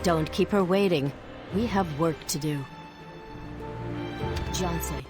Don't keep her waiting. We have work to do. Johnson.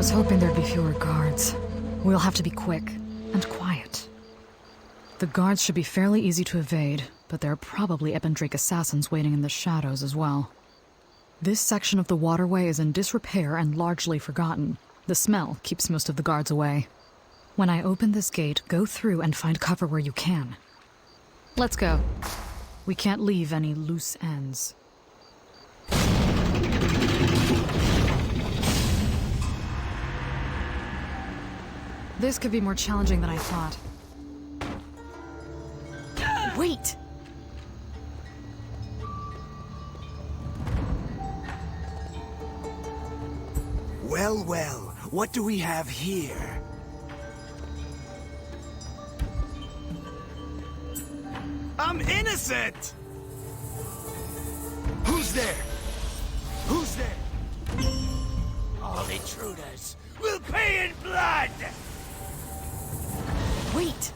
was hoping there'd be fewer guards. We'll have to be quick and quiet. The guards should be fairly easy to evade, but there are probably Ependrake assassins waiting in the shadows as well. This section of the waterway is in disrepair and largely forgotten. The smell keeps most of the guards away. When I open this gate, go through and find cover where you can. Let's go. We can't leave any loose ends. This could be more challenging than I thought. Wait! Well, well, what do we have here? I'm innocent! Who's there? Who's there? All intruders will pay in blood! Wait!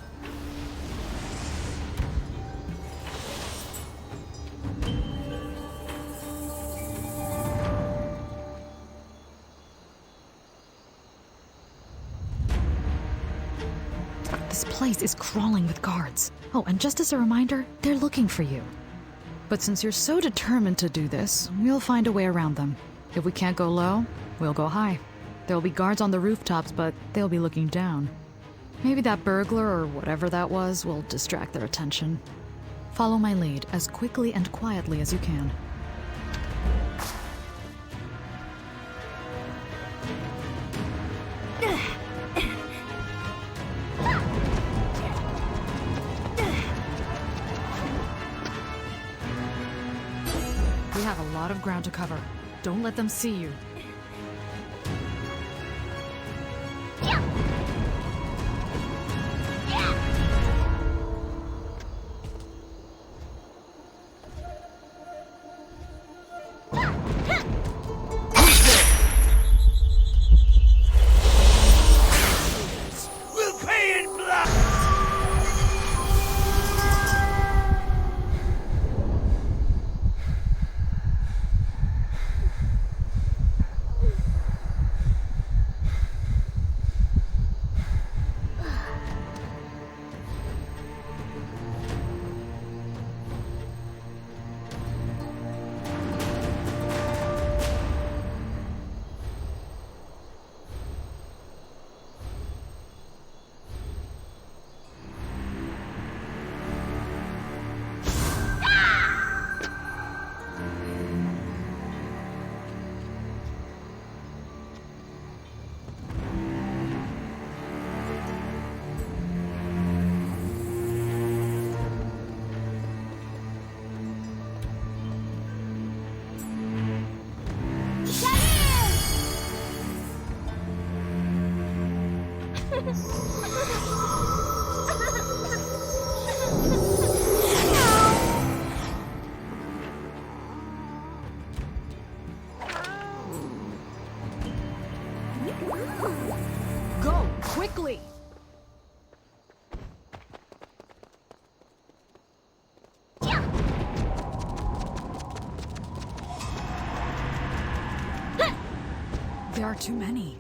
This place is crawling with guards. Oh, and just as a reminder, they're looking for you. But since you're so determined to do this, we'll find a way around them. If we can't go low, we'll go high. There'll be guards on the rooftops, but they'll be looking down. Maybe that burglar or whatever that was will distract their attention. Follow my lead as quickly and quietly as you can. We have a lot of ground to cover. Don't let them see you. Will pay in blood! Go, quickly! There are too many.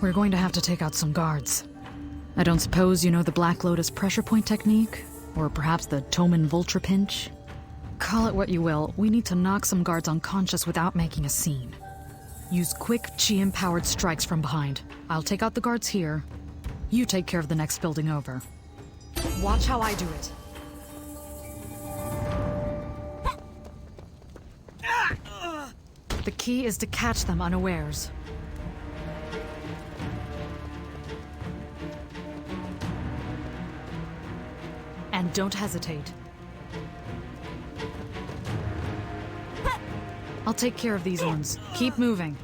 We're going to have to take out some guards. I don't suppose you know the Black Lotus pressure point technique? Or perhaps the Toman Vulture Pinch? Call it what you will, we need to knock some guards unconscious without making a scene. Use quick chi-empowered strikes from behind. I'll take out the guards here. You take care of the next building over. Watch how I do it. The key is to catch them unawares. And don't hesitate. I'll take care of these ones. Keep moving.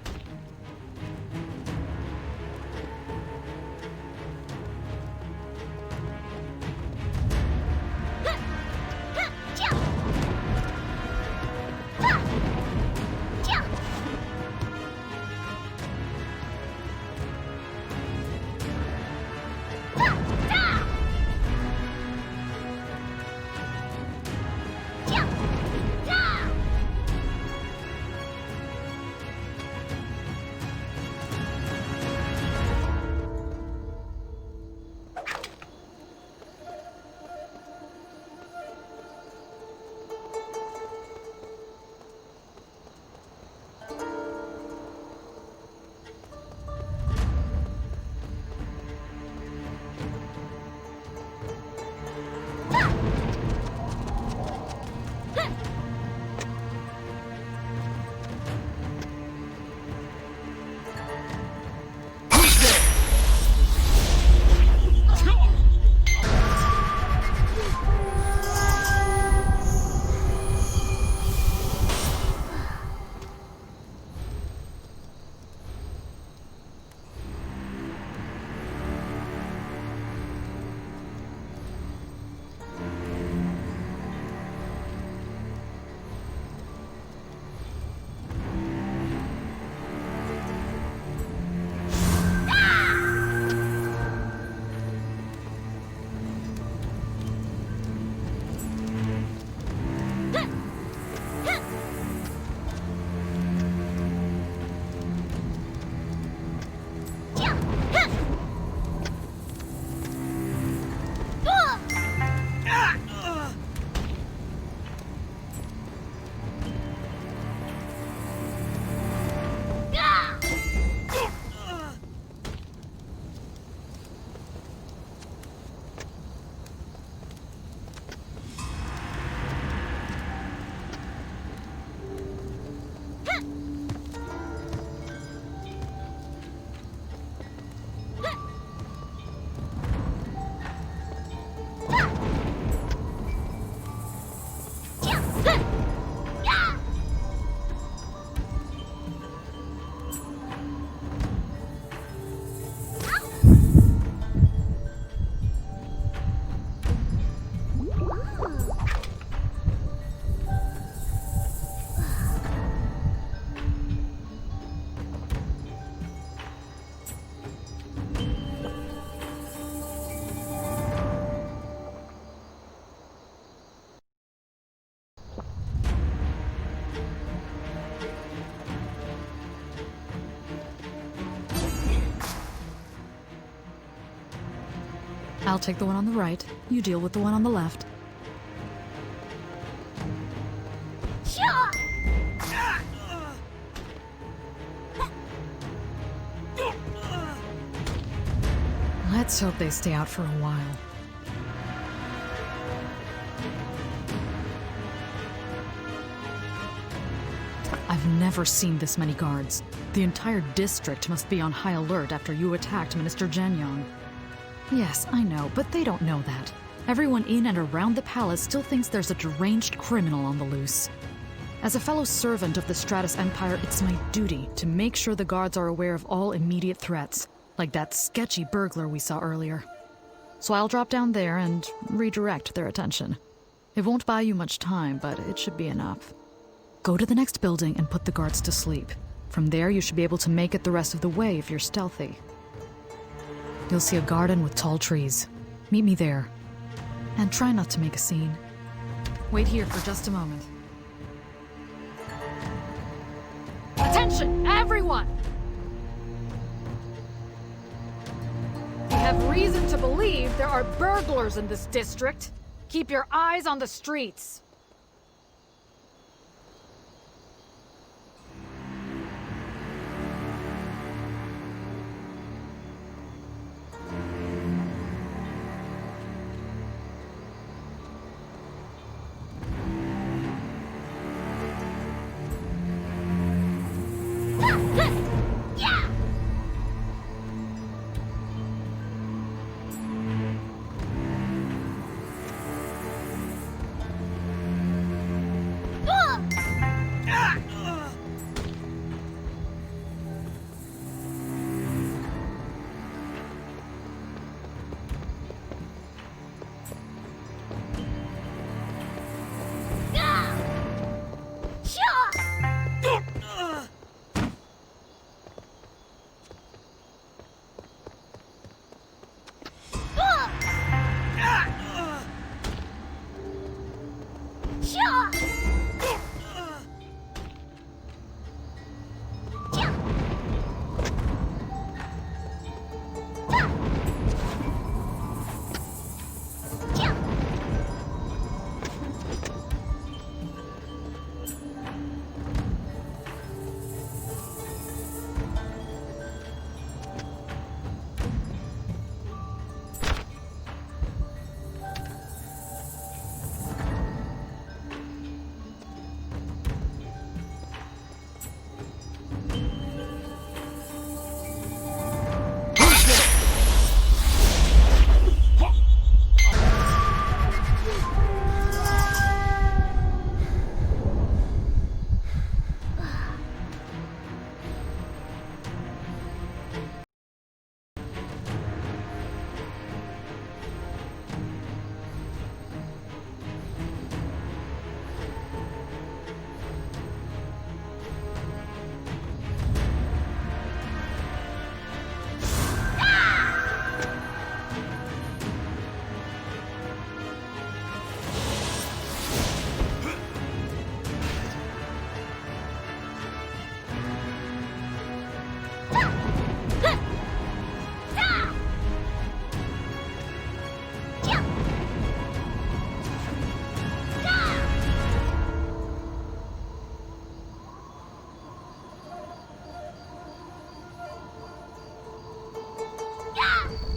I'll take the one on the right. You deal with the one on the left. Let's hope they stay out for a while. I've never seen this many guards. The entire district must be on high alert after you attacked Minister Janyang. Yes, I know, but they don't know that. Everyone in and around the palace still thinks there's a deranged criminal on the loose. As a fellow servant of the Stratus Empire, it's my duty to make sure the guards are aware of all immediate threats, like that sketchy burglar we saw earlier. So I'll drop down there and redirect their attention. It won't buy you much time, but it should be enough. Go to the next building and put the guards to sleep. From there, you should be able to make it the rest of the way if you're stealthy. You'll see a garden with tall trees. Meet me there. And try not to make a scene. Wait here for just a moment. Attention, everyone! We have reason to believe there are burglars in this district. Keep your eyes on the streets.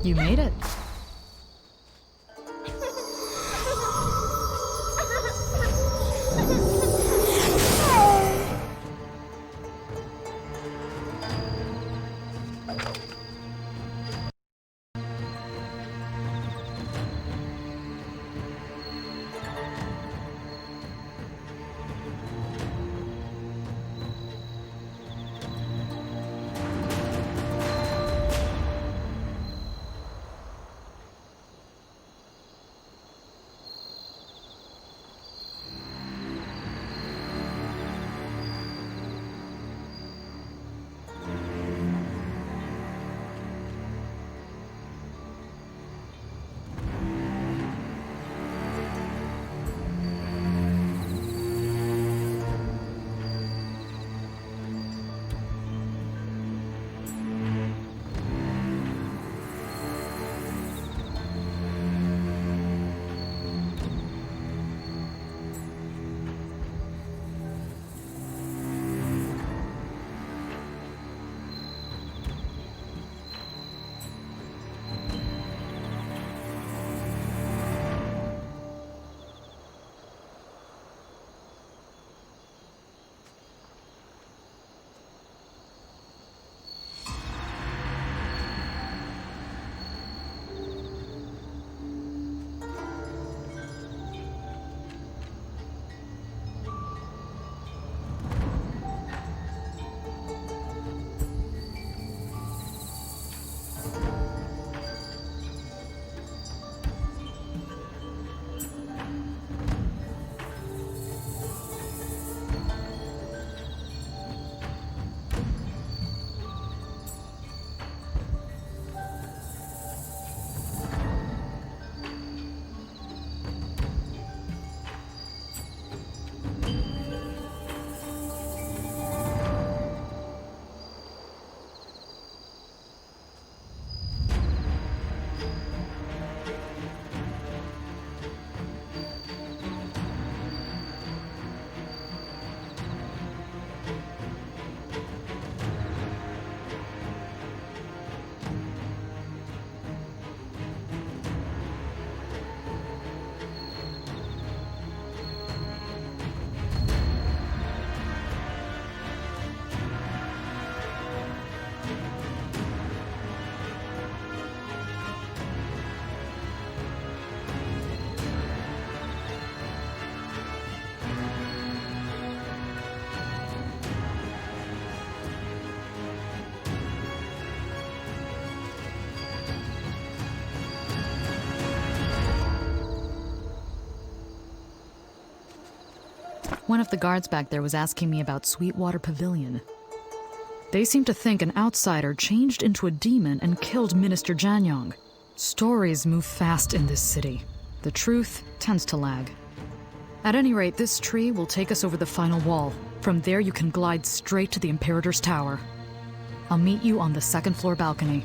You made it. One of the guards back there was asking me about Sweetwater Pavilion. They seem to think an outsider changed into a demon and killed Minister Janyong. Stories move fast in this city. The truth tends to lag. At any rate, this tree will take us over the final wall. From there, you can glide straight to the Imperator's tower. I'll meet you on the second floor balcony.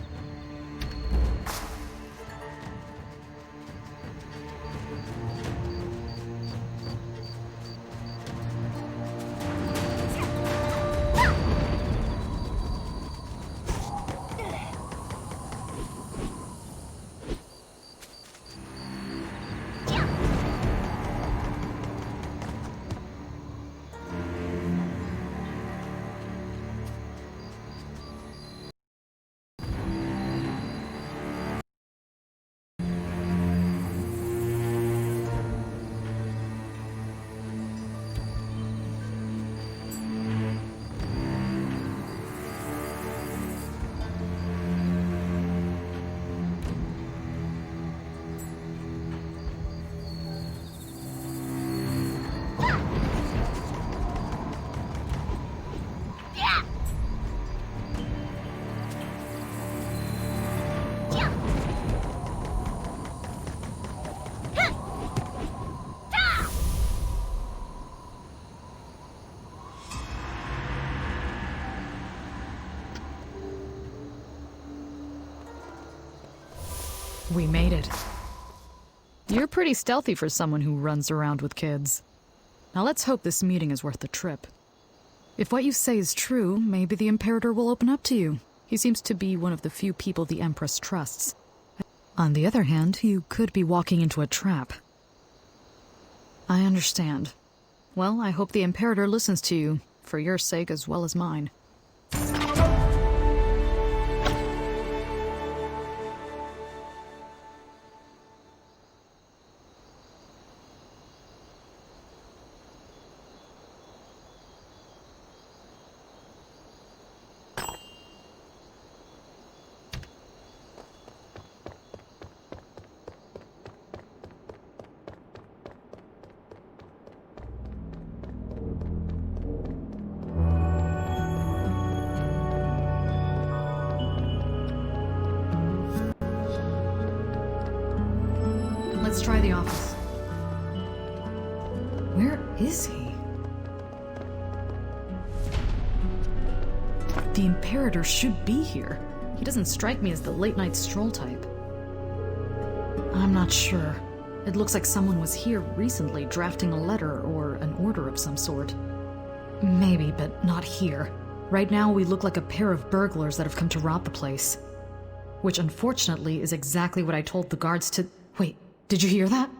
We made it. You're pretty stealthy for someone who runs around with kids. Now let's hope this meeting is worth the trip. If what you say is true, maybe the Imperator will open up to you. He seems to be one of the few people the Empress trusts. On the other hand, you could be walking into a trap. I understand. Well, I hope the Imperator listens to you, for your sake as well as mine. Let's try the office. Where is he? The Imperator should be here. He doesn't strike me as the late-night stroll type. I'm not sure. It looks like someone was here recently drafting a letter or an order of some sort. Maybe, but not here. Right now, we look like a pair of burglars that have come to rob the place. Which, unfortunately, is exactly what I told the guards to... Wait. Did you hear that?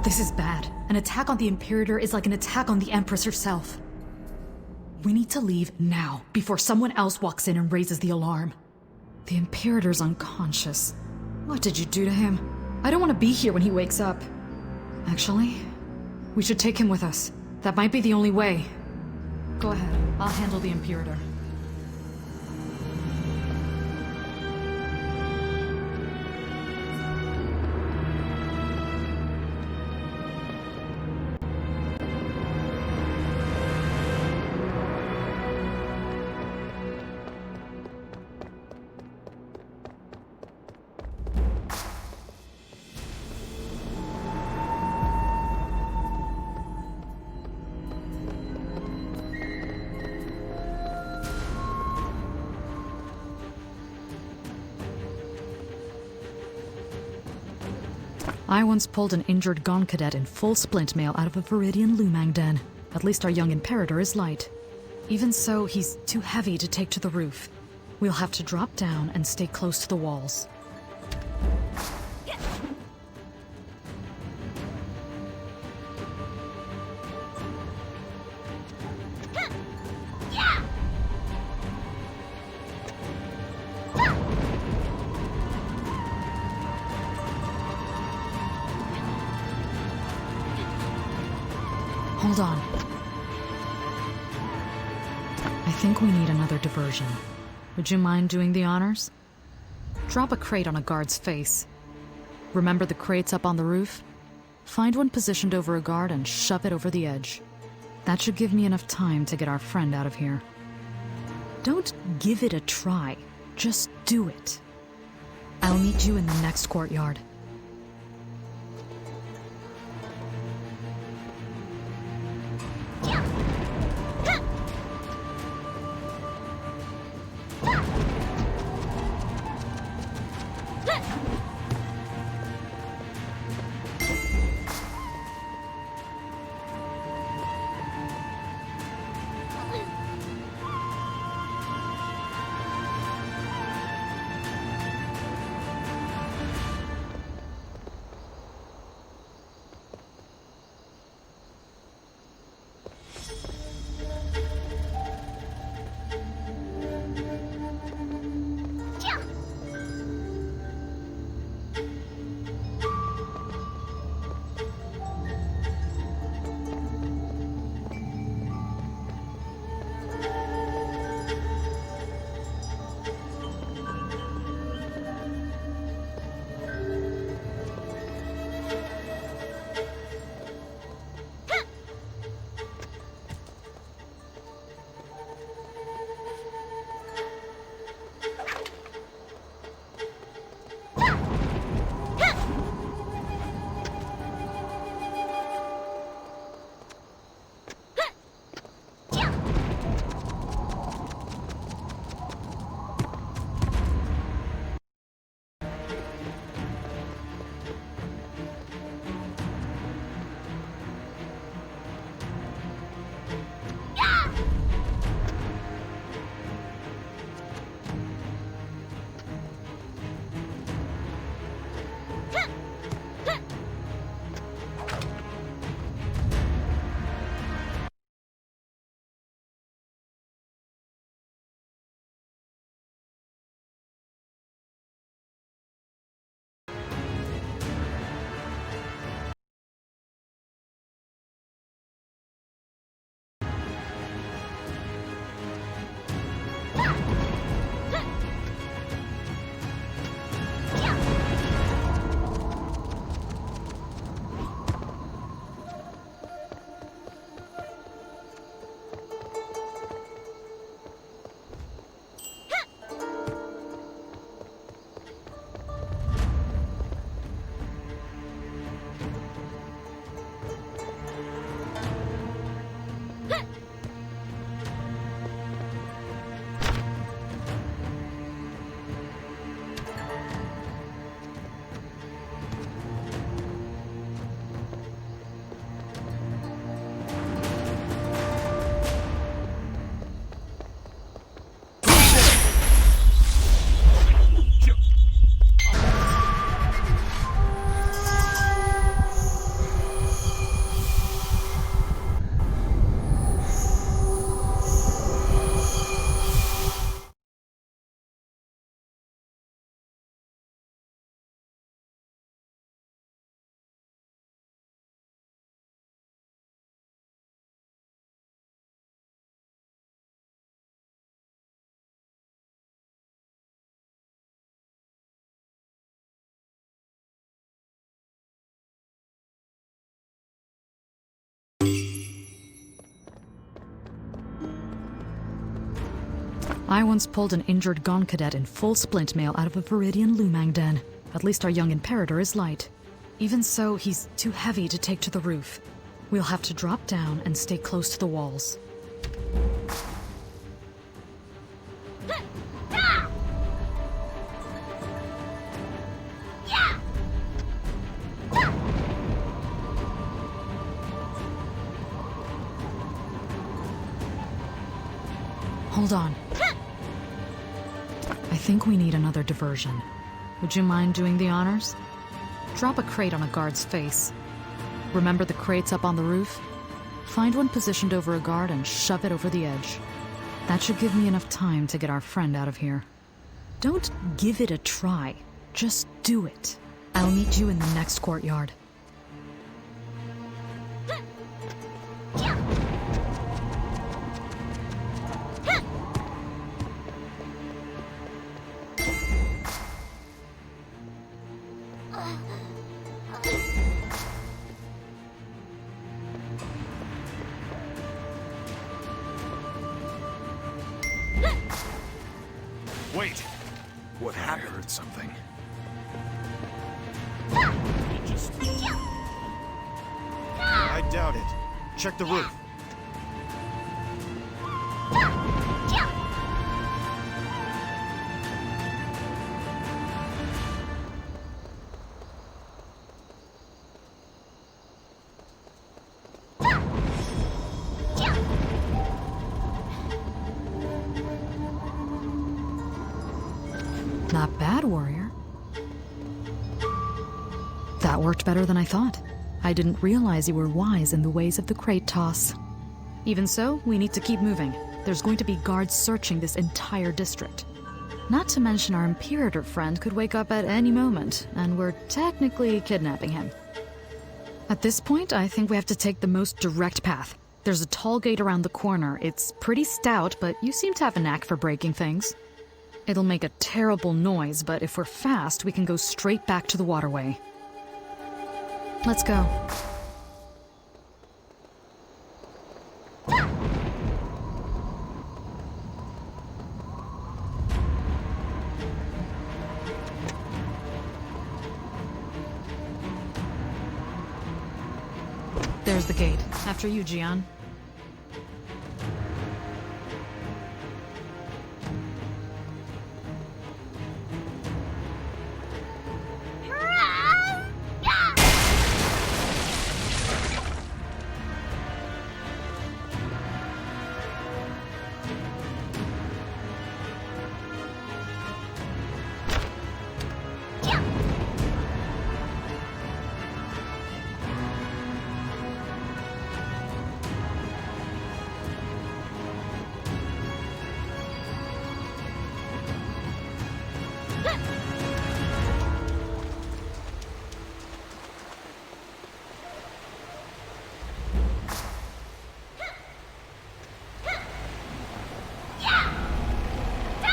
This is bad. An attack on the Imperator is like an attack on the Empress herself. We need to leave now, before someone else walks in and raises the alarm. The Imperator's unconscious. What did you do to him? I don't want to be here when he wakes up. Actually, we should take him with us. That might be the only way. Go ahead. I'll handle the Imperator. I once pulled an injured Gon cadet in full splint mail out of a Viridian Lumang den. At least our young Imperator is light. Even so, he's too heavy to take to the roof. We'll have to drop down and stay close to the walls. Hold on. I think we need another diversion. Would you mind doing the honors? Drop a crate on a guard's face. Remember the crates up on the roof? Find one positioned over a guard and shove it over the edge. That should give me enough time to get our friend out of here. Don't give it a try. Just do it. I'll meet you in the next courtyard. I once pulled an injured Gon cadet in full splint mail out of a Viridian Lumang den. At least our young Imperator is light. Even so, he's too heavy to take to the roof. We'll have to drop down and stay close to the walls. Yeah! Hold on. I think we need another diversion. Would you mind doing the honors? Drop a crate on a guard's face. Remember the crates up on the roof? Find one positioned over a guard and shove it over the edge. That should give me enough time to get our friend out of here. Don't give it a try. Just do it. I'll meet you in the next courtyard. Wait! What happened? I heard something. I doubt it. Check the roof. Not bad, warrior. That worked better than I thought. I didn't realize you were wise in the ways of the crate toss. Even so, we need to keep moving. There's going to be guards searching this entire district. Not to mention our Imperator friend could wake up at any moment, and we're technically kidnapping him. At this point, I think we have to take the most direct path. There's a tall gate around the corner. It's pretty stout, but you seem to have a knack for breaking things. It'll make a terrible noise, but if we're fast, we can go straight back to the waterway. Let's go. There's the gate. After you, Gian.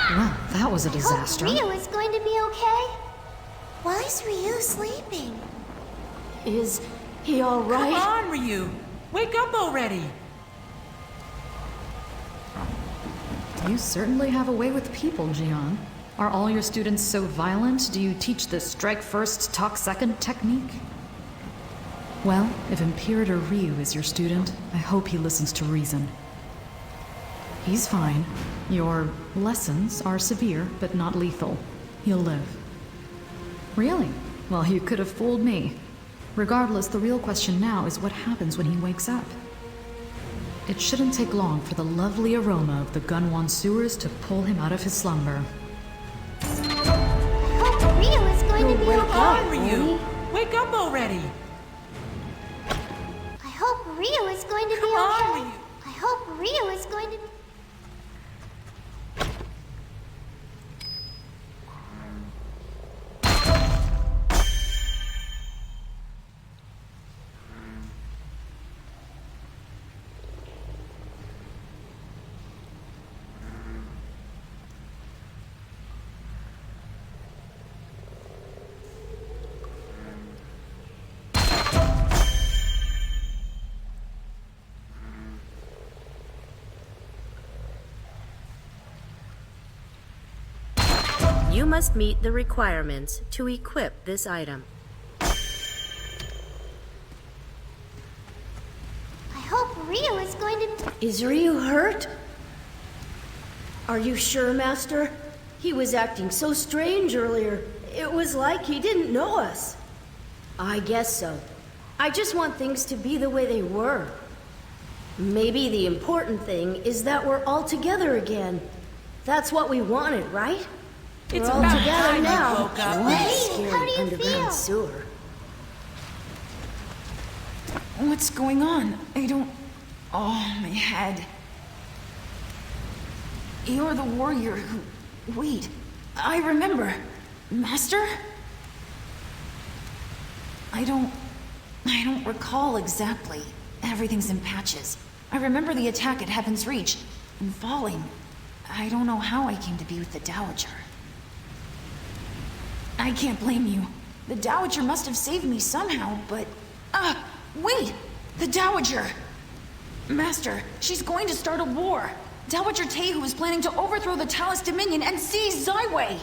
Well, that was a disaster. I hope Ryu is going to be okay. Why is Ryu sleeping? Is he all right? Come on, Ryu! Wake up already! You certainly have a way with people, Gian. Are all your students so violent? Do you teach the strike first, talk second technique? Well, if Imperator Ryu is your student, I hope he listens to reason. He's fine. Your lessons are severe, but not lethal. He'll live. Really? Well, you could have fooled me. Regardless, the real question now is what happens when he wakes up. It shouldn't take long for the lovely aroma of the Gunwan sewers to pull him out of his slumber. I hope Ryu is going to be Come okay. on, Ryu! Wake up already! I hope Ryu is going to be Come on, okay. Ryu! I hope Ryu is going to be... You must meet the requirements to equip this item. I hope Ryu is going to... Is Ryu hurt? Are you sure, Master? He was acting so strange earlier. It was like he didn't know us. I guess so. I just want things to be the way they were. Maybe the important thing is that we're all together again. That's what we wanted, right? It's we're all about together time you now. woke up. What a Hey, scary how do you underground feel? sewer. What's going on? I don't... Oh, my head. You're the warrior who... Wait, I remember. Master? I don't recall exactly. Everything's in patches. I remember the attack at Heaven's Reach, and falling. I don't know how I came to be with the Dowager. I can't blame you. The Dowager must have saved me somehow, but... wait! The Dowager! Master, she's going to start a war! Dowager Tehu is planning to overthrow the Talus Dominion and seize Zyway!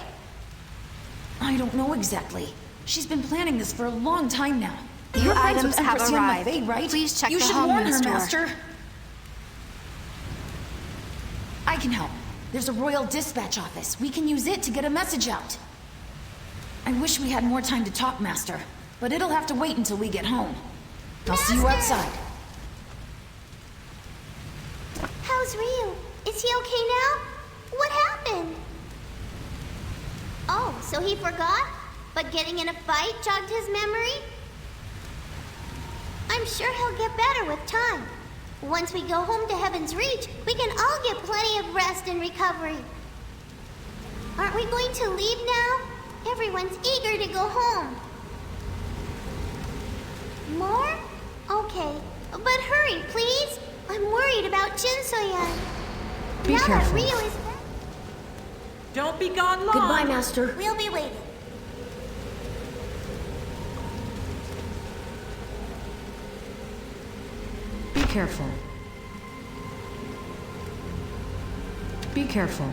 I don't know exactly. She's been planning this for a long time now. Your You're friends items with have Empress arrived. Yanmei, right? Please check you the should home warn news her, door. Master. I can help. There's a royal dispatch office. We can use it to get a message out. I wish we had more time to talk, Master, but it'll have to wait until we get home. I'll see you outside. How's Ryu? Is he okay now? What happened? Oh, so he forgot? But getting in a fight jogged his memory? I'm sure he'll get better with time. Once we go home to Heaven's Reach, we can all get plenty of rest and recovery. Aren't we going to leave now? Everyone's eager to go home. More? Okay, but hurry, please. I'm worried about Jinsoyan. Be now that careful. Ryu is back, Don't be gone long. Goodbye, Master. we'll be waiting. Be careful. Be careful.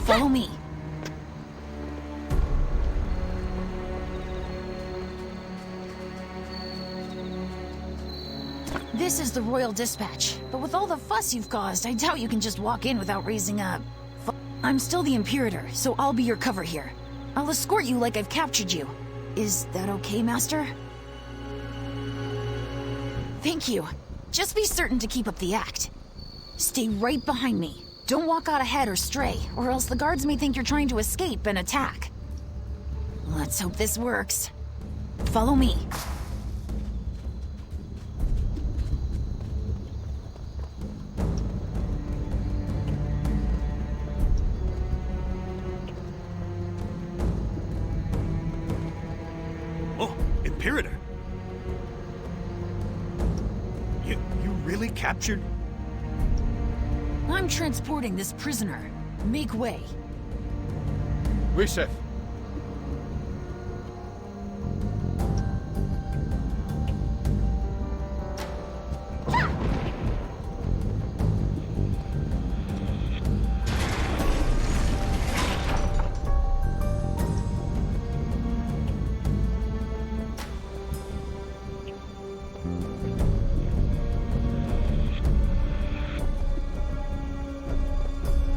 Follow me. This is the Royal Dispatch, but with all the fuss you've caused, I doubt you can just walk in without raising a... I'm still the Imperator, so I'll be your cover here. I'll escort you like I've captured you. Is that okay, Master? Thank you. Just be certain to keep up the act. Stay right behind me. Don't walk out ahead or stray, or else the guards may think you're trying to escape and attack. Let's hope this works. Follow me. Oh, Imperator. You really captured? I'm transporting this prisoner. Make way. Reset.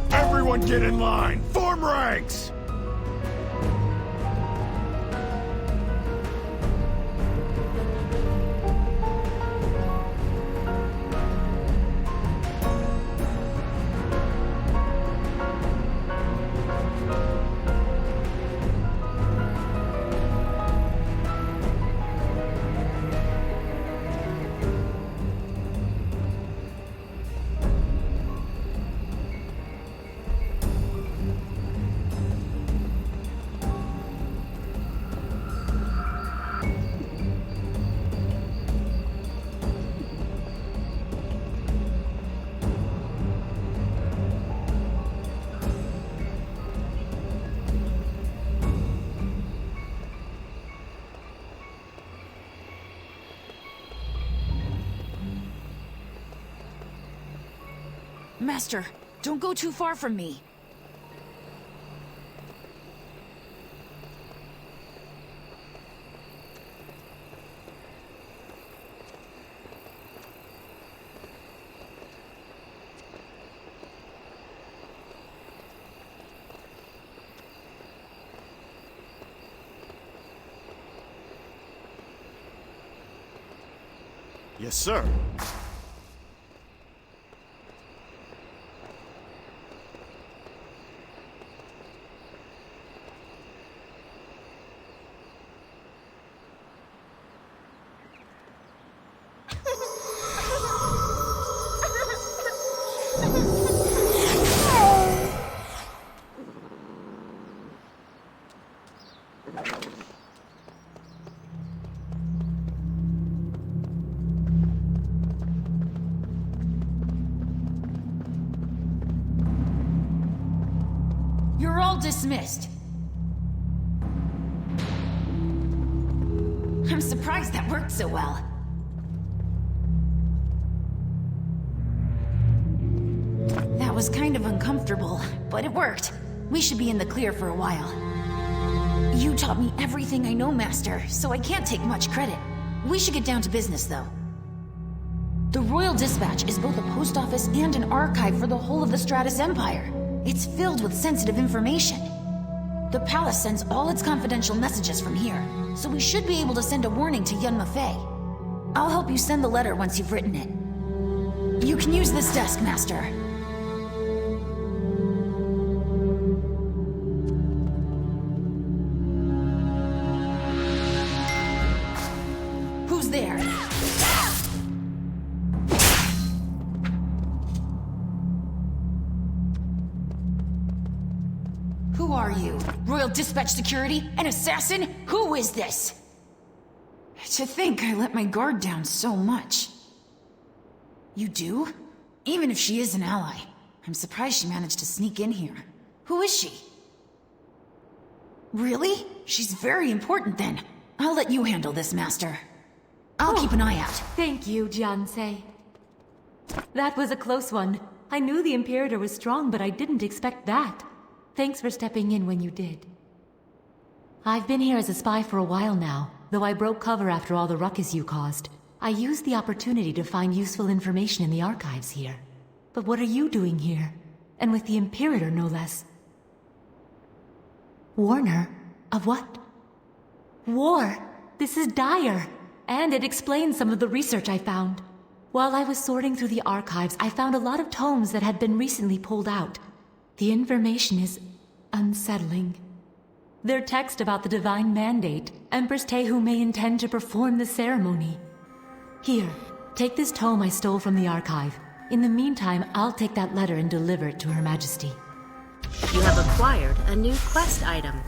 Everyone get in line! Form ranks! Master, don't go too far from me. Yes, sir. You're all dismissed. I'm surprised that worked so well. That was kind of uncomfortable, but it worked. We should be in the clear for a while. You taught me everything I know, Master, so I can't take much credit. We should get down to business, though. The Royal Dispatch is both a post office and an archive for the whole of the Stratus Empire. It's filled with sensitive information. The palace sends all its confidential messages from here, so we should be able to send a warning to Yun Mafei. I'll help you send the letter once you've written it. You can use this desk, Master. Who's there? Who are you? Royal Dispatch Security? An assassin? Who is this? To think I let my guard down so much. You do? Even if she is an ally, I'm surprised she managed to sneak in here. Who is she? Really? She's very important then. I'll let you handle this, Master. I'll keep an eye out. Thank you, Jiansei. That was a close one. I knew the Imperator was strong, but I didn't expect that. Thanks for stepping in when you did. I've been here as a spy for a while now, though I broke cover after all the ruckus you caused. I used the opportunity to find useful information in the archives here. But what are you doing here? And with the Imperator, no less. Warner? Of what? War! This is dire! And it explains some of the research I found. While I was sorting through the archives, I found a lot of tomes that had been recently pulled out. The information is unsettling. Their text about the divine mandate, Empress Tehu may intend to perform the ceremony. Here, take this tome I stole from the archive. In the meantime, I'll take that letter and deliver it to Her Majesty. You have acquired a new quest item.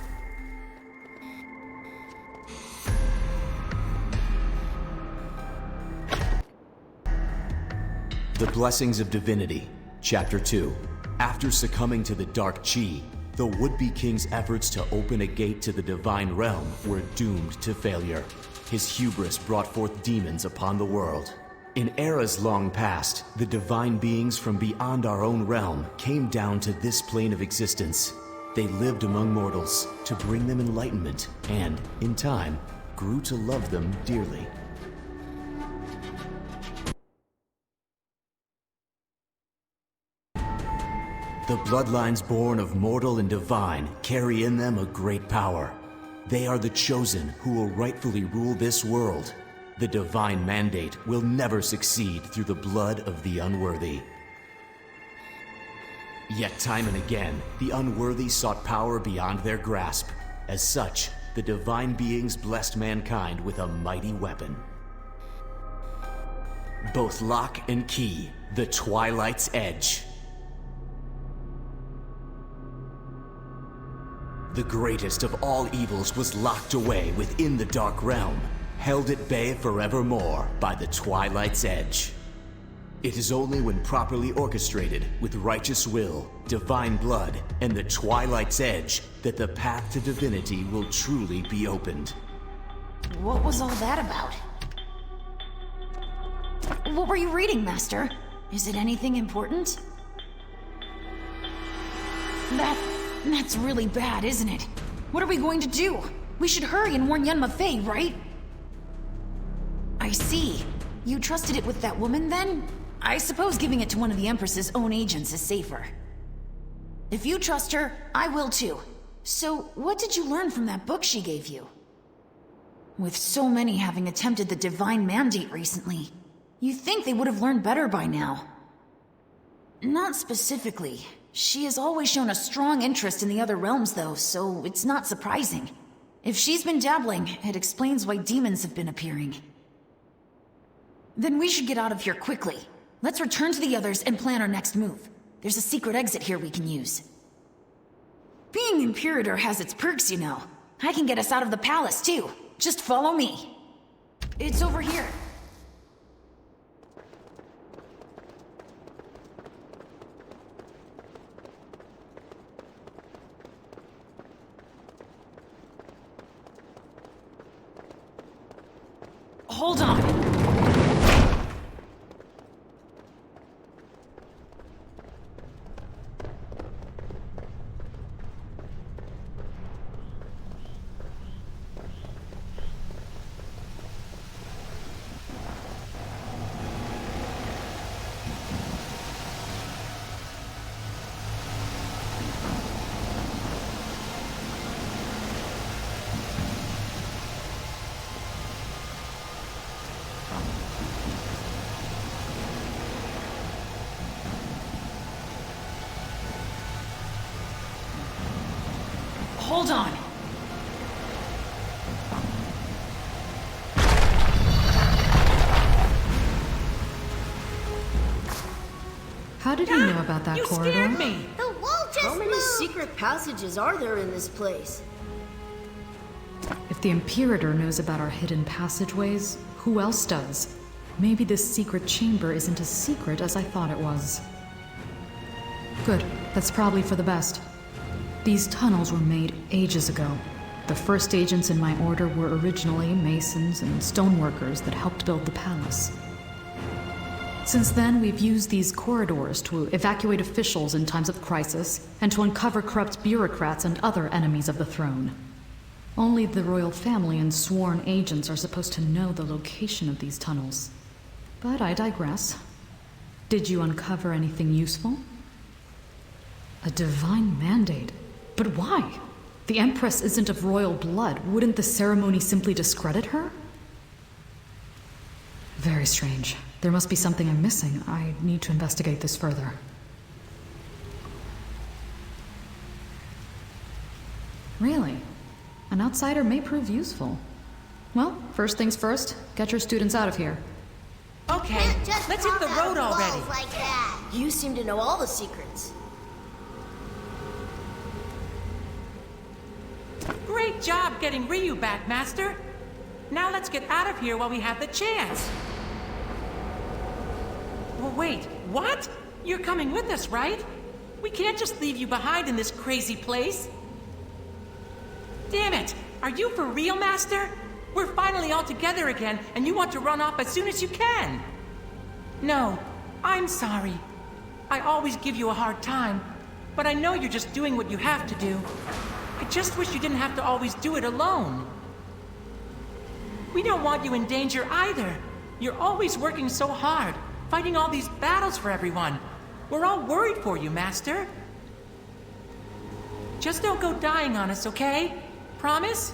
The Blessings of Divinity, Chapter 2. After succumbing to the Dark Chi, the would-be king's efforts to open a gate to the divine realm were doomed to failure. His hubris brought forth demons upon the world. In eras long past, the divine beings from beyond our own realm came down to this plane of existence. They lived among mortals to bring them enlightenment and, in time, grew to love them dearly. The bloodlines born of mortal and divine carry in them a great power. They are the chosen who will rightfully rule this world. The divine mandate will never succeed through the blood of the unworthy. Yet time and again, the unworthy sought power beyond their grasp. As such, the divine beings blessed mankind with a mighty weapon. Both lock and key, the Twilight's Edge. The greatest of all evils was locked away within the Dark Realm, held at bay forevermore by the Twilight's Edge. It is only when properly orchestrated with righteous will, divine blood, and the Twilight's Edge that the path to divinity will truly be opened. What was all that about? What were you reading, Master? Is it anything important? That's really bad, isn't it? What are we going to do? We should hurry and warn Yun Mafei, right? I see. You trusted it with that woman, then? I suppose giving it to one of the Empress's own agents is safer. If you trust her, I will too. So, what did you learn from that book she gave you? With so many having attempted the Divine Mandate recently, you'd think they would have learned better by now. Not specifically. She has always shown a strong interest in the other realms, though, so it's not surprising. If she's been dabbling, it explains why demons have been appearing. Then we should get out of here quickly. Let's return to the others and plan our next move. There's a secret exit here we can use. Being Imperator has its perks, you know. I can get us out of the palace, too. Just follow me. It's over here. Hold on. Hold on. How did he know about that corridor? You scared me! The wall just How many moved! secret passages are there in this place? If the Imperator knows about our hidden passageways, who else does? Maybe this secret chamber isn't as secret as I thought it was. Good. That's probably for the best. These tunnels were made ages ago. The first agents in my order were originally masons and stoneworkers that helped build the palace. Since then, we've used these corridors to evacuate officials in times of crisis and to uncover corrupt bureaucrats and other enemies of the throne. Only the royal family and sworn agents are supposed to know the location of these tunnels. But I digress. Did you uncover anything useful? A divine mandate? But why? The Empress isn't of royal blood. Wouldn't the ceremony simply discredit her? Very strange. There must be something I'm missing. I need to investigate this further. Really? An outsider may prove useful. Well, first things first, get your students out of here. Okay, Can't just let's hit pop the out road of already. walls like that. You seem to know all the secrets. Great job getting Ryu back, Master. Now let's get out of here while we have the chance. Well, wait, what? You're coming with us, right? We can't just leave you behind in this crazy place. Damn it! Are you for real, Master? We're finally all together again, and you want to run off as soon as you can. No, I'm sorry. I always give you a hard time, but I know you're just doing what you have to do. I just wish you didn't have to always do it alone. We don't want you in danger either. You're always working so hard, fighting all these battles for everyone. We're all worried for you, Master. Just don't go dying on us, okay? Promise?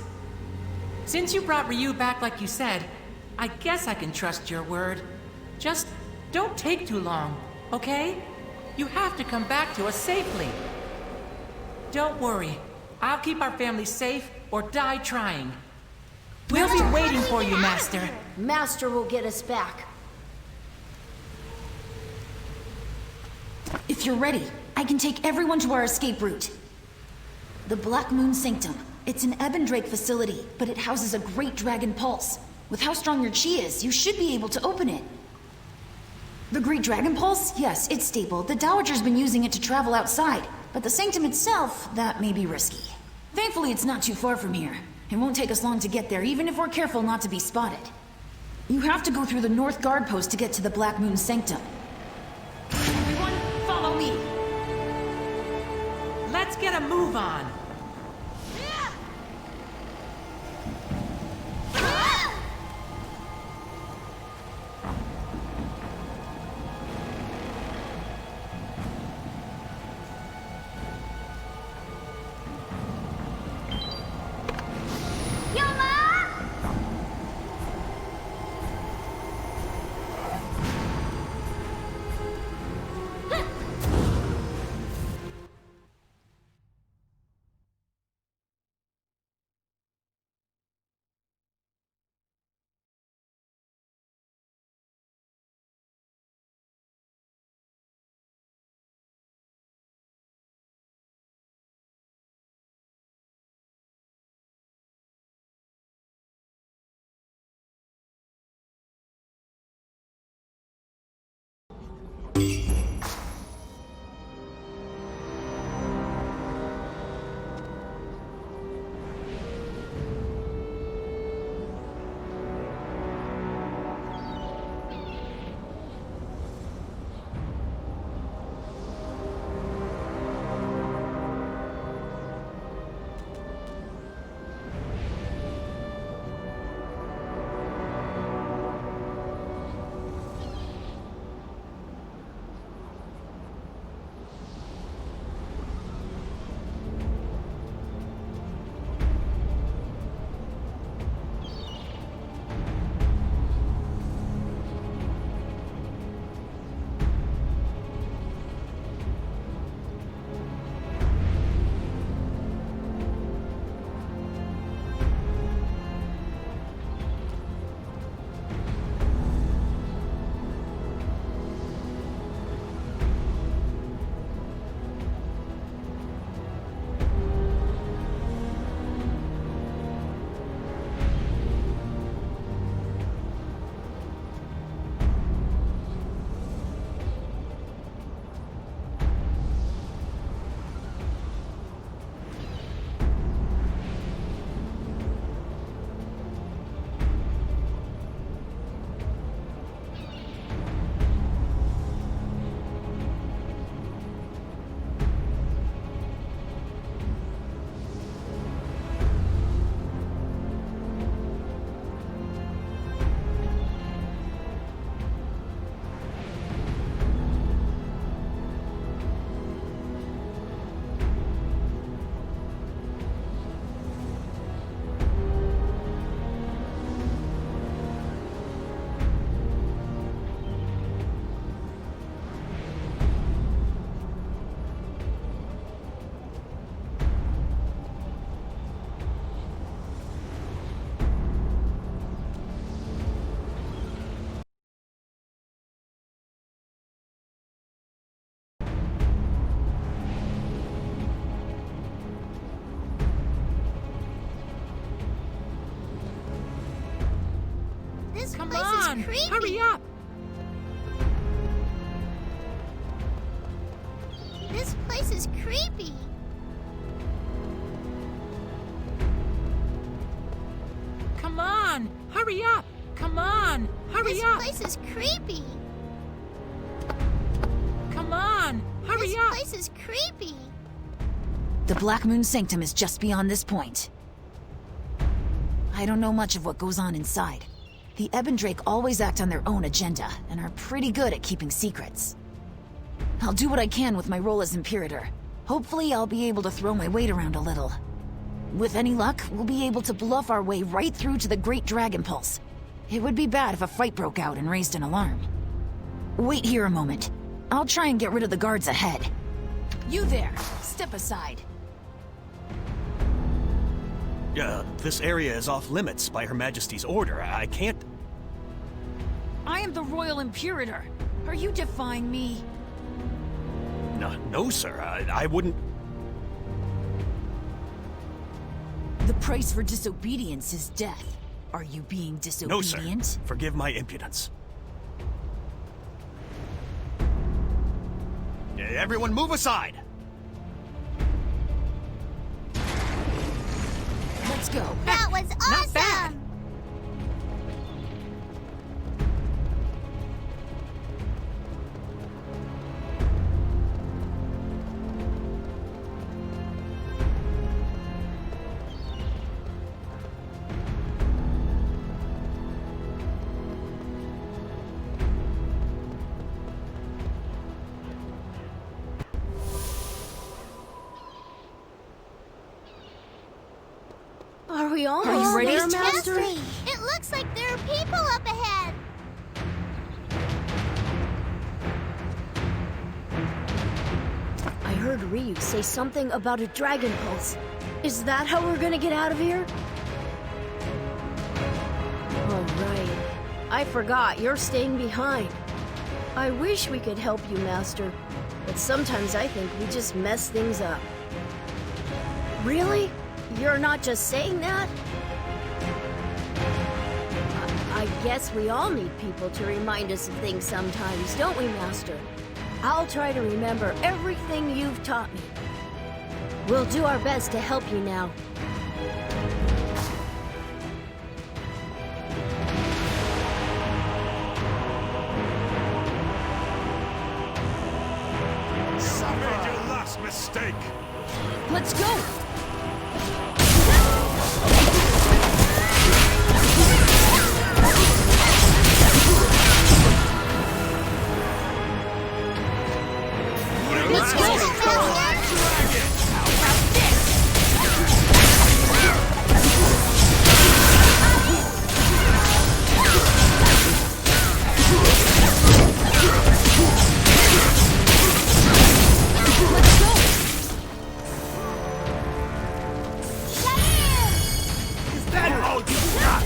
Since you brought Ryu back like you said, I guess I can trust your word. Just don't take too long, okay? You have to come back to us safely. Don't worry. I'll keep our family safe or die trying. We'll be waiting for you, Master. Master will get us back. If you're ready, I can take everyone to our escape route. The Black Moon Sanctum. It's an Ebon Drake facility, but it houses a great dragon pulse. With how strong your chi is, you should be able to open it. The Great Dragon Pulse? Yes, it's stable. The Dowager's been using it to travel outside, but the Sanctum itself, that may be risky. Thankfully, it's not too far from here. It won't take us long to get there, even if we're careful not to be spotted. You have to go through the North Guard Post to get to the Black Moon Sanctum. Everyone, follow me! Let's Let's get a move on. Come on, hurry up! This place is creepy. Come on, hurry up! Come on, hurry up! This place is creepy. Come on, hurry up! This place is creepy. The Black Moon Sanctum is just beyond this point. I don't know much of what goes on inside. The Ebon Drake always act on their own agenda, and are pretty good at keeping secrets. I'll do what I can with my role as Imperator. Hopefully I'll be able to throw my weight around a little. With any luck, we'll be able to bluff our way right through to the Great Dragon Pulse. It would be bad if a fight broke out and raised an alarm. Wait here a moment. I'll try and get rid of the guards ahead. You there, step aside. This area is off limits by Her Majesty's order. I can't... I am the Royal Imperator. Are you defying me? No, sir. I wouldn't... The price for disobedience is death. Are you being disobedient? No, sir. Forgive my impudence. Everyone move aside! Let's go. That was Not bad. awesome! Are we almost ready? there, Master? It looks like there are people up ahead. I heard Ryu say something about a dragon pulse. Is that how we're gonna get out of here? Oh, right. I forgot, you're staying behind. I wish we could help you, Master, but sometimes I think we just mess things up. Really? You're not just saying that? I guess we all need people to remind us of things sometimes, don't we, Master? I'll try to remember everything you've taught me. We'll do our best to help you now. You made your last mistake. Let's go! Let's go! Is that all you got?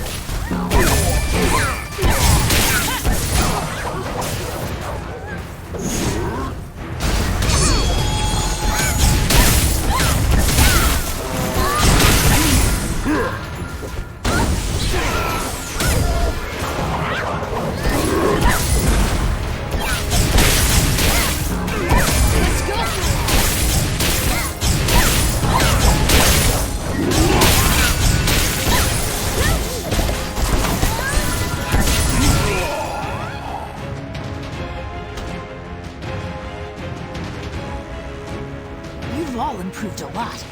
You've all improved a lot.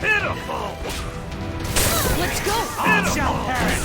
Pitiful! Let's go! I shall perish!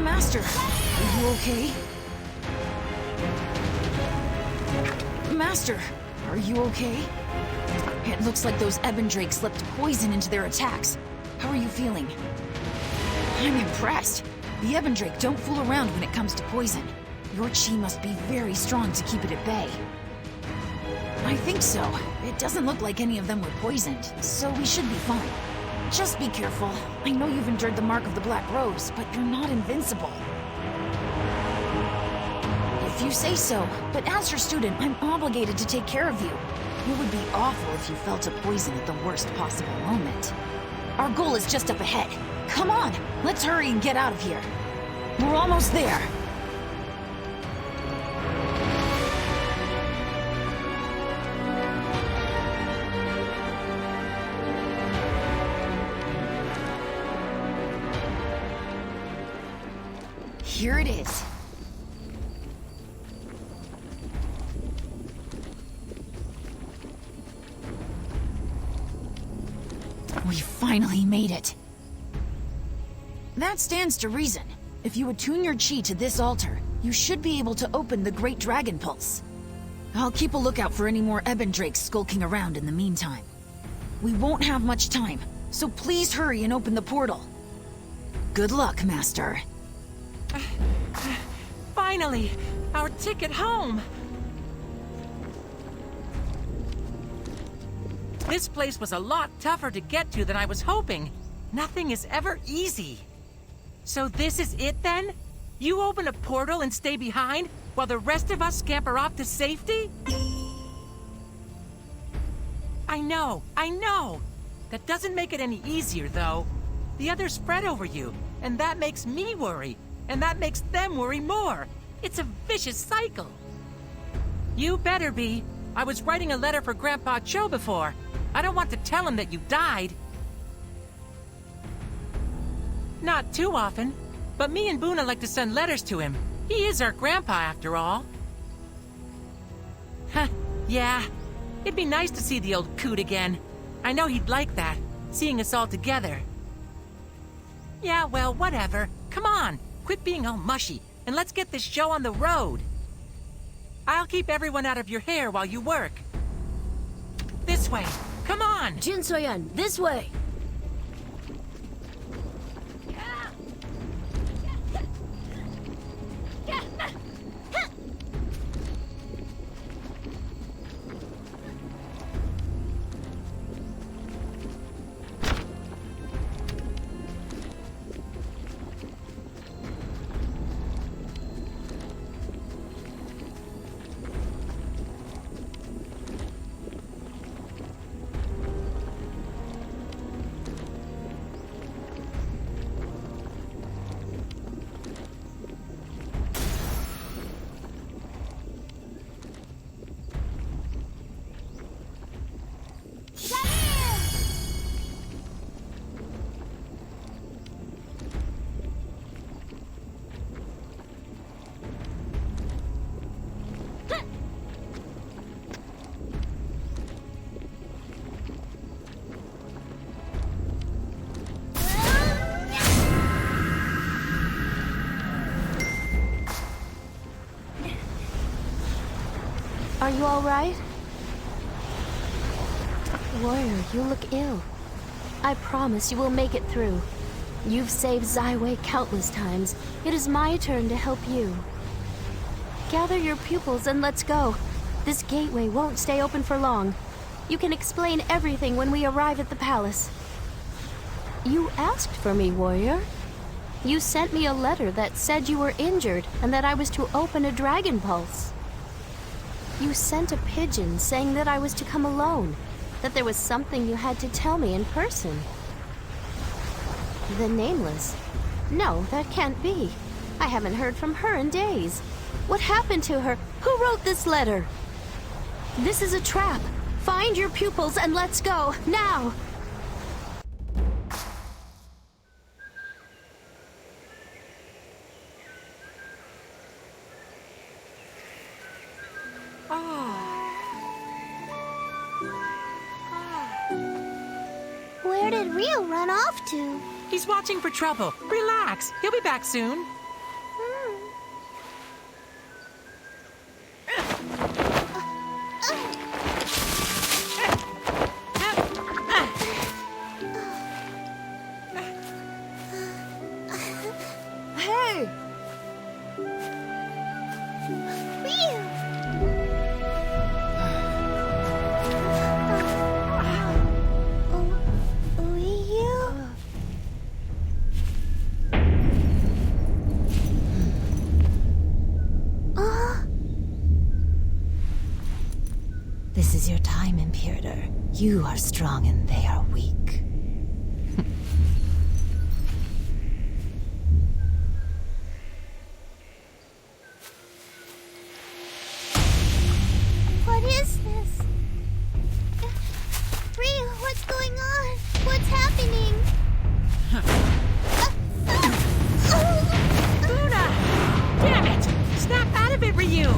Master, are you okay? Master, are you okay? It looks like those Ebon Drake slipped poison into their attacks. How are you feeling? I'm impressed. The Ebon Drake don't fool around when it comes to poison. Your chi must be very strong to keep it at bay. I think so. It doesn't look like any of them were poisoned, so we should be fine. Just be careful. I know you've endured the mark of the Black Rose, but you're not invincible. If you say so, but as your student, I'm obligated to take care of you. It would be awful if you fell to poison at the worst possible moment. Our goal is just up ahead. Come on, let's hurry and get out of here. We're almost there. Here it is. We finally made it. That stands to reason. If you attune your chi to this altar, you should be able to open the Great Dragon Pulse. I'll keep a lookout for any more Ebon Drakes skulking around in the meantime. We won't have much time, so please hurry and open the portal. Good luck, Master. Finally, our ticket home! This place was a lot tougher to get to than I was hoping. Nothing is ever easy. So this is it then? You open a portal and stay behind while the rest of us scamper off to safety? I know. That doesn't make it any easier, though. The others spread over you, and that makes me worry, and that makes them worry more. It's a vicious cycle. You better be. I was writing a letter for Grandpa Cho before. I don't want to tell him that you died. Not too often, but me and Boona like to send letters to him. He is our grandpa, after all. Huh, yeah. It'd be nice to see the old coot again. I know he'd like that, seeing us all together. Yeah, well, whatever. Come on, quit being all mushy, and let's get this show on the road. I'll keep everyone out of your hair while you work. This way. Come on! Jin Soyan, this way! Are you all right? Warrior, you look ill. I promise you will make it through. You've saved Zaiwei countless times. It is my turn to help you. Gather your pupils and let's go. This gateway won't stay open for long. You can explain everything when we arrive at the palace. You asked for me, warrior. You sent me a letter that said you were injured and that I was to open a dragon pulse. You sent a pigeon saying that I was to come alone, that there was something you had to tell me in person. The Nameless? No, that can't be. I haven't heard from her in days. What happened to her? Who wrote this letter? This is a trap. Find your pupils and let's go, now! Where did Rio run off to? He's watching for trouble. Relax. He'll be back soon. Hey! Rio! This is your time, Imperator. You are strong and they are weak. What is this? Rio, what's going on? What's happening? Luna! Damn it! Snap out of it, Ryu!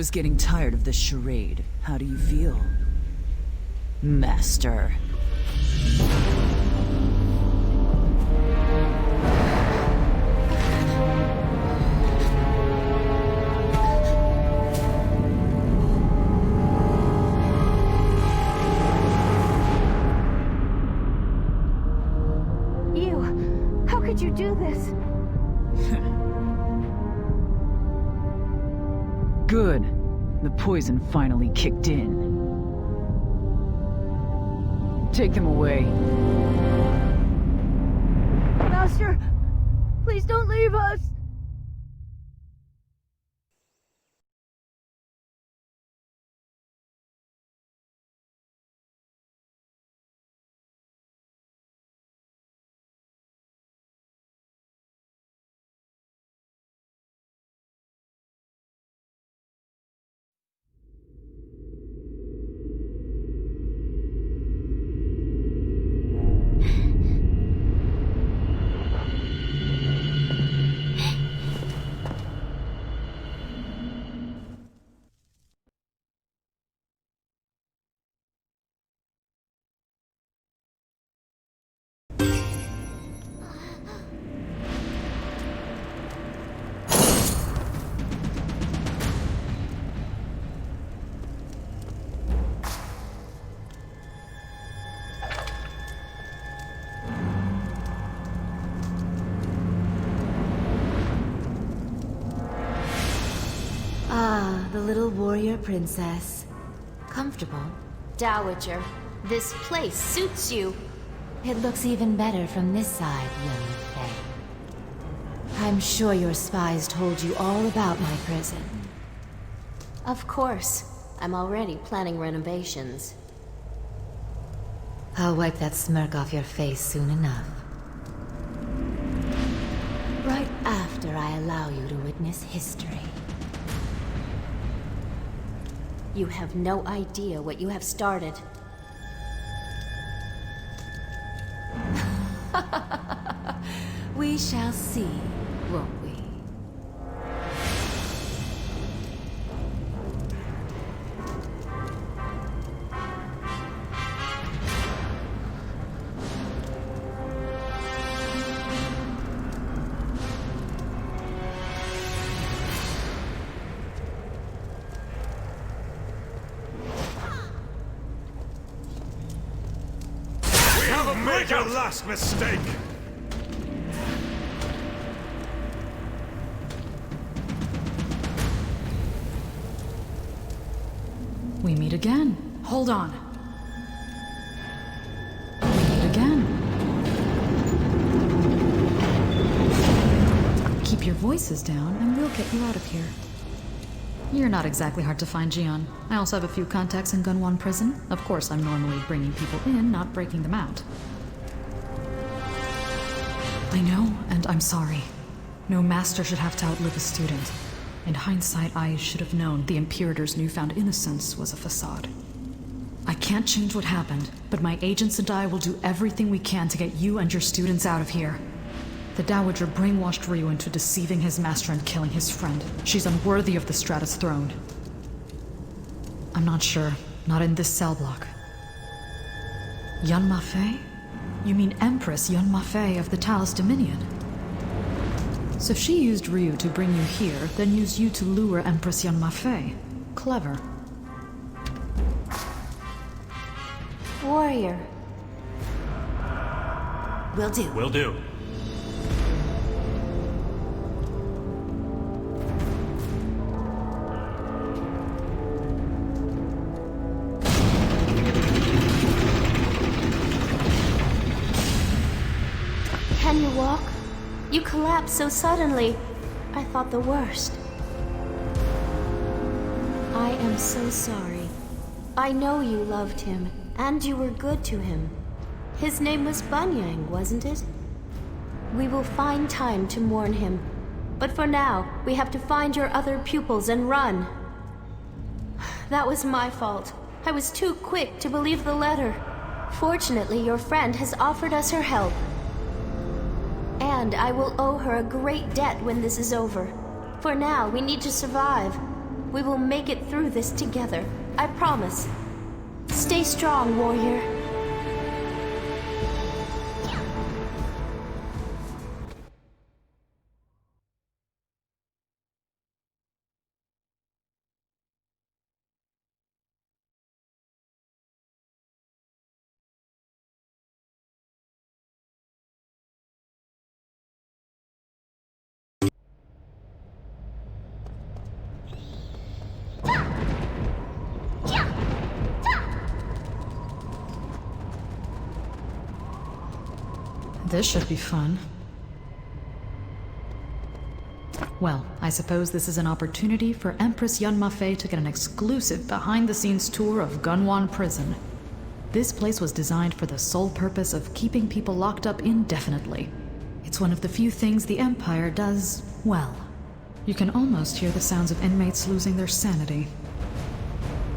was getting tired of this charade. How do you feel, Master? How could you do this? Good. The poison finally kicked in. Take them away. Master, please don't leave us! Ah, the little warrior princess. Comfortable? Dowager, this place suits you. It looks even better from this side, young Faye. I'm sure your spies told you all about my prison. Of course. I'm already planning renovations. I'll wipe that smirk off your face soon enough. Right after I allow you to witness history. You have no idea what you have started. We shall see, won't we? Make your last mistake! We meet again. Hold on. We meet again. Keep your voices down, and we'll get you out of here. You're not exactly hard to find, Jian. I also have a few contacts in Gunwan Prison. Of course, I'm normally bringing people in, not breaking them out. I know, and I'm sorry. No master should have to outlive a student. In hindsight, I should have known the Imperator's newfound innocence was a facade. I can't change what happened, but my agents and I will do everything we can to get you and your students out of here. The Dowager brainwashed Ryu into deceiving his master and killing his friend. She's unworthy of the Stratus throne. I'm not sure. Not in this cell block. Yun Mafei? You mean Empress Yun Mafei of the Talos Dominion? So if she used Ryu to bring you here, then use you to lure Empress Yun Mafei. Clever. Warrior. Will do. Will do. Can you walk? You collapsed so suddenly. I thought the worst. I am so sorry. I know you loved him, and you were good to him. His name was Bunyang, wasn't it? We will find time to mourn him. But for now, we have to find your other pupils and run. That was my fault. I was too quick to believe the letter. Fortunately, your friend has offered us her help. And I will owe her a great debt when this is over. For now, we need to survive. We will make it through this together. I promise. Stay strong, warrior. This should be fun. Well, I suppose this is an opportunity for Empress Yun Mafei to get an exclusive behind-the-scenes tour of Gunwan Prison. This place was designed for the sole purpose of keeping people locked up indefinitely. It's one of the few things the Empire does well. You can almost hear the sounds of inmates losing their sanity.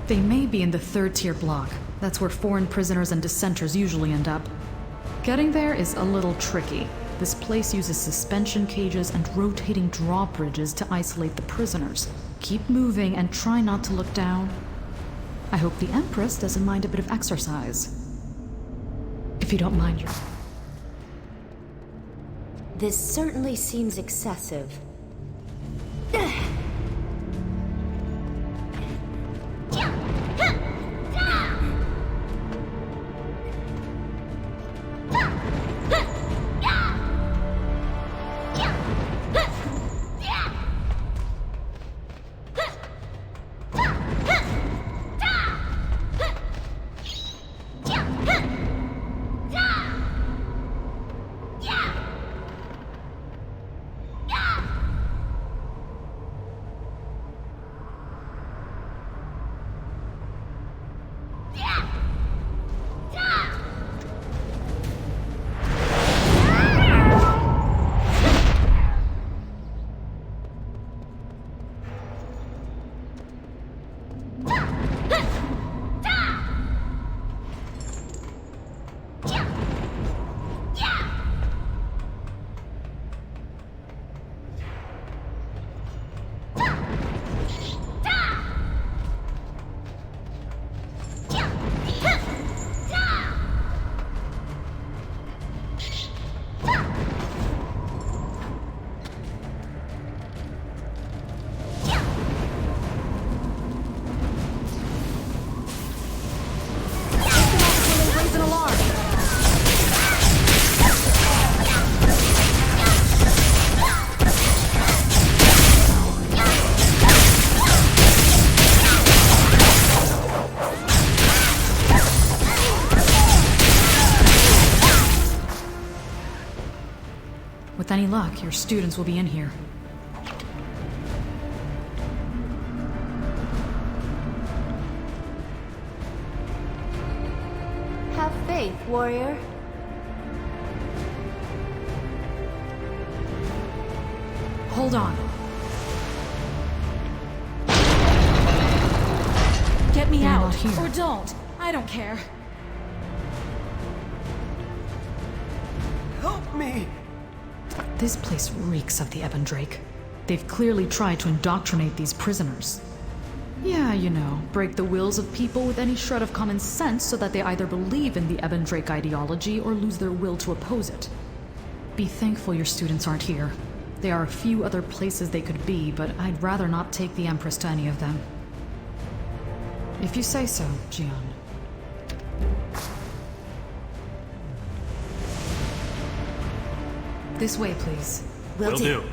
They may be in the third-tier block. That's where foreign prisoners and dissenters usually end up. Getting there is a little tricky. This place uses suspension cages and rotating drawbridges to isolate the prisoners. Keep moving and try not to look down. I hope the Empress doesn't mind a bit of exercise. If you don't mind your... This certainly seems excessive. With any luck, your students will be in here. Have faith, warrior. Hold on. Get me They're out, not here. or don't. I don't care. Help me! This place reeks of the Ebon Drake. They've clearly tried to indoctrinate these prisoners. Yeah, you know, break the wills of people with any shred of common sense so that they either believe in the Ebon Drake ideology or lose their will to oppose it. Be thankful your students aren't here. There are a few other places they could be, but I'd rather not take the Empress to any of them. If you say so, Jian. This way, please. Will do.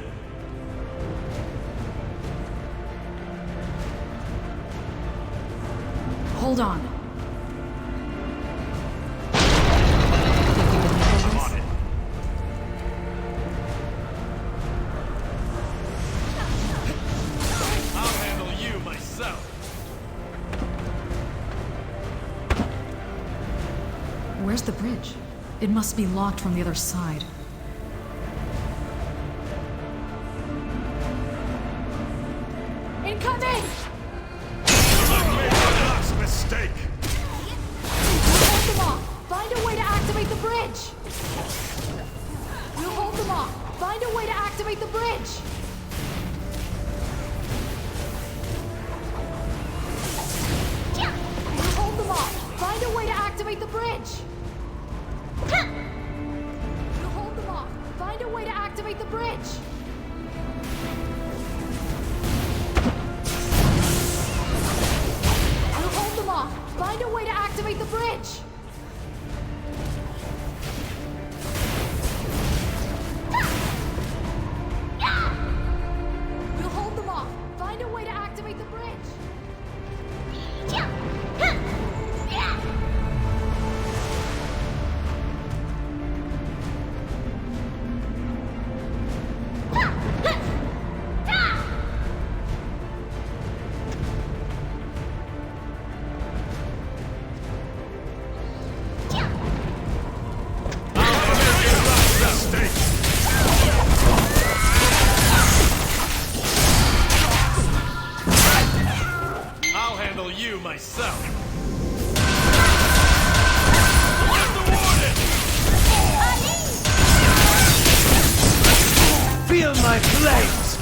Hold on. I'm on it. I'll handle you myself. Where's the bridge? It must be locked from the other side. Incoming! Mistake. Hold them off! Find a way to activate the bridge! We'll hold them off! Find a way to activate the bridge! bridge! We'll hold them off. Find a way to activate the bridge! We'll hold them off. Find a way to activate the bridge! We'll hold them off. Find a way to activate the bridge! I'll handle you myself. Feel my flames!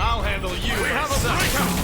I'll handle you. We have a breakout!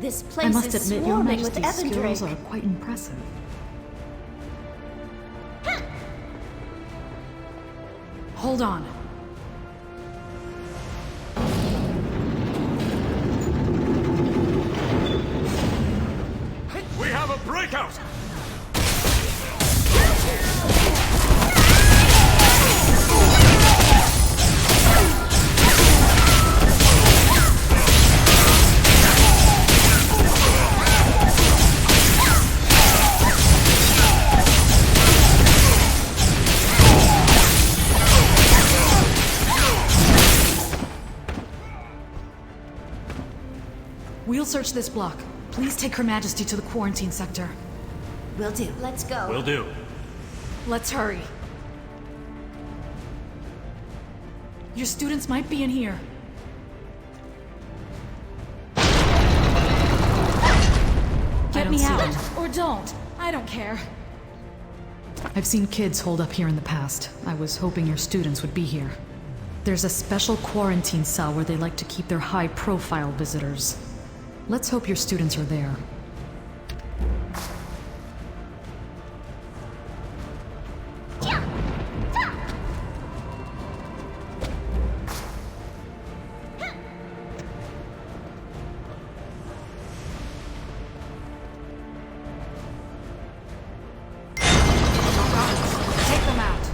This place I must is admit, your swarming with Majesty's skills Evandrake. are quite impressive. Hold on. We have a breakout! We'll search this block. Please take Her Majesty to the quarantine sector. Will do. Let's go. Will do. Let's hurry. Your students might be in here. Get me out, or don't. I don't care. I've seen kids holed up here in the past. I was hoping your students would be here. There's a special quarantine cell where they like to keep their high-profile visitors. Let's hope your students are there. Take them out.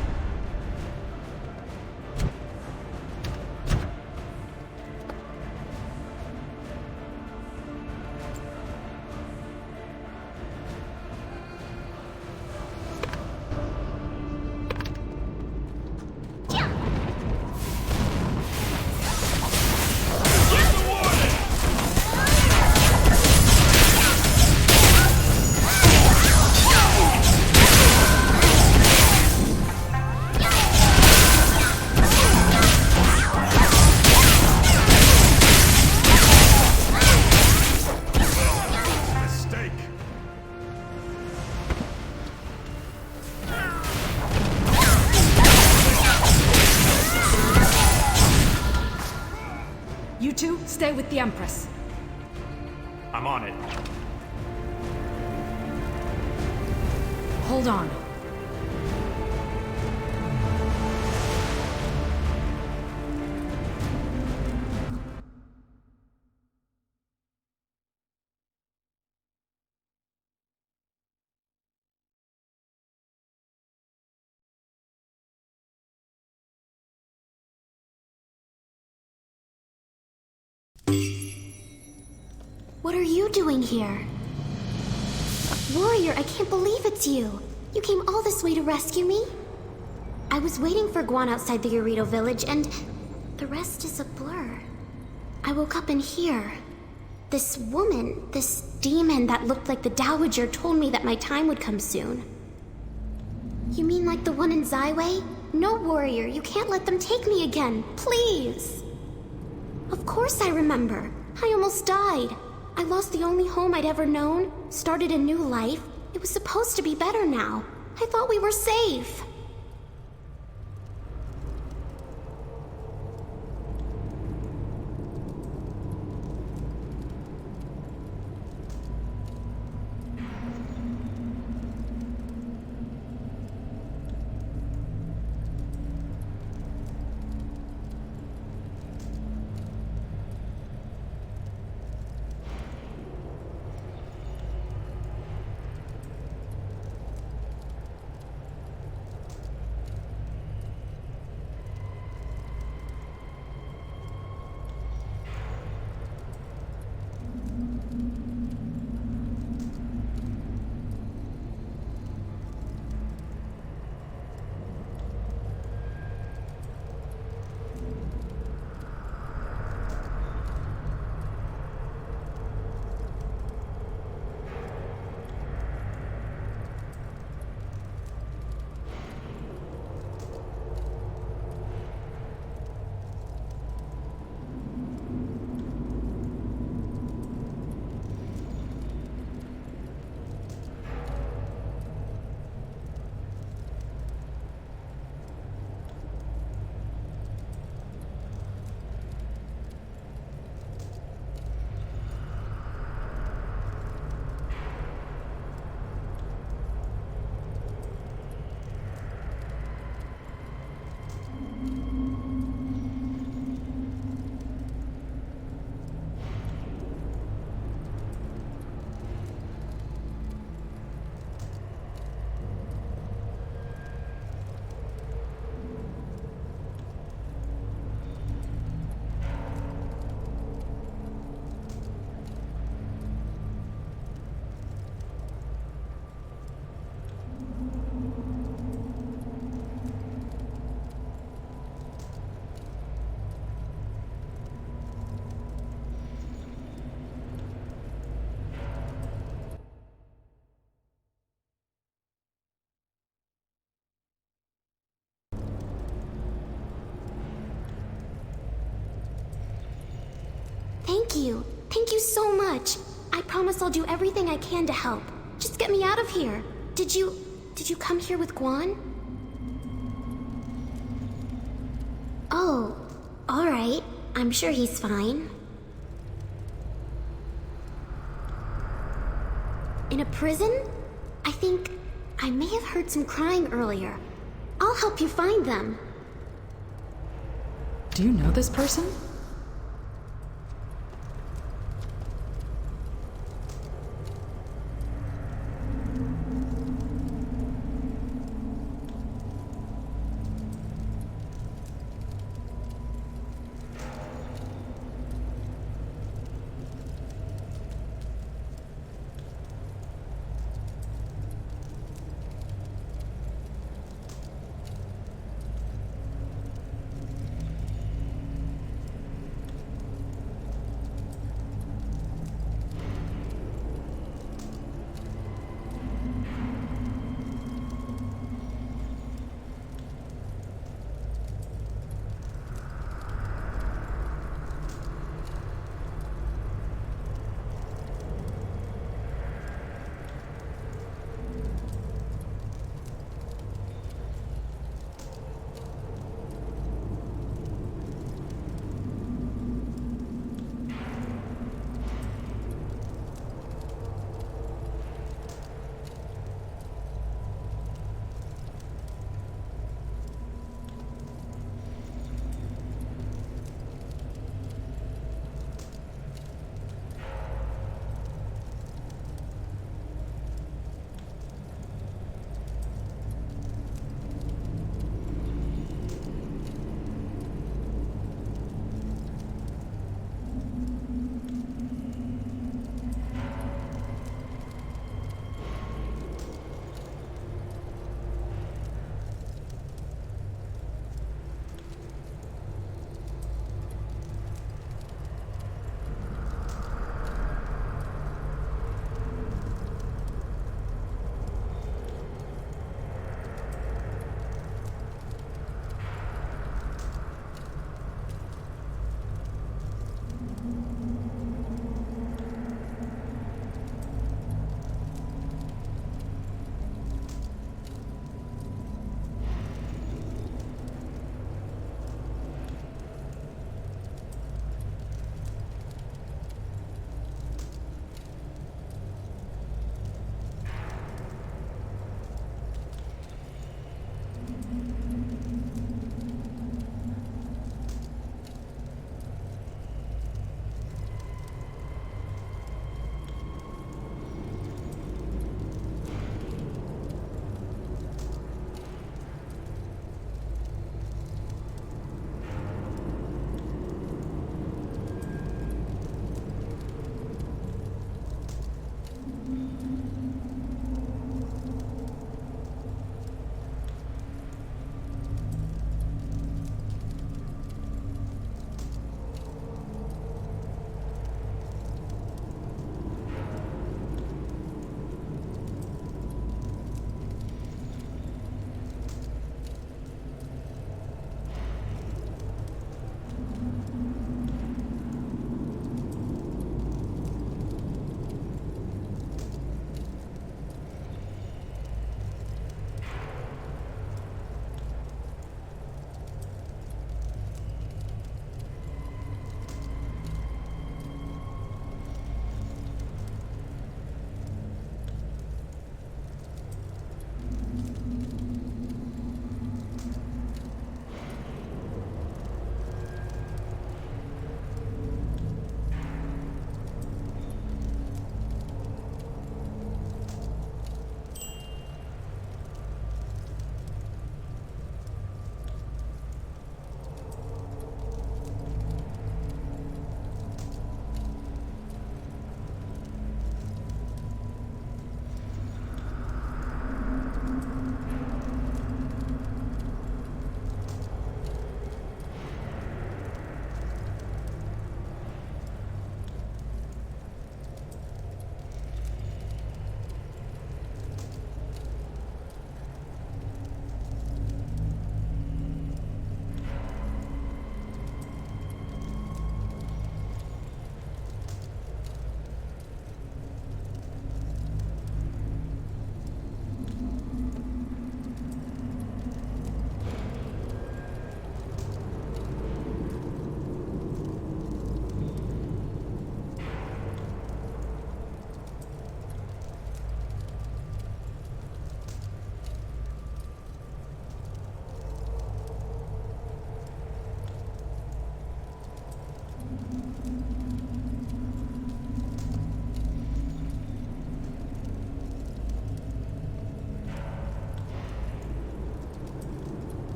You two, stay with the Empress. I'm on it. Hold on. What are you doing here? Warrior, I can't believe it's you. You came all this way to rescue me? I was waiting for Guan outside the Eurito village, and the rest is a blur. I woke up in here. This woman, this demon that looked like the Dowager told me that my time would come soon. You mean like the one in Zyway? No, Warrior, you can't let them take me again, please! Of course I remember. I almost died. I lost the only home I'd ever known, started a new life. It was supposed to be better now. I thought we were safe. Thank you. Thank you so much. I promise I'll do everything I can to help. Just get me out of here. Did you come here with Guan? Oh, all right. I'm sure he's fine. In a prison? I think I may have heard some crying earlier. I'll help you find them. Do you know this person?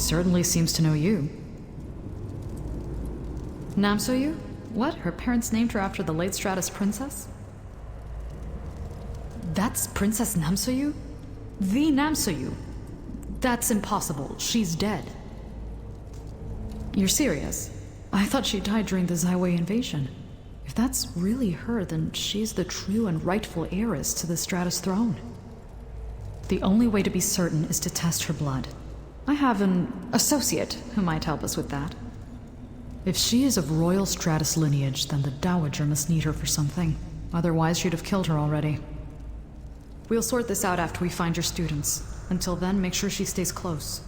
certainly seems to know you. Namsoyu? What? Her parents named her after the late Stratus princess? That's Princess Namsoyu? The Namsoyu? That's impossible. She's dead. You're serious? I thought she died during the Zaiwei invasion. If that's really her, then she's the true and rightful heiress to the Stratus throne. The only way to be certain is to test her blood. I have an associate who might help us with that. If she is of royal Stratus lineage, then the Dowager must need her for something. Otherwise, she'd have killed her already. We'll sort this out after we find your students. Until then, make sure she stays close.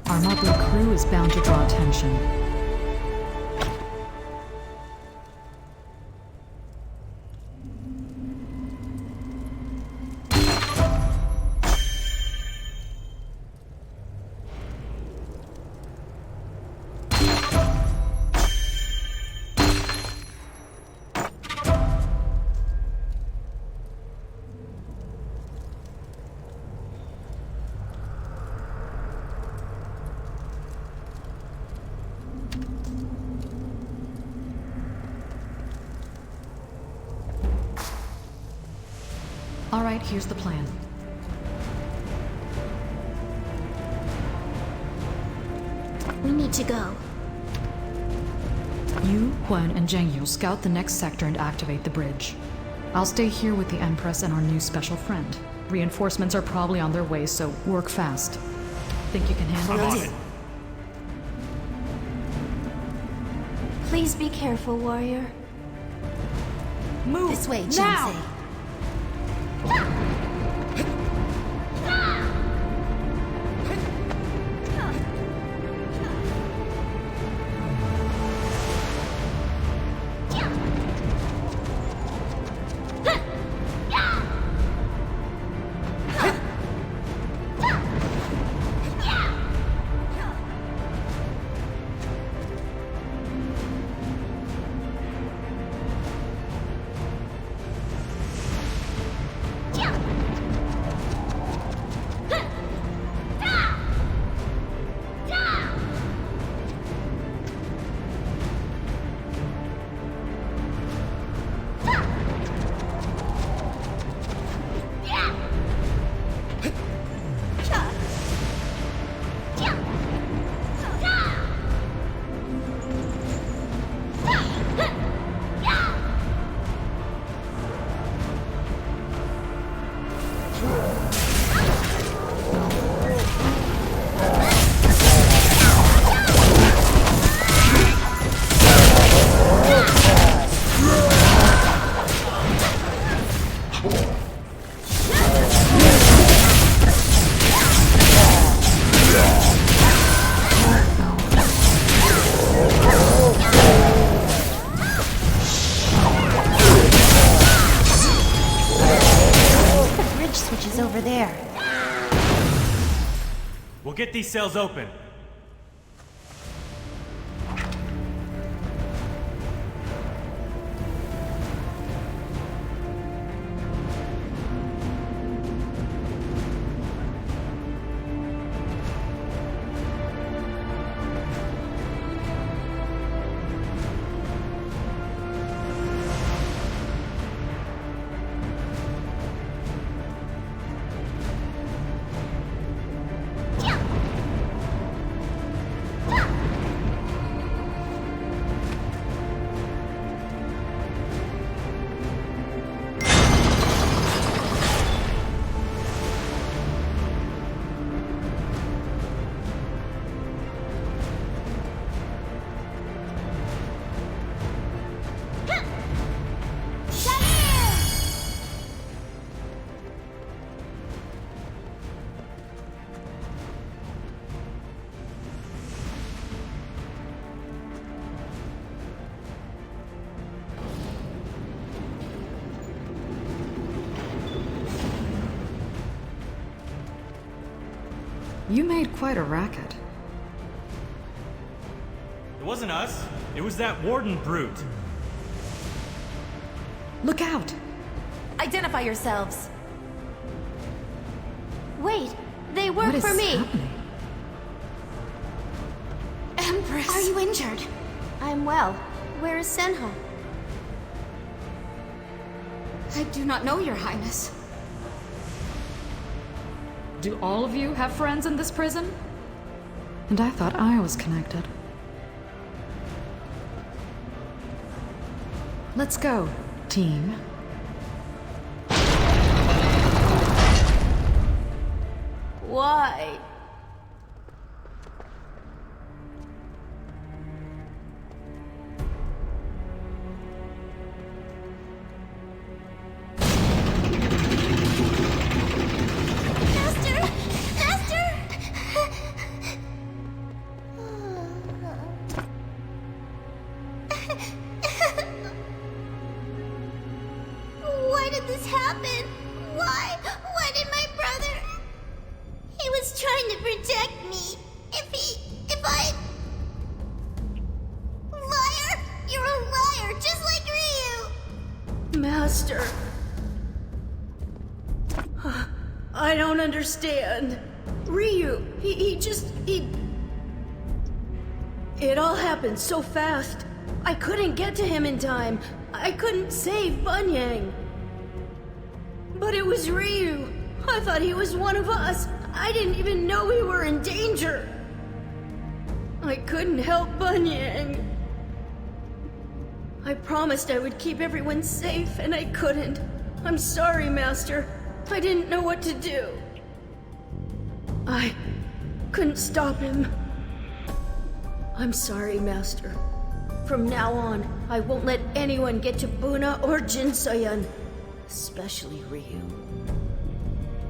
Our motley crew is bound to draw attention. All right, here's the plan. We need to go. You, Huan, and Zhang Yu scout the next sector and activate the bridge. I'll stay here with the Empress and our new special friend. Reinforcements are probably on their way, so work fast. Think you can handle this? Please be careful, warrior. Move This way, now! Jinsei. We'll get these cells open. You made quite a racket. It wasn't us. It was that warden brute. Look out! Identify yourselves. Wait, they work What is for me. happening? Empress! Are you injured? I'm well. Where is Senha? I do not know, Your Highness. Do all of you have friends in this prison? And I thought I was connected. Let's go, team. Why? Why did this happen? Why? Why did my brother... He was trying to protect me. If I... Liar! You're a liar, just like Ryu! Master. I don't understand. Ryu, he It all happened so fast. I couldn't get to him in time. I couldn't save Bunyang. But it was Ryu. I thought he was one of us. I didn't even know we were in danger. I couldn't help Bunyang. I promised I would keep everyone safe, and I couldn't. I'm sorry, Master. I didn't know what to do. I couldn't stop him. I'm sorry, Master. From now on, I won't let anyone get to Buna or Jinsoyun. Especially Ryu.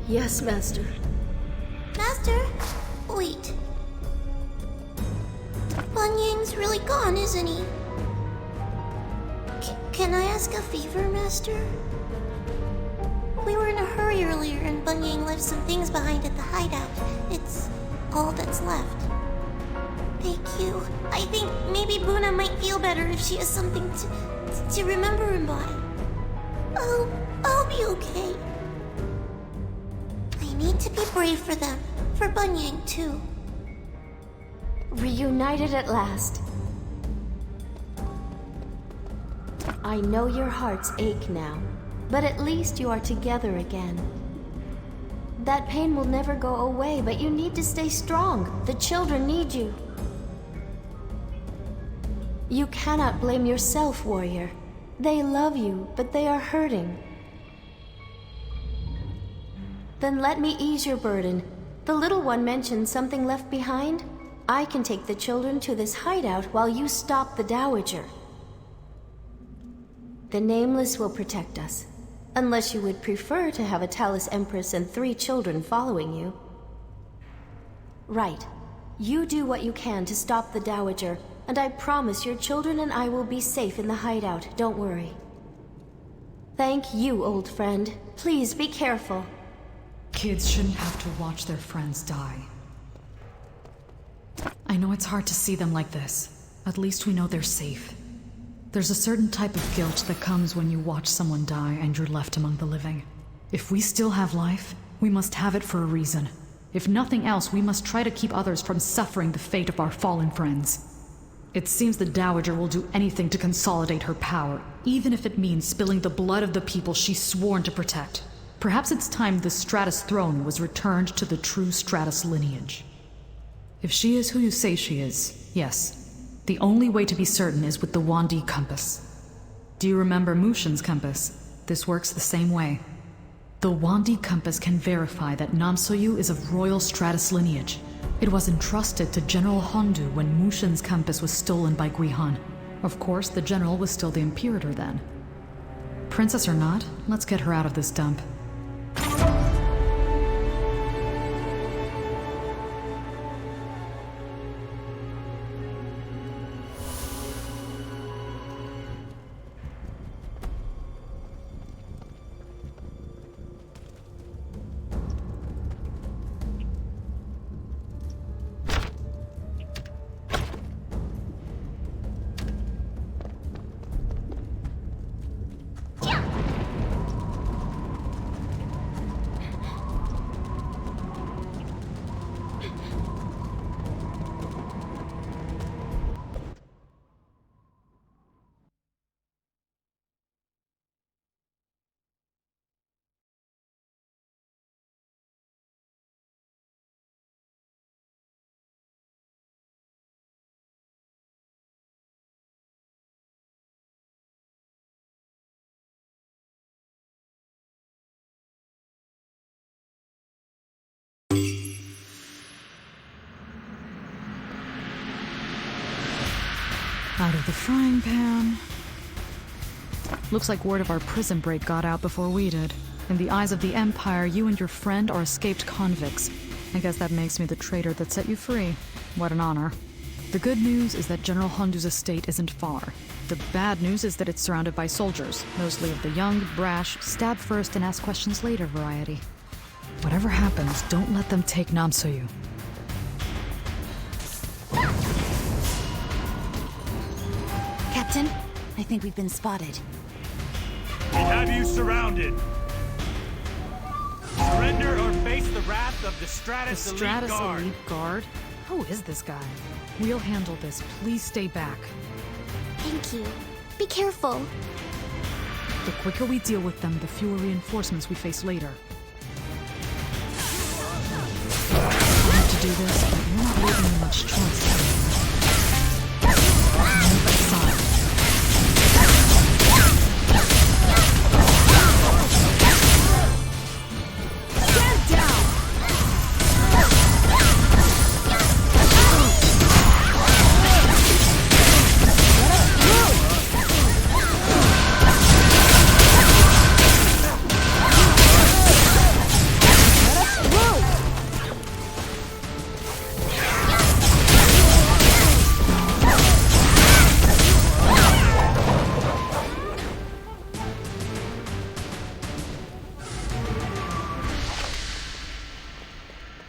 Yes, Master. Master? Wait. Bunyang's really gone, isn't he? Can I ask a favor, Master? We were in a hurry earlier and Bunyang left some things behind at the hideout. It's all that's left. Thank you. I think maybe Buna might feel better if she has something to remember him by. I'll be okay. I need to be brave for them. For Bunyang, too. Reunited at last. I know your hearts ache now, but at least you are together again. That pain will never go away, but you need to stay strong. The children need you. You cannot blame yourself, warrior. They love you, but they are hurting. Then let me ease your burden. The little one mentioned something left behind. I can take the children to this hideout while you stop the Dowager. The Nameless will protect us. Unless you would prefer to have a Talus Empress and 3 children following you. Right. You do what you can to stop the Dowager, and I promise your children and I will be safe in the hideout, don't worry. Thank you, old friend. Please be careful. Kids shouldn't have to watch their friends die. I know it's hard to see them like this. At least we know they're safe. There's a certain type of guilt that comes when you watch someone die and you're left among the living. If we still have life, we must have it for a reason. If nothing else, we must try to keep others from suffering the fate of our fallen friends. It seems the Dowager will do anything to consolidate her power, even if it means spilling the blood of the people she's sworn to protect. Perhaps it's time the Stratus throne was returned to the true Stratus lineage. If she is who you say she is, yes. The only way to be certain is with the Wandi compass. Do you remember Mushin's compass? This works the same way. The Wandi compass can verify that Namsoyu is of royal Stratus lineage. It was entrusted to General Hondu when Mushin's compass was stolen by Guihan. Of course, the general was still the Imperator then. Princess or not, let's get her out of this dump. Out of the frying pan. Looks like word of our prison break got out before we did. In the eyes of the Empire, you and your friend are escaped convicts. I guess that makes me the traitor that set you free. What an honor. The good news is that General Hondu's estate isn't far. The bad news is that it's surrounded by soldiers, mostly of the young, brash, stab first and ask questions later variety. Whatever happens, don't let them take Namsoyu. Captain, I think we've been spotted. We have you surrounded. Surrender or face the wrath of the Stratus Elite Guard? Who is this guy? We'll handle this. Please stay back. Thank you. Be careful. The quicker we deal with them, the fewer reinforcements we face later. I have to do this, but you're not leaving me much choice. Move aside.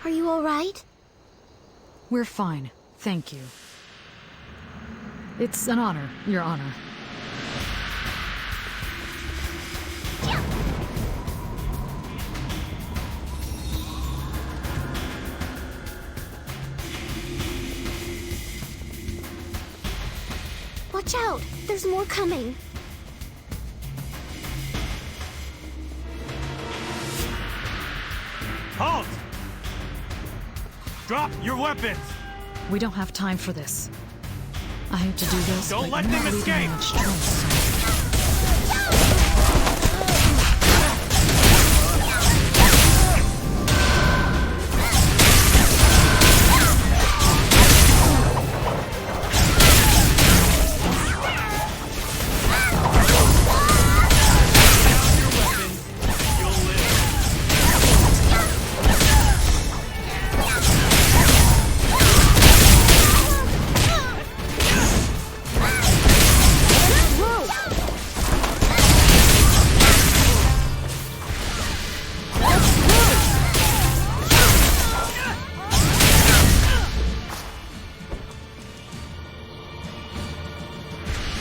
Are you all right? We're fine. Thank you. It's an honor, Your Honor. Watch out! There's more coming. Halt! Drop your weapons! We don't have time for this. I hate to do this, Don't but let you're them not leaving me escape! much choice.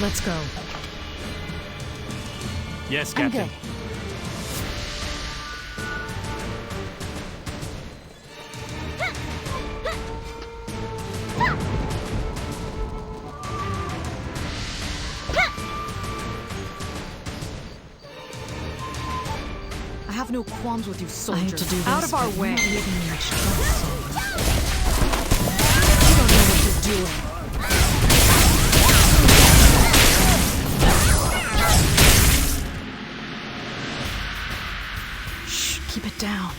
Let's go. Yes, I'm Captain. good. I have no qualms with you soldiers. I hate to do this, Out of our but way. you're not leaving me much choice. You don't know what you're doing. Shh, keep it down.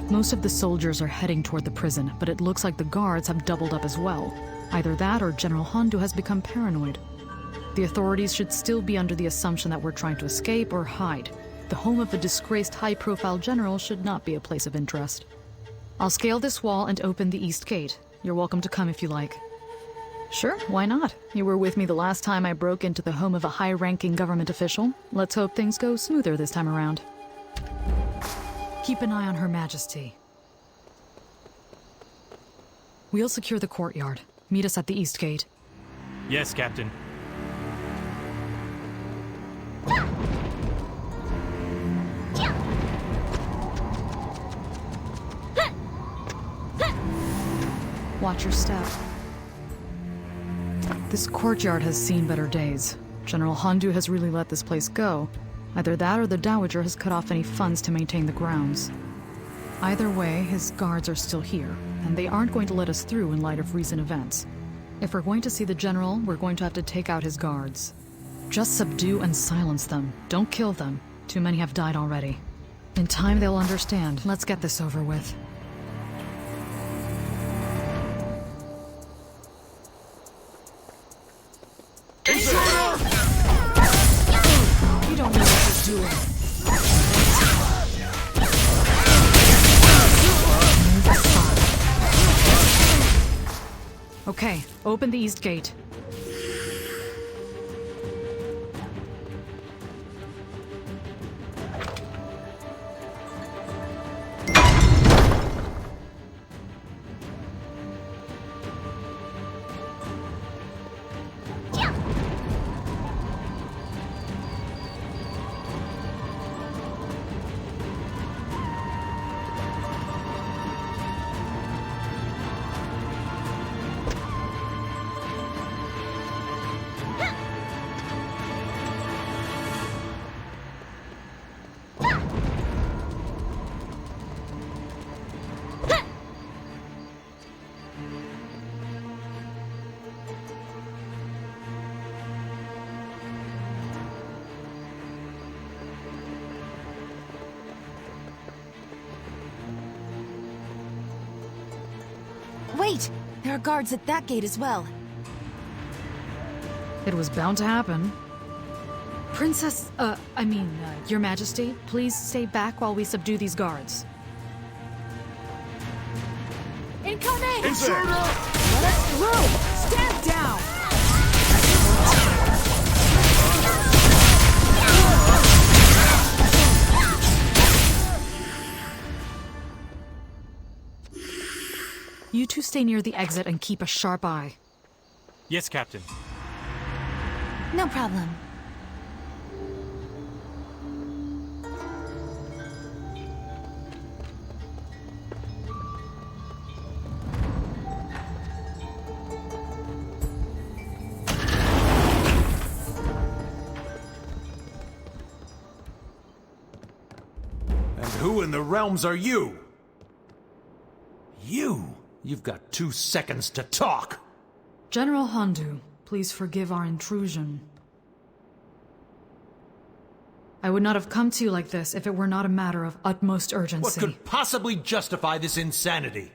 Most of the soldiers are heading toward the prison, but it looks like the guards have doubled up as well. Either that or General Hondu has become paranoid. The authorities should still be under the assumption that we're trying to escape or hide. The home of a disgraced high-profile general should not be a place of interest. I'll scale this wall and open the east gate. You're welcome to come if you like. Sure, why not? You were with me the last time I broke into the home of a high-ranking government official. Let's hope things go smoother this time around. Keep an eye on Her Majesty. We'll secure the courtyard. Meet us at the east gate. Yes, Captain. Watch your step. This courtyard has seen better days. General Hondu has really let this place go. Either that or the Dowager has cut off any funds to maintain the grounds. Either way, his guards are still here, and they aren't going to let us through in light of recent events. If we're going to see the General, we're going to have to take out his guards. Just subdue and silence them. Don't kill them. Too many have died already. In time, they'll understand. Let's get this over with. You don't know what you're doing. Okay, open the east gate. Wait! There are guards at that gate as well. It was bound to happen. Princess, Your Majesty, please stay back while we subdue these guards. Incoming! Intruder! Let us through! Stand down! You two stay near the exit and keep a sharp eye. Yes, Captain. No problem. And who in the realms are you? You've got 2 seconds to talk. General Hondu, please forgive our intrusion. I would not have come to you like this if it were not a matter of utmost urgency. What could possibly justify this insanity?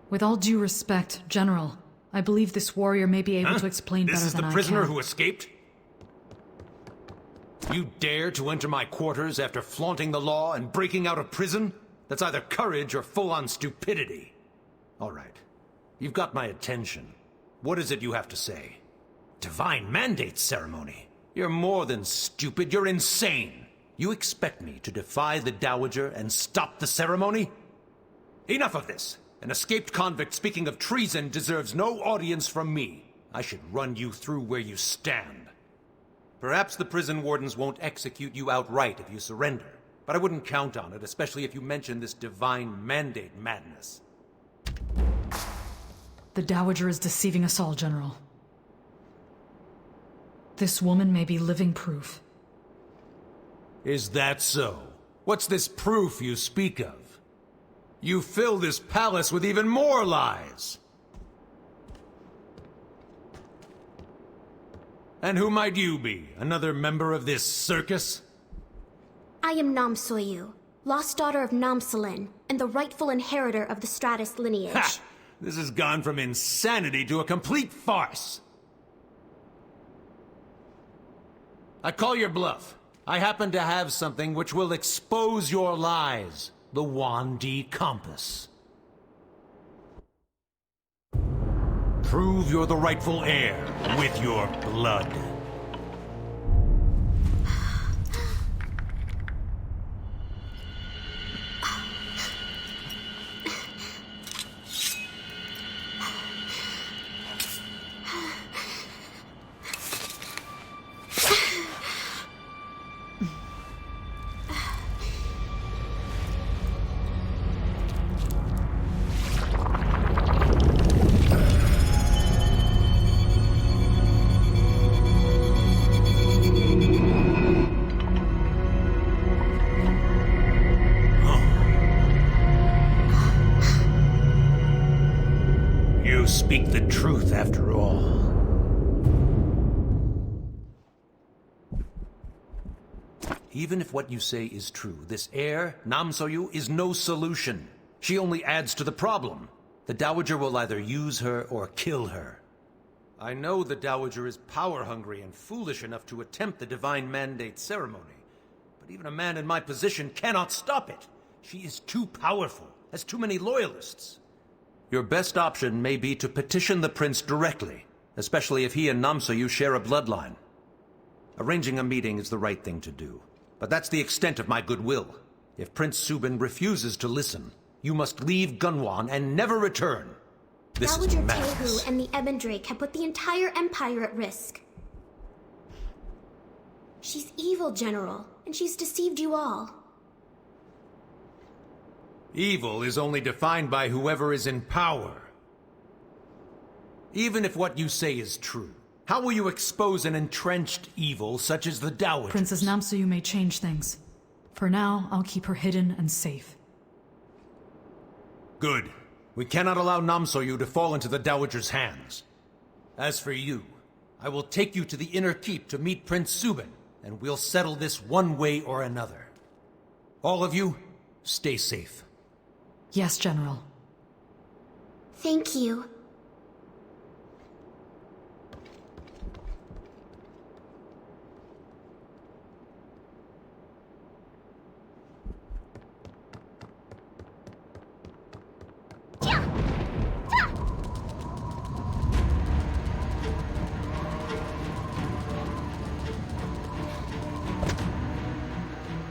With all due respect, General, I believe this warrior may be able to explain better than I can. This is the prisoner who escaped? You dare to enter my quarters after flaunting the law and breaking out of prison? That's either courage or full-on stupidity. All right. You've got my attention. What is it you have to say? Divine Mandate ceremony? You're more than stupid, you're insane. You expect me to defy the Dowager and stop the ceremony? Enough of this. An escaped convict speaking of treason deserves no audience from me. I should run you through where you stand. Perhaps the prison wardens won't execute you outright if you surrender. But I wouldn't count on it, especially if you mention this Divine Mandate madness. The Dowager is deceiving us all, General. This woman may be living proof. Is that so? What's this proof you speak of? You fill this palace with even more lies. And who might you be? Another member of this circus? I am Nam Soyu, lost daughter of Namsalin, and the rightful inheritor of the Stratus lineage. Ha! This has gone from insanity to a complete farce. I call your bluff. I happen to have something which will expose your lies. The Wandi Compass. Prove you're the rightful heir with your blood. speak the truth after all. Even if what you say is true, this heir, Namsoyu, is no solution. She only adds to the problem. The Dowager will either use her or kill her. I know the Dowager is power-hungry and foolish enough to attempt the Divine Mandate ceremony, but even a man in my position cannot stop it. She is too powerful, has too many loyalists. Your best option may be to petition the prince directly, especially if he and Namsoyu share a bloodline. Arranging a meeting is the right thing to do, but that's the extent of my goodwill. If Prince Subin refuses to listen, you must leave Gunwan and never return. This is Dowager madness. Tehu and the Ebon Drake have put the entire Empire at risk. She's evil, General, and she's deceived you all. Evil is only defined by whoever is in power. Even if what you say is true, how will you expose an entrenched evil such as the Dowager? Princess Namsoyu may change things. For now, I'll keep her hidden and safe. Good. We cannot allow Namsoyu to fall into the Dowager's hands. As for you, I will take you to the Inner Keep to meet Prince Subin, and we'll settle this one way or another. All of you, stay safe. Yes, General. Thank you.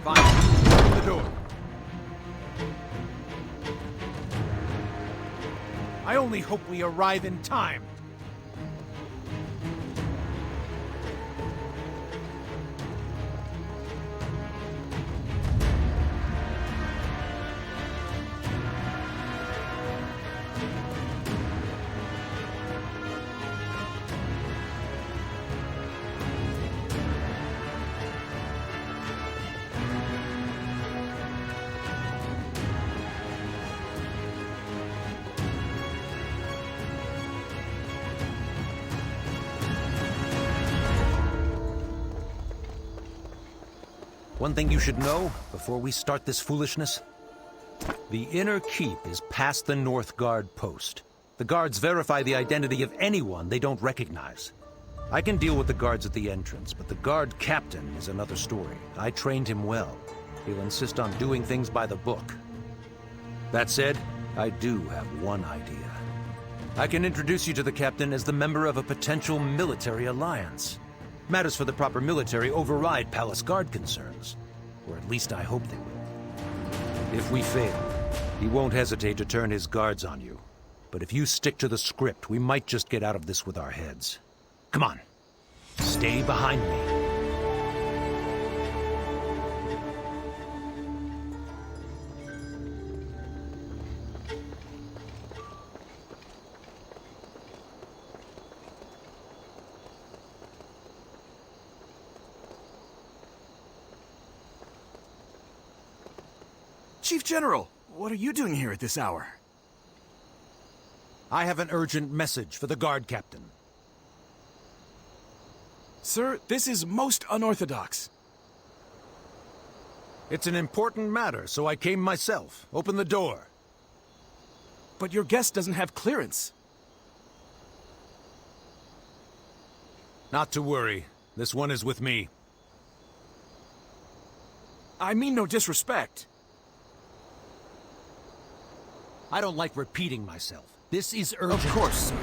Fine. Open the door. I only hope we arrive in time. One thing you should know before we start this foolishness. The Inner Keep is past the North Guard post. The guards verify the identity of anyone they don't recognize. I can deal with the guards at the entrance, but the guard captain is another story. I trained him well. He'll insist on doing things by the book. That said, I do have one idea. I can introduce you to the captain as the member of a potential military alliance. Matters for the proper military override Palace Guard concerns. Or at least I hope they will. If we fail, he won't hesitate to turn his guards on you. But if you stick to the script, we might just get out of this with our heads. Come on. Stay behind me. Chief General, what are you doing here at this hour? I have an urgent message for the guard captain. Sir, this is most unorthodox. It's an important matter, so I came myself. Open the door. But your guest doesn't have clearance. Not to worry. This one is with me. I mean no disrespect. I don't like repeating myself. This is urgent. Of course, sir.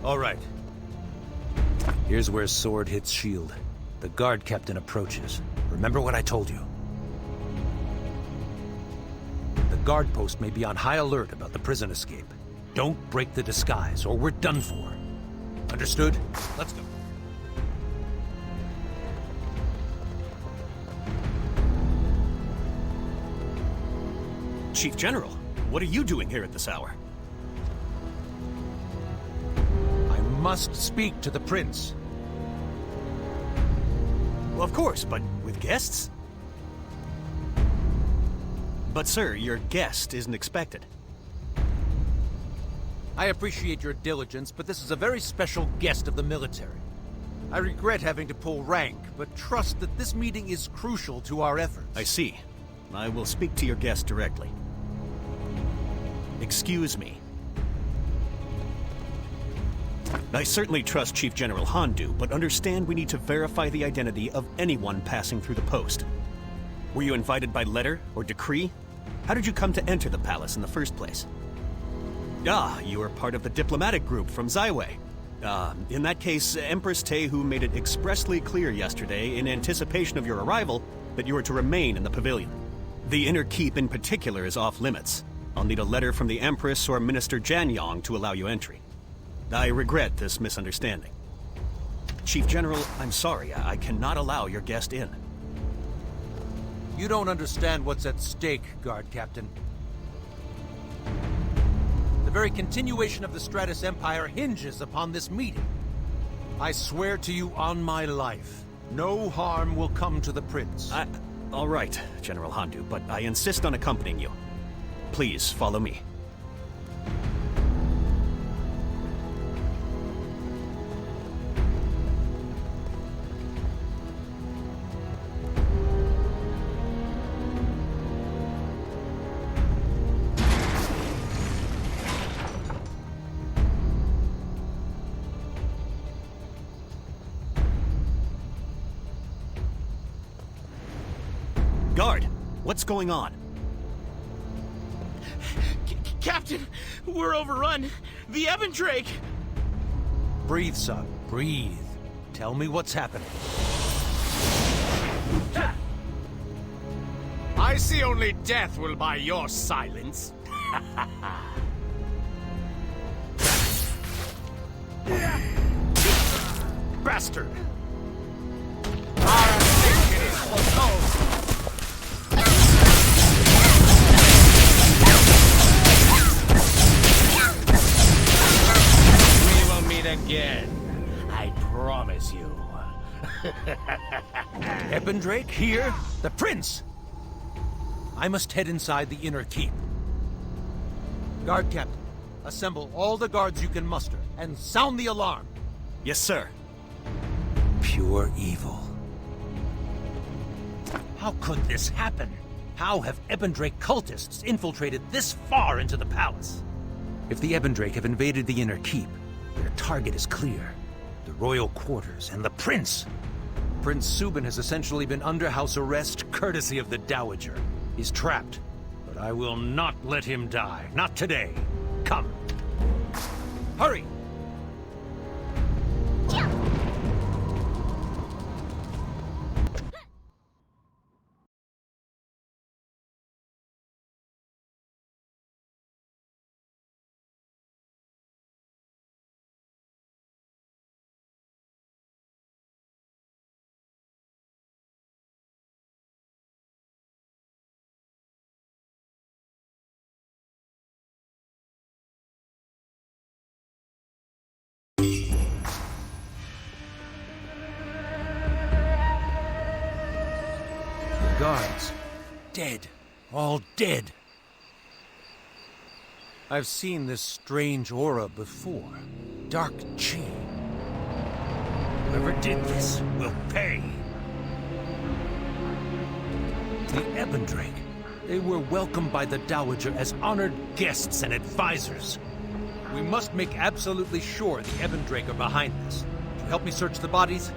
All right. Here's where sword hits shield. The guard captain approaches. Remember what I told you. The guard post may be on high alert about the prison escape. Don't break the disguise, or we're done for. Understood? Let's go. Chief General, what are you doing here at this hour? I must speak to the prince. Well, of course, but with guests? But sir, your guest isn't expected. I appreciate your diligence, but this is a very special guest of the military. I regret having to pull rank, but trust that this meeting is crucial to our efforts. I see. I will speak to your guest directly. Excuse me. I certainly trust Chief General Handu, but understand we need to verify the identity of anyone passing through the post. Were you invited by letter or decree? How did you come to enter the palace in the first place? Ah, you are part of the diplomatic group from Zaiwei. In that case, Empress Tehu made it expressly clear yesterday, in anticipation of your arrival, that you are to remain in the pavilion. The inner keep in particular is off limits. I'll need a letter from the Empress or Minister Janyong to allow you entry. I regret this misunderstanding. Chief General, I'm sorry, I cannot allow your guest in. You don't understand what's at stake, Guard Captain. The very continuation of the Stratus Empire hinges upon this meeting. I swear to you on my life, no harm will come to the prince. All right, General Handu, but I insist on accompanying you. Please follow me. Guard, what's going on? Captain, we're overrun. The Evan Drake. Breathe, son, breathe. Tell me what's happening. I see only death will buy your silence. Bastard! Our attention is foretold. Again, I promise you. Ebendrake here? The prince! I must head inside the inner keep. Guard Captain, assemble all the guards you can muster and sound the alarm. Yes, sir. Pure evil. How could this happen? How have Ebendrake cultists infiltrated this far into the palace? If the Ebendrake have invaded the inner keep, their target is clear. The royal quarters and the prince. Prince Subin has essentially been under house arrest courtesy of the Dowager. He's trapped, but I will not let him die. Not today. Come. Hurry! Guards. Dead. All dead. I've seen this strange aura before. Dark Chi. Whoever did this will pay. The Ebendrake. They were welcomed by the Dowager as honored guests and advisors. We must make absolutely sure the Ebendrake are behind this. To help me search the bodies?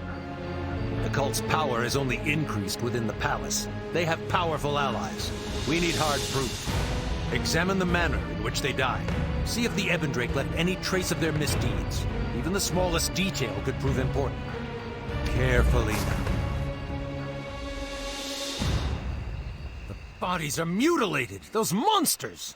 The cult's power has only increased within the palace. They have powerful allies. We need hard proof. Examine the manner in which they died. See if the Ebendrake left any trace of their misdeeds. Even the smallest detail could prove important. Carefully now. The bodies are mutilated! Those monsters!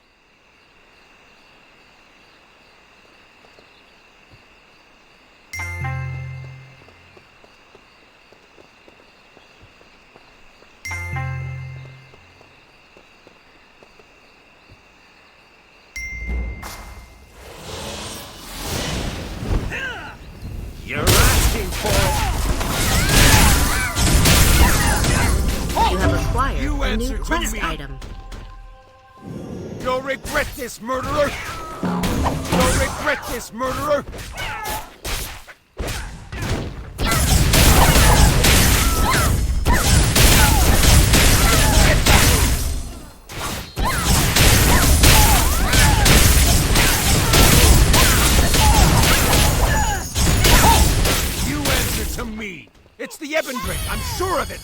new quest item. You'll regret this, murderer! You'll regret this, murderer! You answer to me! It's the Ebondrake, I'm sure of it!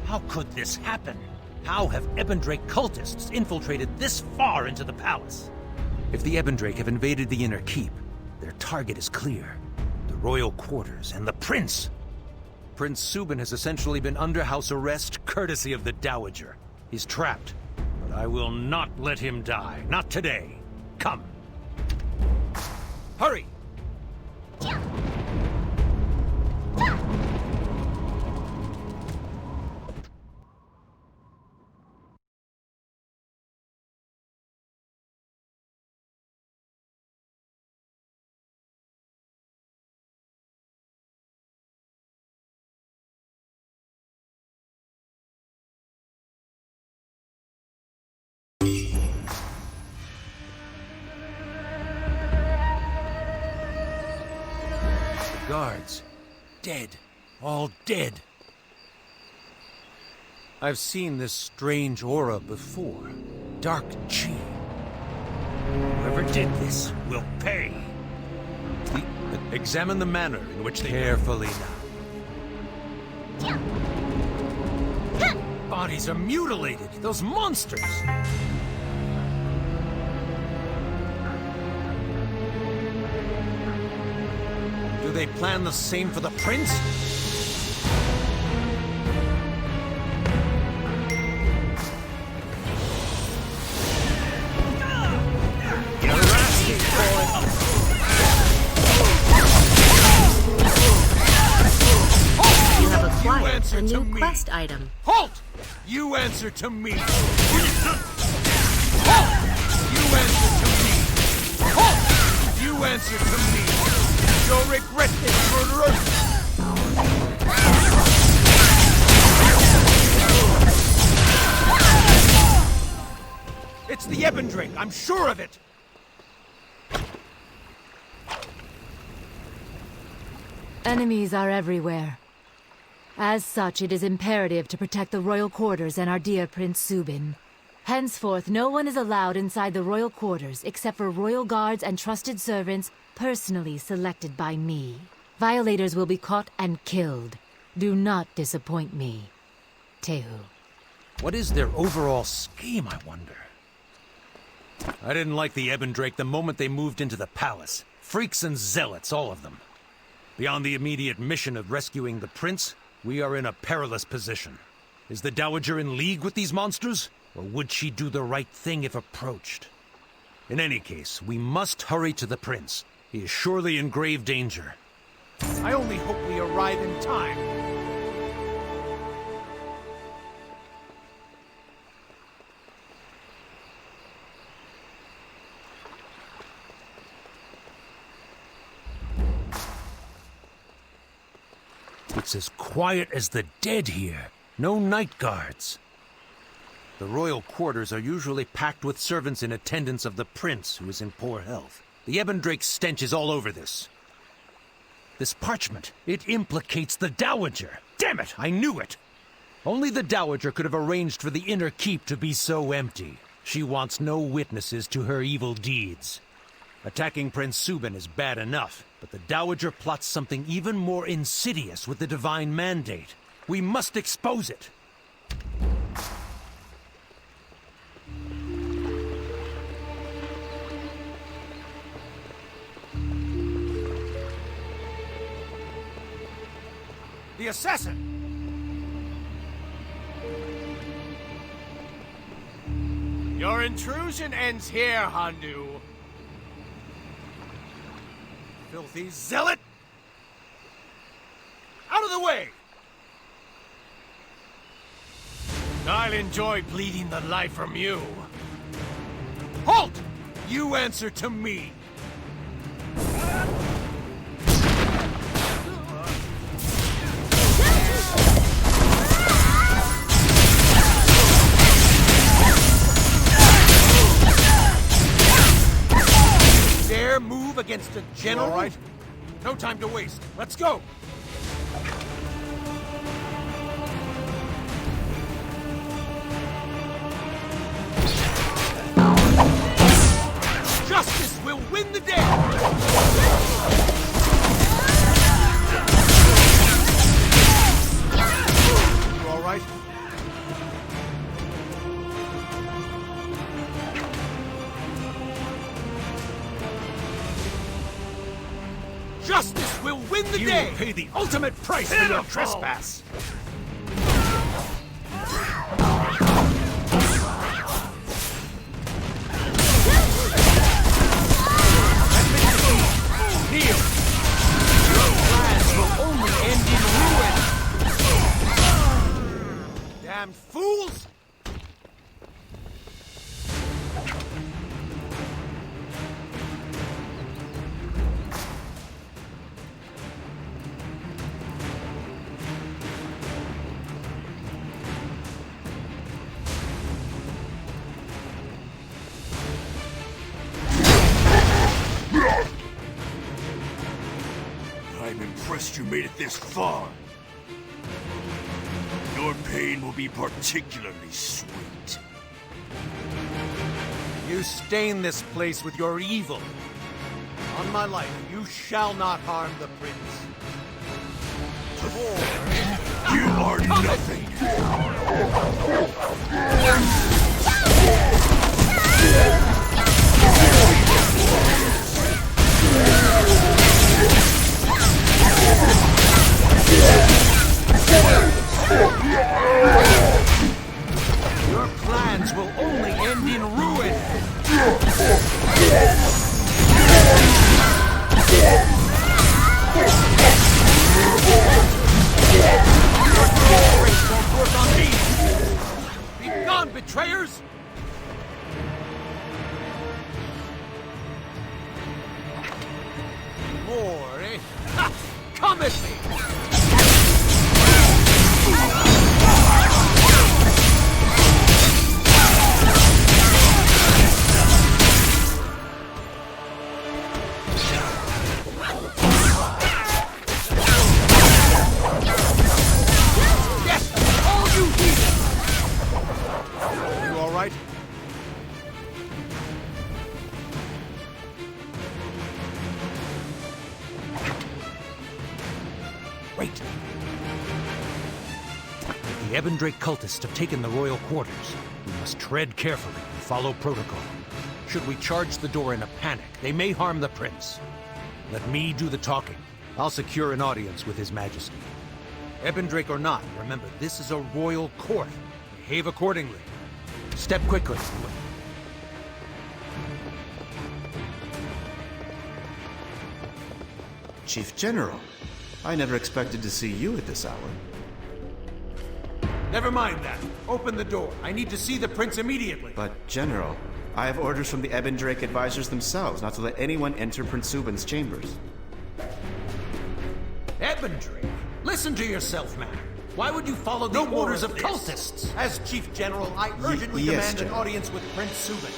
How could this happen? How have Ebondrake cultists infiltrated this far into the palace? If the Ebondrake have invaded the Inner Keep, their target is clear. The royal quarters and the prince. Prince Subin has essentially been under house arrest courtesy of the Dowager. He's trapped, but I will not let him die. Not today. Come. Hurry! Guards. Dead. All dead. I've seen this strange aura before. Dark Chi. Whoever did this will pay. Examine the manner in which they... Carefully now. Bodies are mutilated. Those monsters. Do they plan the same for the prince? You're asking for it. You have acquired a new quest item. Halt! You answer to me. Halt! You answer to me. Halt! You answer to me. You'll regret this, murderer! It's the Ebondrake, I'm sure of it! Enemies are everywhere. As such, it is imperative to protect the royal quarters and our dear Prince Subin. Henceforth, no one is allowed inside the royal quarters except for royal guards and trusted servants personally selected by me. Violators will be caught and killed. Do not disappoint me, Tehu. What is their overall scheme, I wonder? I didn't like the Ebondrake the moment they moved into the palace. Freaks and zealots, all of them. Beyond the immediate mission of rescuing the prince, we are in a perilous position. Is the Dowager in league with these monsters? Or would she do the right thing if approached? In any case, we must hurry to the prince. He is surely in grave danger. I only hope we arrive in time. It's as quiet as the dead here. No night guards. The royal quarters are usually packed with servants in attendance of the prince, who is in poor health. The Ebendrake stench is all over this. This parchment, it implicates the Dowager. Damn it, I knew it! Only the Dowager could have arranged for the inner keep to be so empty. She wants no witnesses to her evil deeds. Attacking Prince Subin is bad enough, but the Dowager plots something even more insidious with the divine mandate. We must expose it. The assassin! Your intrusion ends here, Handu. Filthy zealot! Out of the way! I'll enjoy bleeding the life from you. Halt! You answer to me! Dare move against a general? All right. No time to waste. Let's go! Justice will win the day! You all right? Justice will win the day! You will pay the ultimate price for your trespass! Kneel! Your plans will only end in ruin! Damn fools! I'm impressed you made it this far. Your pain will be particularly sweet. You stain this place with your evil. On my life, you shall not harm the prince. You are nothing. Your plans will only end in ruin. Your grace won't work on me. Be gone, betrayers! More, eh? Ha! Come at me! Wait. The Ebendrake cultists have taken the royal quarters. We must tread carefully and follow protocol. Should we charge the door in a panic, they may harm the prince. Let me do the talking. I'll secure an audience with His Majesty. Ebendrake or not, remember, this is a royal court. Behave accordingly. Step quickly. Chief General, I never expected to see you at this hour. Never mind that. Open the door. I need to see the prince immediately. But, General, I have orders from the Ebendrake advisors themselves not to let anyone enter Prince Subin's chambers. Ebendrake? Listen to yourself, man. Why would you follow the orders of cultists? As Chief General, I urgently demand an audience with Prince Subin.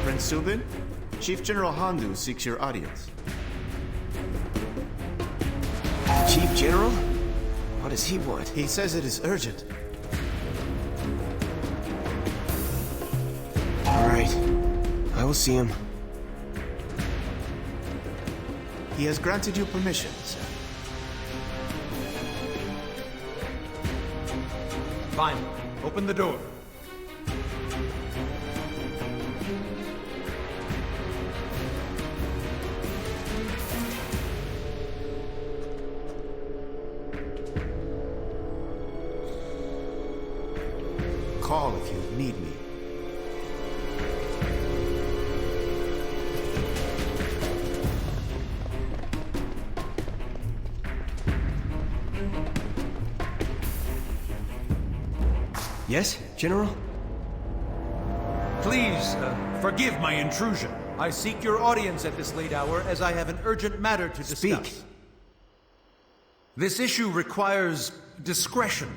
Prince Subin, Chief General Handu seeks your audience. Chief General? What does he want? He says it is urgent. All right. I will see him. He has granted you permission, sir. Fine. Open the door. Call if you need me. Yes, General? Please, forgive my intrusion. I seek your audience at this late hour as I have an urgent matter to discuss. Speak. This issue requires discretion.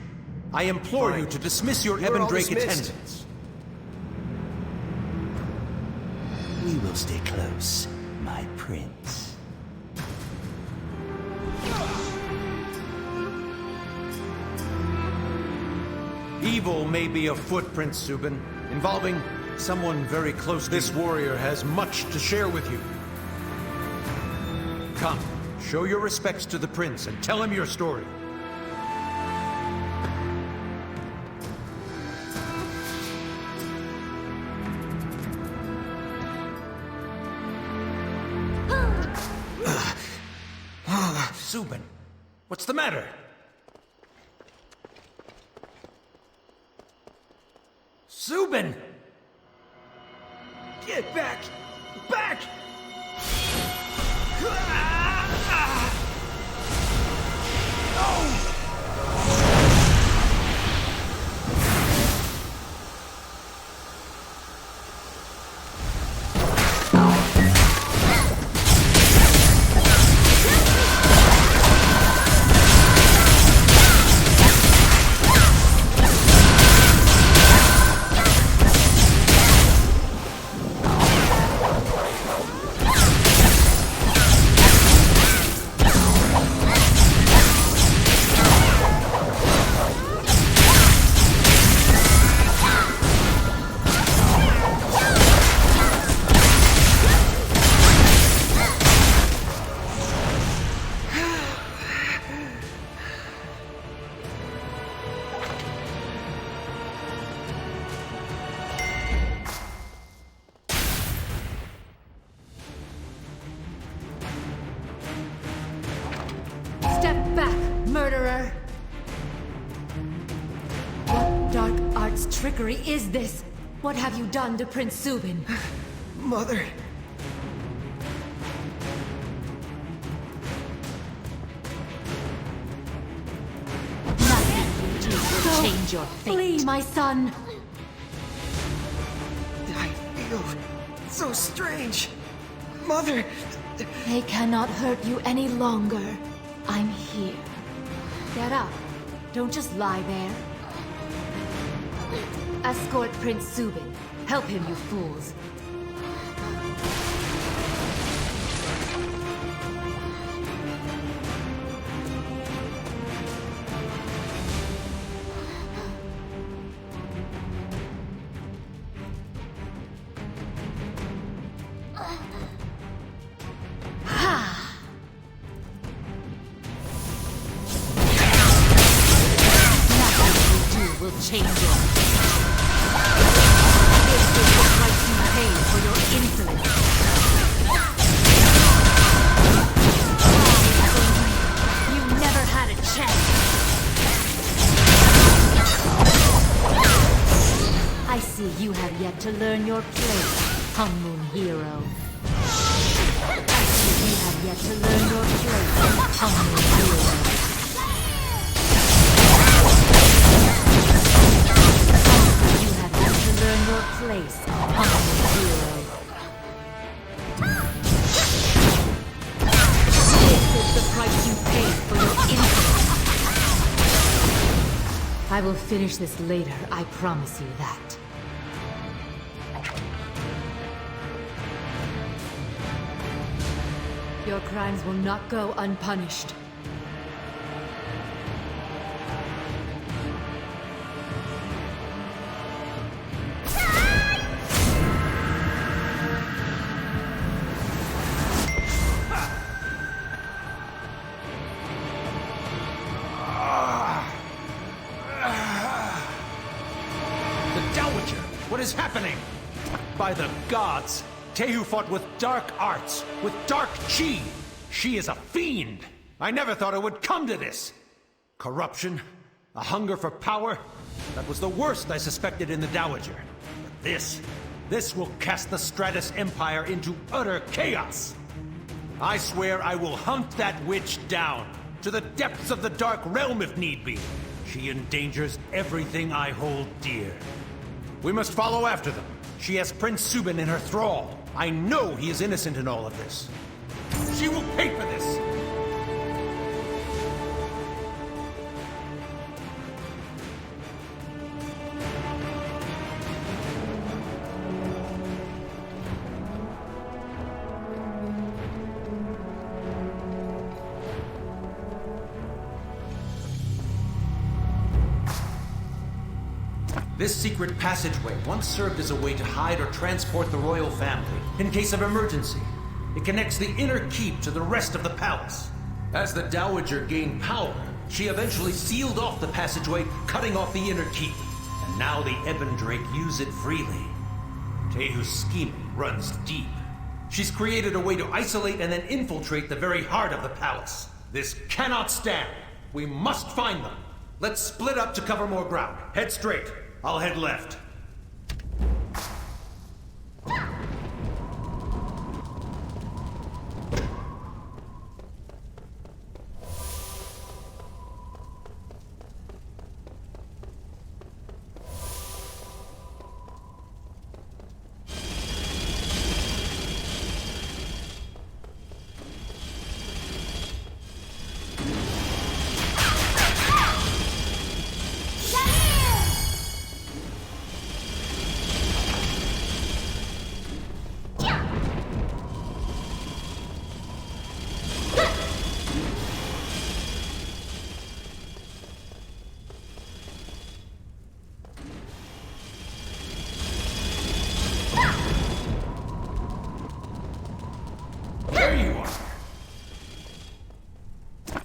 I implore you to dismiss your Ebendrake attendants. We will stay close, my prince. Evil may be afoot, Prince Subin, involving someone very close to This warrior has much to share with you. Come, show your respects to the prince and tell him your story. Subin, what's the matter? Subin! Get back! Back! Step back, murderer! What dark arts trickery is this? What have you done to Prince Subin? Mother. Nothing you do will change your fate. Flee, my son! I feel so strange. Mother! They cannot hurt you any longer. I'm here. Get up. Don't just lie there. Escort Prince Subin. Help him, you fools. Nothing you do will change your fate. to learn your place, Hung-Moon Hero. You have yet to learn your place, Hung-Moon Hero. You have yet to learn your place, Hung-Moon Hero. This is the price you pay for your innocence. I will finish this later, I promise you that. Your crimes will not go unpunished. What is happening? By the gods! Tehu fought with dark arts, with dark chi! She is a fiend! I never thought it would come to this! Corruption, a hunger for power, that was the worst I suspected in the Dowager. But this will cast the Stratus Empire into utter chaos! I swear I will hunt that witch down, to the depths of the Dark Realm if need be. She endangers everything I hold dear. We must follow after them. She has Prince Subin in her thrall. I know he is innocent in all of this. She will pay for this! This secret passageway once served as a way to hide or transport the royal family in case of emergency. It connects the inner keep to the rest of the palace. As the Dowager gained power, she eventually sealed off the passageway, cutting off the inner keep. And now the Ebon Drake use it freely. Tehu's scheming runs deep. She's created a way to isolate and then infiltrate the very heart of the palace. This cannot stand. We must find them. Let's split up to cover more ground. Head straight. I'll head left.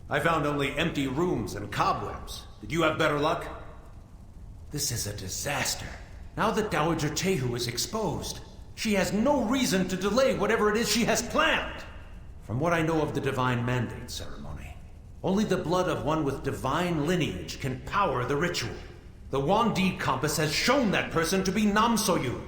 I found only empty rooms and cobwebs. Did you have better luck? This is a disaster. Now that Dowager Tehu is exposed, she has no reason to delay whatever it is she has planned. From what I know of the Divine Mandate ceremony, only the blood of one with divine lineage can power the ritual. The Wandi compass has shown that person to be Namsoyu.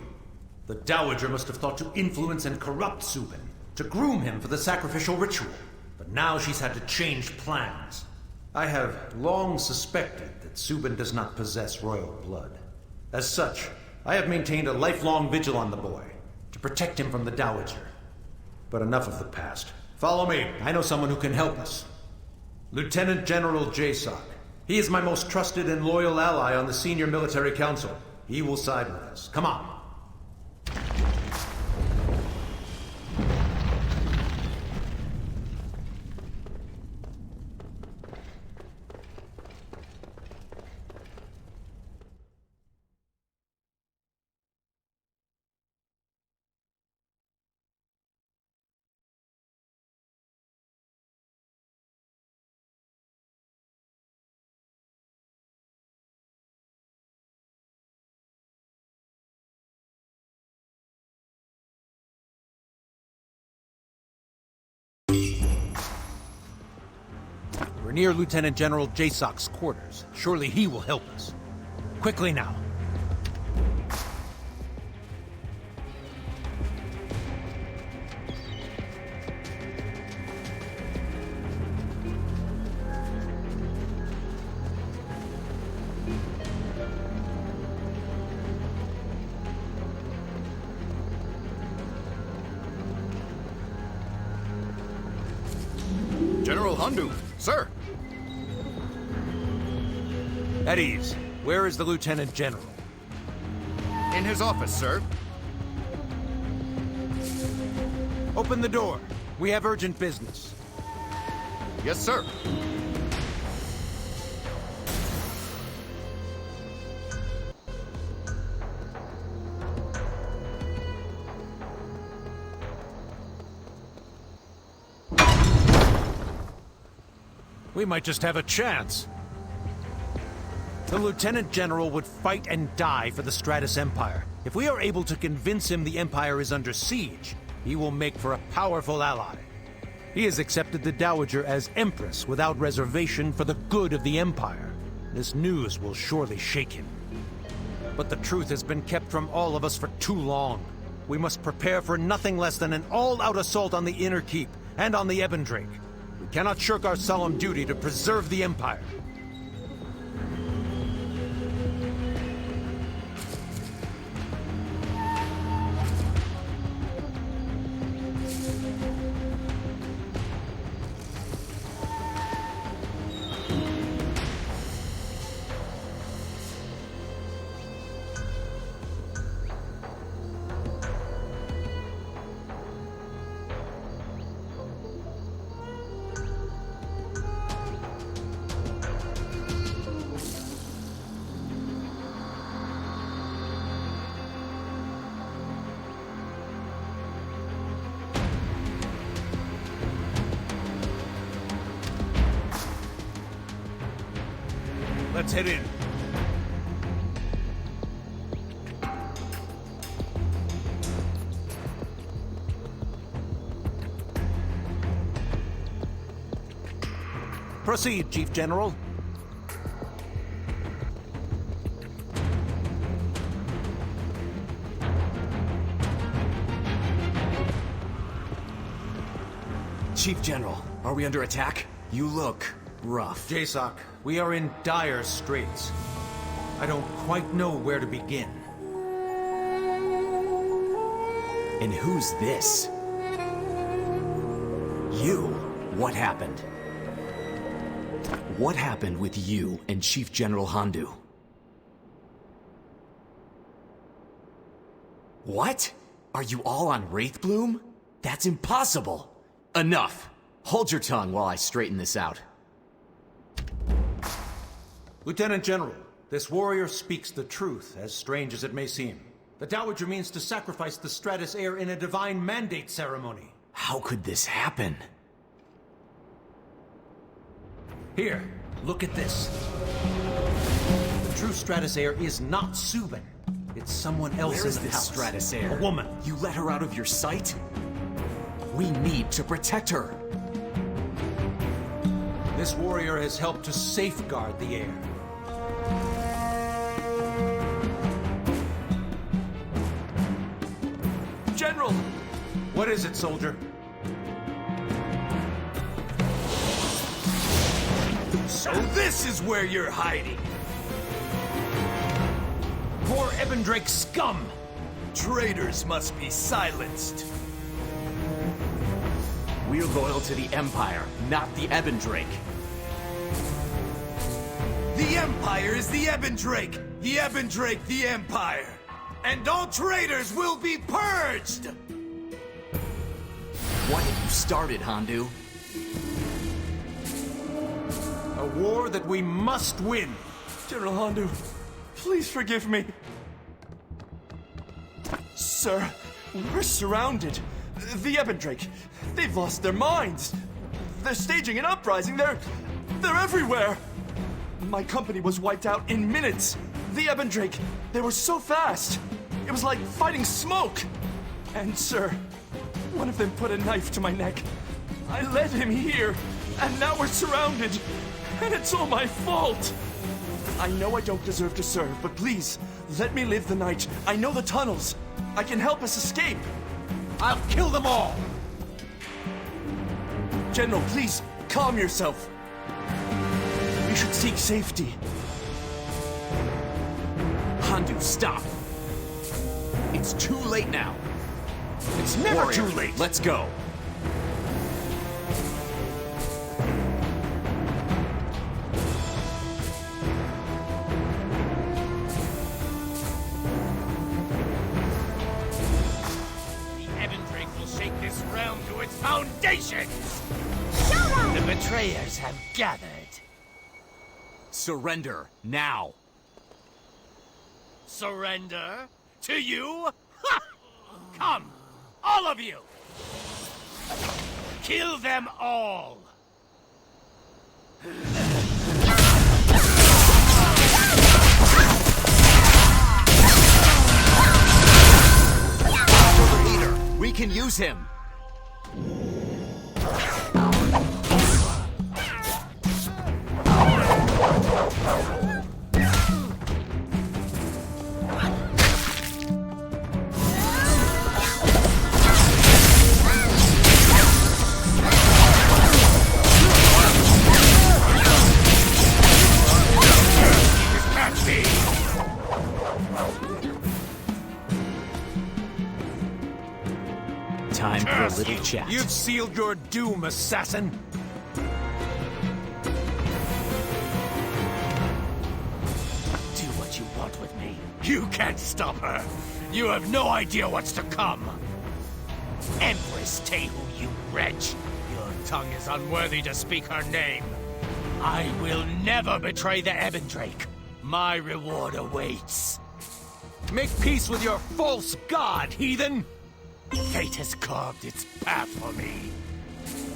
The Dowager must have thought to influence and corrupt Subin, to groom him for the sacrificial ritual. But now she's had to change plans. I have long suspected that Subin does not possess royal blood. As such, I have maintained a lifelong vigil on the boy, to protect him from the Dowager. But enough of the past. Follow me. I know someone who can help us. Lieutenant General Jasoc. He is my most trusted and loyal ally on the Senior Military Council. He will side with us. Come on. We're near Lieutenant General Jasoc's quarters. Surely he will help us. Quickly now. General Handu, sir. At ease. Where is the Lieutenant General? In his office, sir. Open the door. We have urgent business. Yes, sir. We might just have a chance. The Lieutenant General would fight and die for the Stratus Empire. If we are able to convince him the Empire is under siege, he will make for a powerful ally. He has accepted the Dowager as Empress without reservation for the good of the Empire. This news will surely shake him. But the truth has been kept from all of us for too long. We must prepare for nothing less than an all-out assault on the Inner Keep and on the Ebendrake. We cannot shirk our solemn duty to preserve the Empire. Let's head in. Proceed, Chief General. Chief General, are we under attack? You look rough. Jasoc, we are in dire straits. I don't quite know where to begin. And who's this? You. What happened? What happened with you and Chief General Handu? What? Are you all on Wraithbloom? That's impossible! Enough! Hold your tongue while I straighten this out. Lieutenant General, this warrior speaks the truth, as strange as it may seem. The Dowager means to sacrifice the Stratus heir in a divine mandate ceremony. How could this happen? Here, look at this. The true Stratus heir is not Subin. It's someone else Where in is the this house. Stratus heir? A woman. You let her out of your sight? We need to protect her. This warrior has helped to safeguard the heir. General! What is it, soldier? So this is where you're hiding! Poor Ebendrake scum! Traitors must be silenced. We're loyal to the Empire, not the Ebendrake. The Empire is the Ebendrake! The Ebendrake the Empire! And all traitors will be purged! What have you started, Handu? A war that we must win! General Handu, please forgive me. Sir, we're surrounded. The Ebendrake, they've lost their minds. They're staging an uprising. They're everywhere. My company was wiped out in minutes. The Ebendrake, they were so fast. It was like fighting smoke. And sir, one of them put a knife to my neck. I led him here, and now we're surrounded. And it's all my fault. I know I don't deserve to serve, but please, let me live the night. I know the tunnels. I can help us escape. I'll kill them all! General, please, calm yourself. We should seek safety. Handu, stop! It's too late now. It's never Warrior, too late! Let's go. betrayers have gathered. Surrender, now! Surrender? To you? Ha! Come, all of you! Kill them all! Leader, we can use him! Time for a little chat. You've sealed your doom, assassin! Do what you want with me. You can't stop her. You have no idea what's to come. Empress Tehu, you wretch. Your tongue is unworthy to speak her name. I will never betray the Ebondrake. My reward awaits. Make peace with your false god, heathen! Fate has carved its path for me.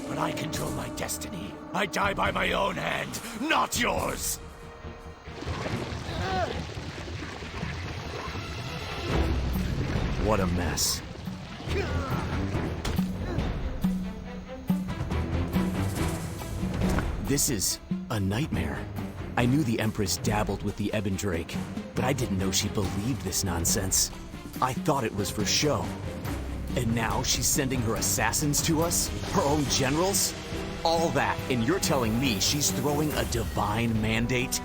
But I control my destiny. I die by my own hand, not yours! What a mess. This is a nightmare. I knew the Empress dabbled with the Ebondrake, but I didn't know she believed this nonsense. I thought it was for show. And now she's sending her assassins to us? Her own generals? All that, and you're telling me she's throwing a divine mandate?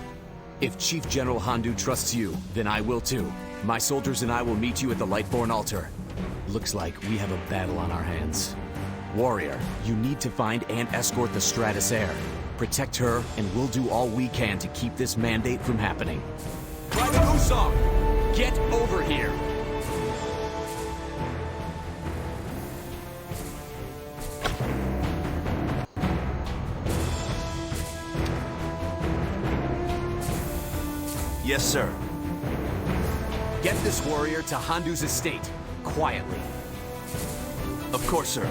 If Chief General Handu trusts you, then I will too. My soldiers and I will meet you at the Lightborn altar. Looks like we have a battle on our hands. Warrior, you need to find and escort the Stratus Heir. Protect her, and we'll do all we can to keep this mandate from happening. Private Usong, get over here! Yes, sir. Get this warrior to Handu's estate, quietly. Of course, sir.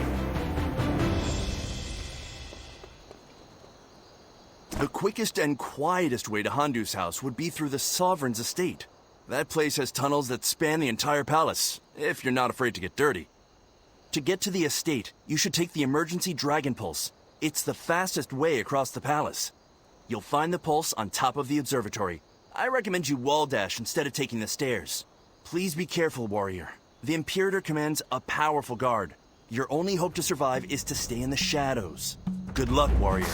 The quickest and quietest way to Handu's house would be through the Sovereign's estate. That place has tunnels that span the entire palace, if you're not afraid to get dirty. To get to the estate, you should take the emergency Dragon Pulse. It's the fastest way across the palace. You'll find the pulse on top of the observatory. I recommend you wall dash instead of taking the stairs. Please be careful, warrior. The Imperator commands a powerful guard. Your only hope to survive is to stay in the shadows. Good luck, warrior.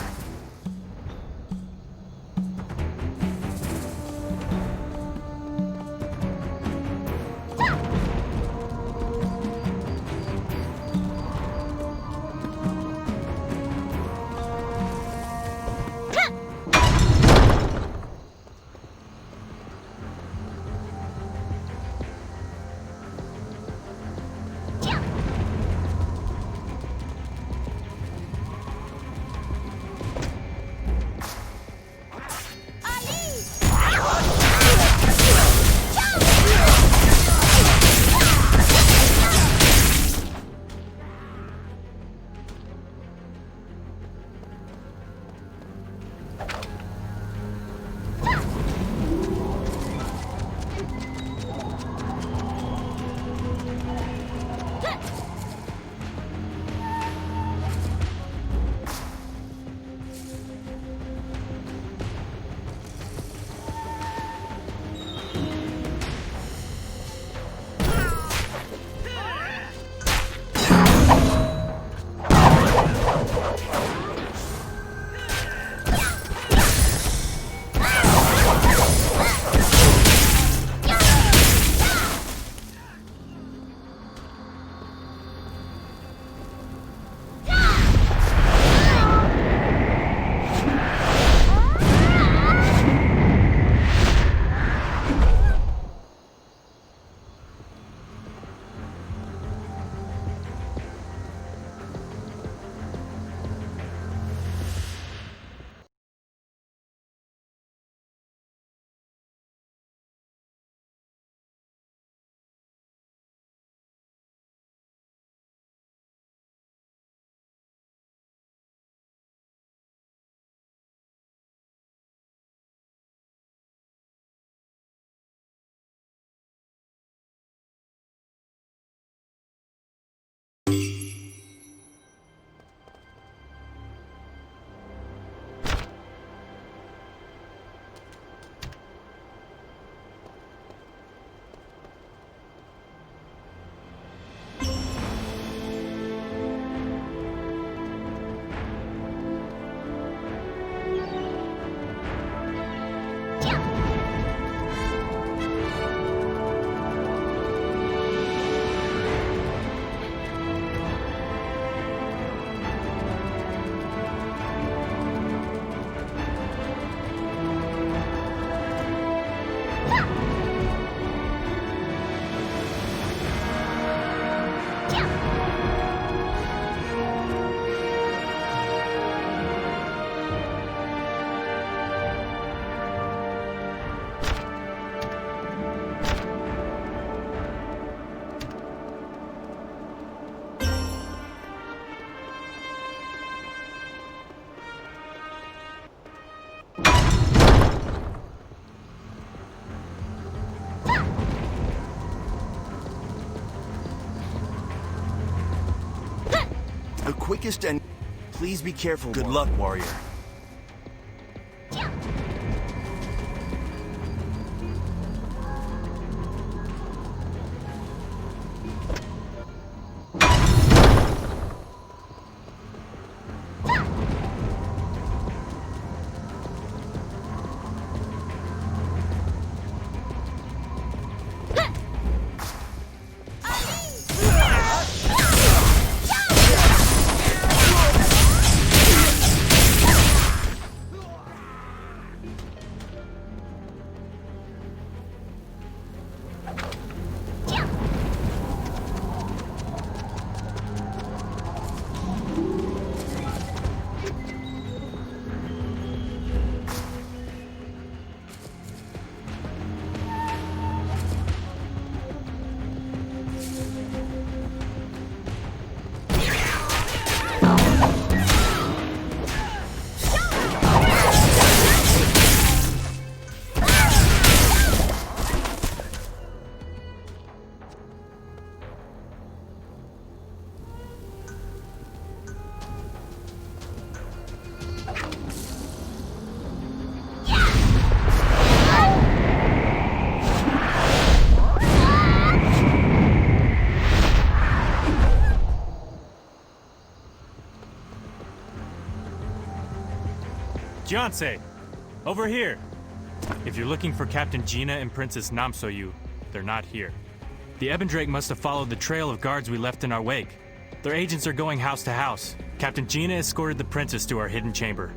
quickest and... Please be careful. Good luck, warrior. Fiancé, over here. If you're looking for Captain Gina and Princess Namsoyu, they're not here. The Ebendrake must have followed the trail of guards we left in our wake. Their agents are going house to house. Captain Gina escorted the princess to our hidden chamber.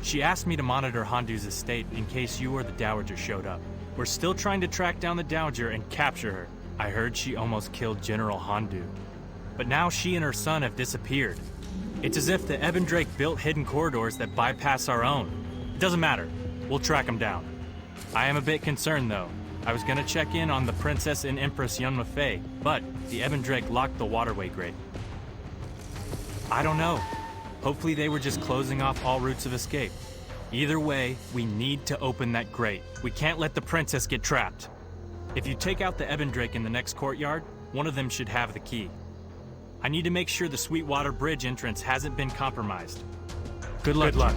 She asked me to monitor Hondu's estate in case you or the Dowager showed up. We're still trying to track down the Dowager and capture her. I heard she almost killed General Hondu. But now she and her son have disappeared. It's as if the Ebendrake built hidden corridors that bypass our own. It doesn't matter. We'll track them down. I am a bit concerned, though. I was gonna check in on the Princess and Empress Yunma Fei, but the Ebendrake locked the waterway grate. I don't know. Hopefully they were just closing off all routes of escape. Either way, we need to open that grate. We can't let the princess get trapped. If you take out the Ebendrake in the next courtyard, one of them should have the key. I need to make sure the Sweetwater Bridge entrance hasn't been compromised. Good luck. Good luck.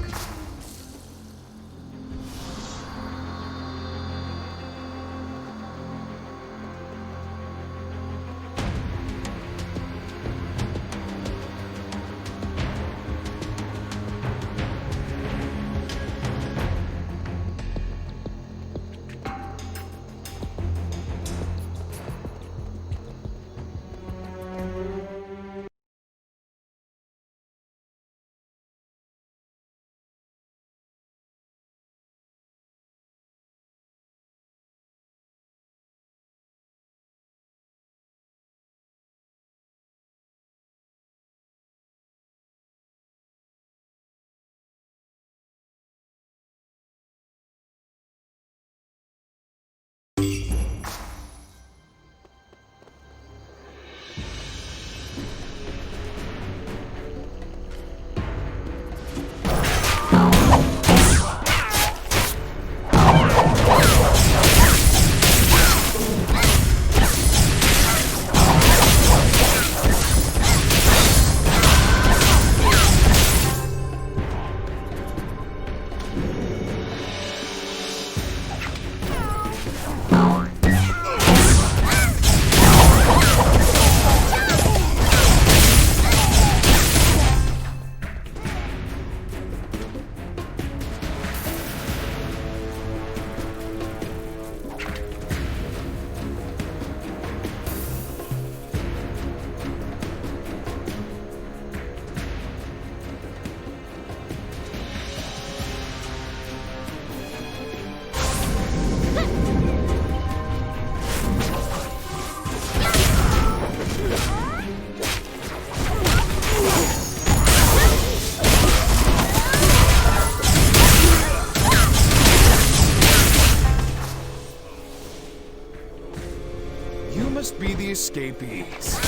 Be the escapees.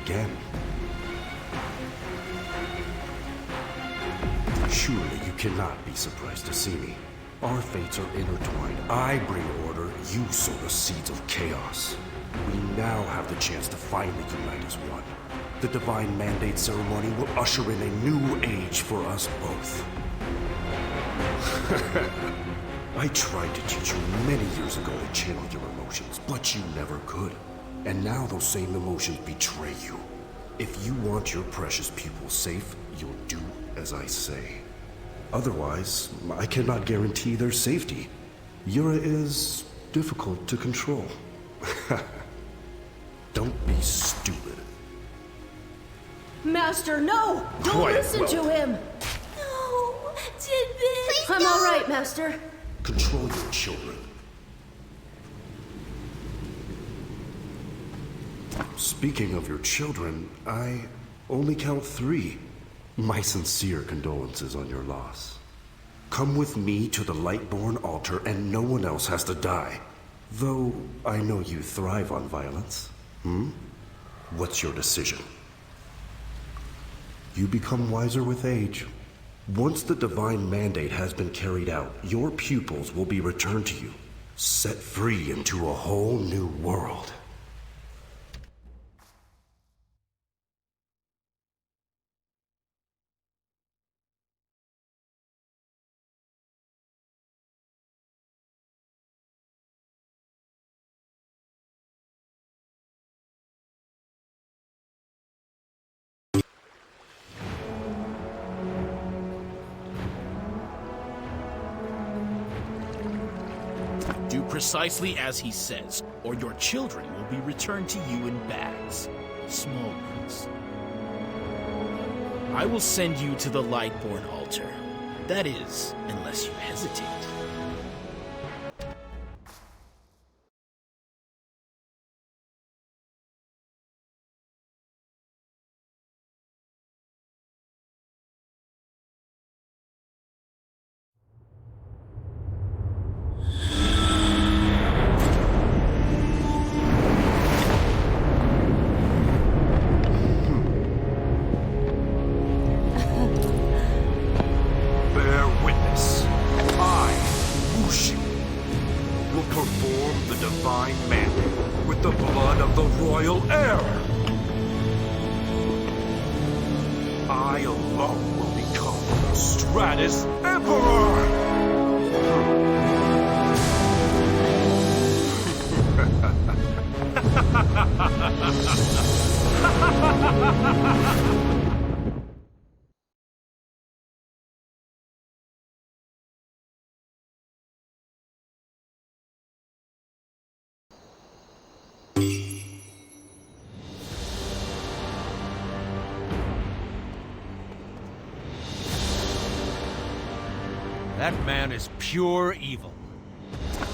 again. Surely you cannot be surprised to see me. Our fates are intertwined. I bring order, you sow the seeds of chaos. We now have the chance to finally unite as one. The Divine Mandate ceremony will usher in a new age for us both. I tried to teach you many years ago to channel your emotions, but you never could. And now those same emotions betray you. If you want your precious pupils safe, you'll do as I say. Otherwise, I cannot guarantee their safety. Yura is difficult to control. Don't be stupid. Master, no! Don't Quiet, listen to him! No, Jinbei! I'm all right, Master. Control your children. Speaking of your children, I only count 3. My sincere condolences on your loss. Come with me to the Lightborn altar and no one else has to die. Though I know you thrive on violence. What's your decision? You become wiser with age. Once the Divine Mandate has been carried out, your pupils will be returned to you, set free into a whole new world. Do precisely as he says, or your children will be returned to you in bags. Small ones. I will send you to the Lightborn altar. That is, unless you hesitate. That man is pure evil.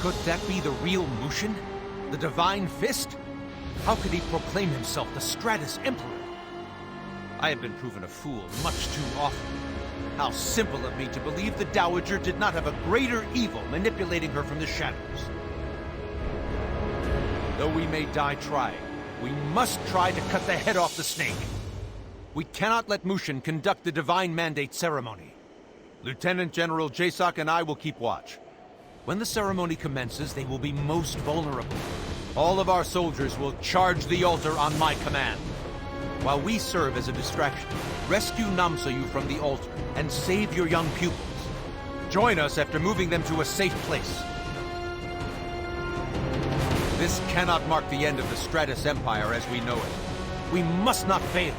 Could that be the real Mushin? The Divine Fist? How could he proclaim himself the Stratus Emperor? I have been proven a fool much too often. How simple of me to believe the Dowager did not have a greater evil manipulating her from the shadows. Though we may die trying, we must try to cut the head off the snake. We cannot let Mushin conduct the Divine Mandate ceremony. Lieutenant General Jasoc and I will keep watch. When the ceremony commences, they will be most vulnerable. All of our soldiers will charge the altar on my command. While we serve as a distraction, rescue Namsoyu from the altar and save your young pupils. Join us after moving them to a safe place. This cannot mark the end of the Stratus Empire as we know it. We must not fail.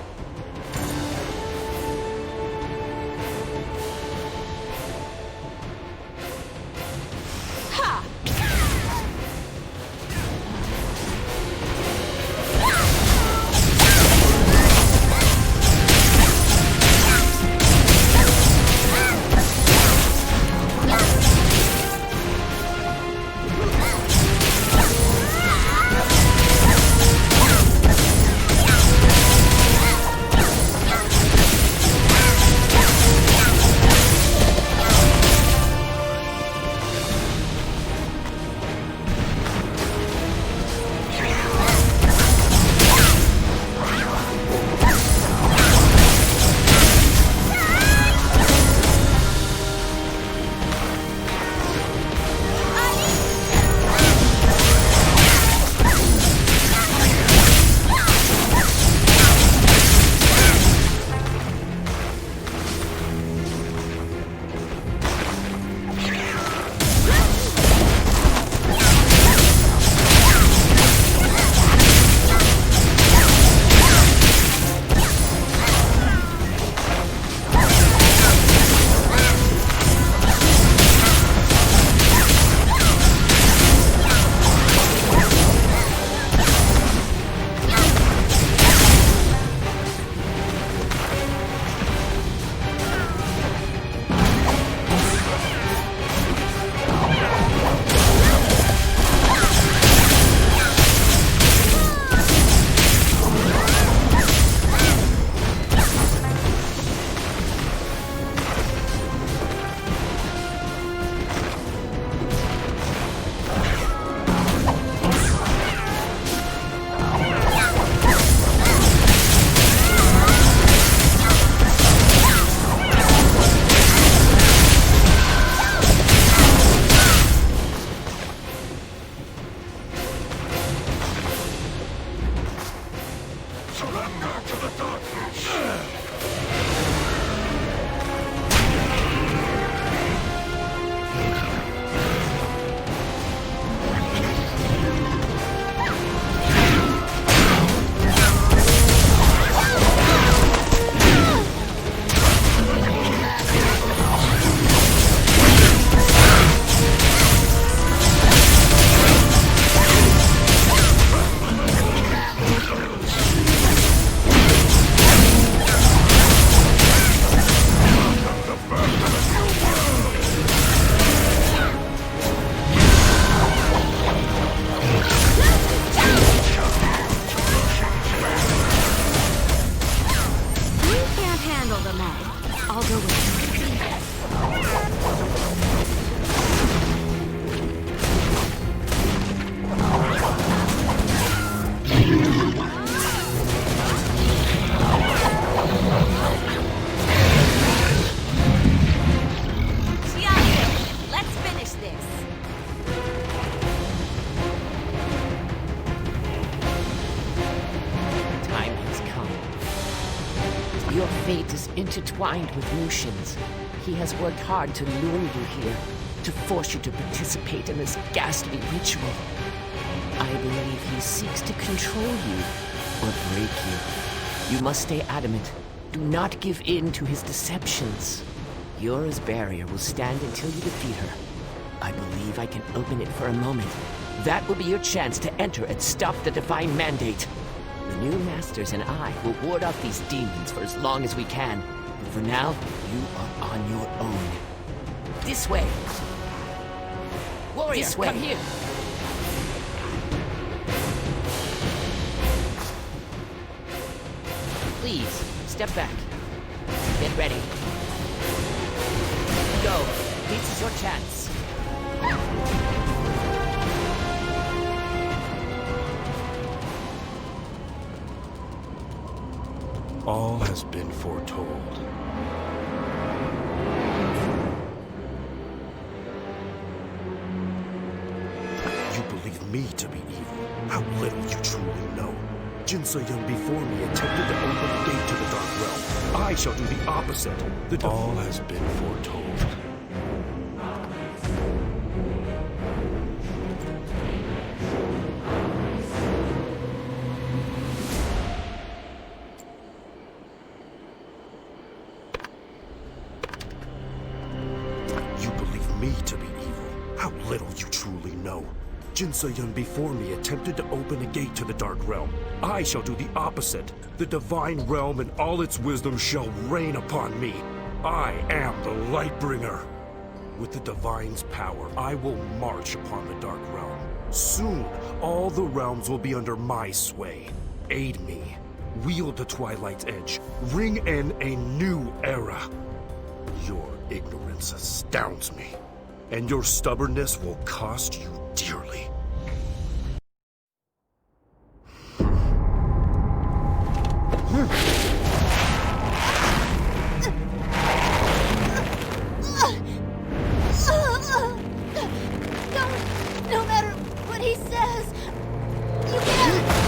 Your fate is intertwined with Lucian's. He has worked hard to lure you here, to force you to participate in this ghastly ritual. I believe he seeks to control you, or break you. You must stay adamant. Do not give in to his deceptions. Yora's barrier will stand until you defeat her. I believe I can open it for a moment. That will be your chance to enter and stop the Divine Mandate. The new Masters and I will ward off these demons for as long as we can. But for now, you are on your own. This way! Warrior, this way. Come here! Please, step back. Get ready. Go. This is your chance. All has been foretold. You believe me to be evil. How little you truly know. Jin Se-young before me attempted to open a gate to the Dark Realm. I shall do the opposite. All has been foretold. To be evil. How little you truly know. Jin Se-young before me attempted to open a gate to the Dark Realm. I shall do the opposite. The Divine Realm and all its wisdom shall reign upon me. I am the Lightbringer. With the Divine's power, I will march upon the Dark Realm. Soon, all the realms will be under my sway. Aid me. Wield the Twilight's edge. Ring in a new era. Your ignorance astounds me. And your stubbornness will cost you dearly. No matter what he says, you can't.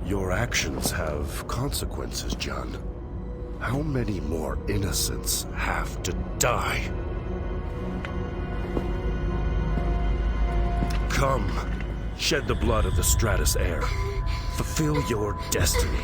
Your actions have consequences, John. How many more innocents have to die? Come, shed the blood of the Stratus heir. Fulfill your destiny.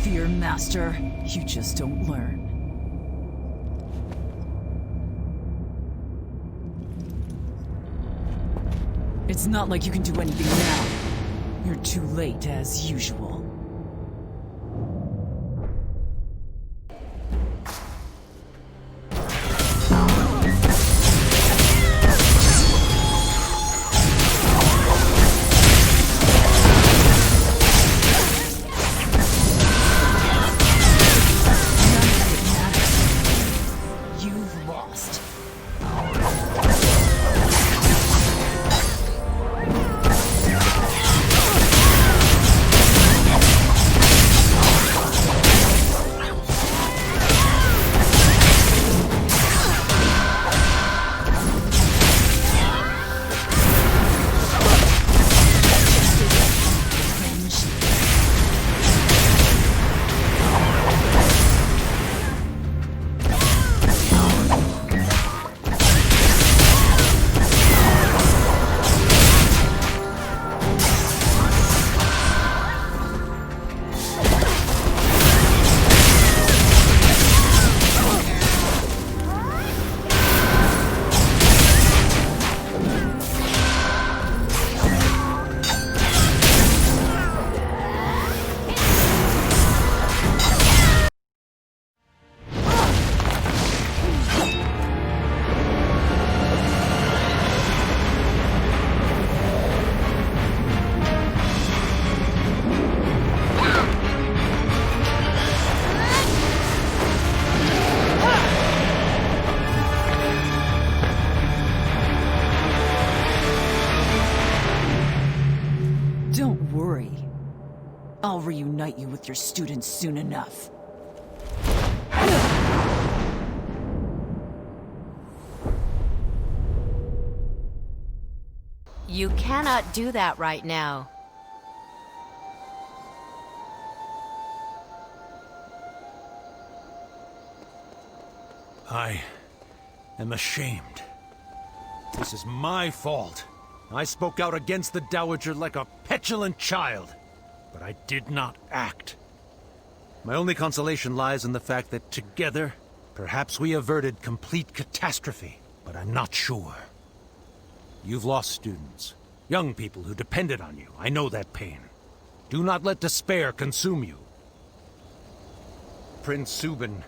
fear, Master. You just don't learn. It's not like you can do anything now. You're too late, as usual. You've lost. Don't worry. I'll reunite you with your students soon enough. You cannot do that right now. I am ashamed. This is my fault. I spoke out against the Dowager like a petulant child, but I did not act. My only consolation lies in the fact that together, perhaps we averted complete catastrophe, but I'm not sure. You've lost students, young people who depended on you. I know that pain. Do not let despair consume you. Prince Subin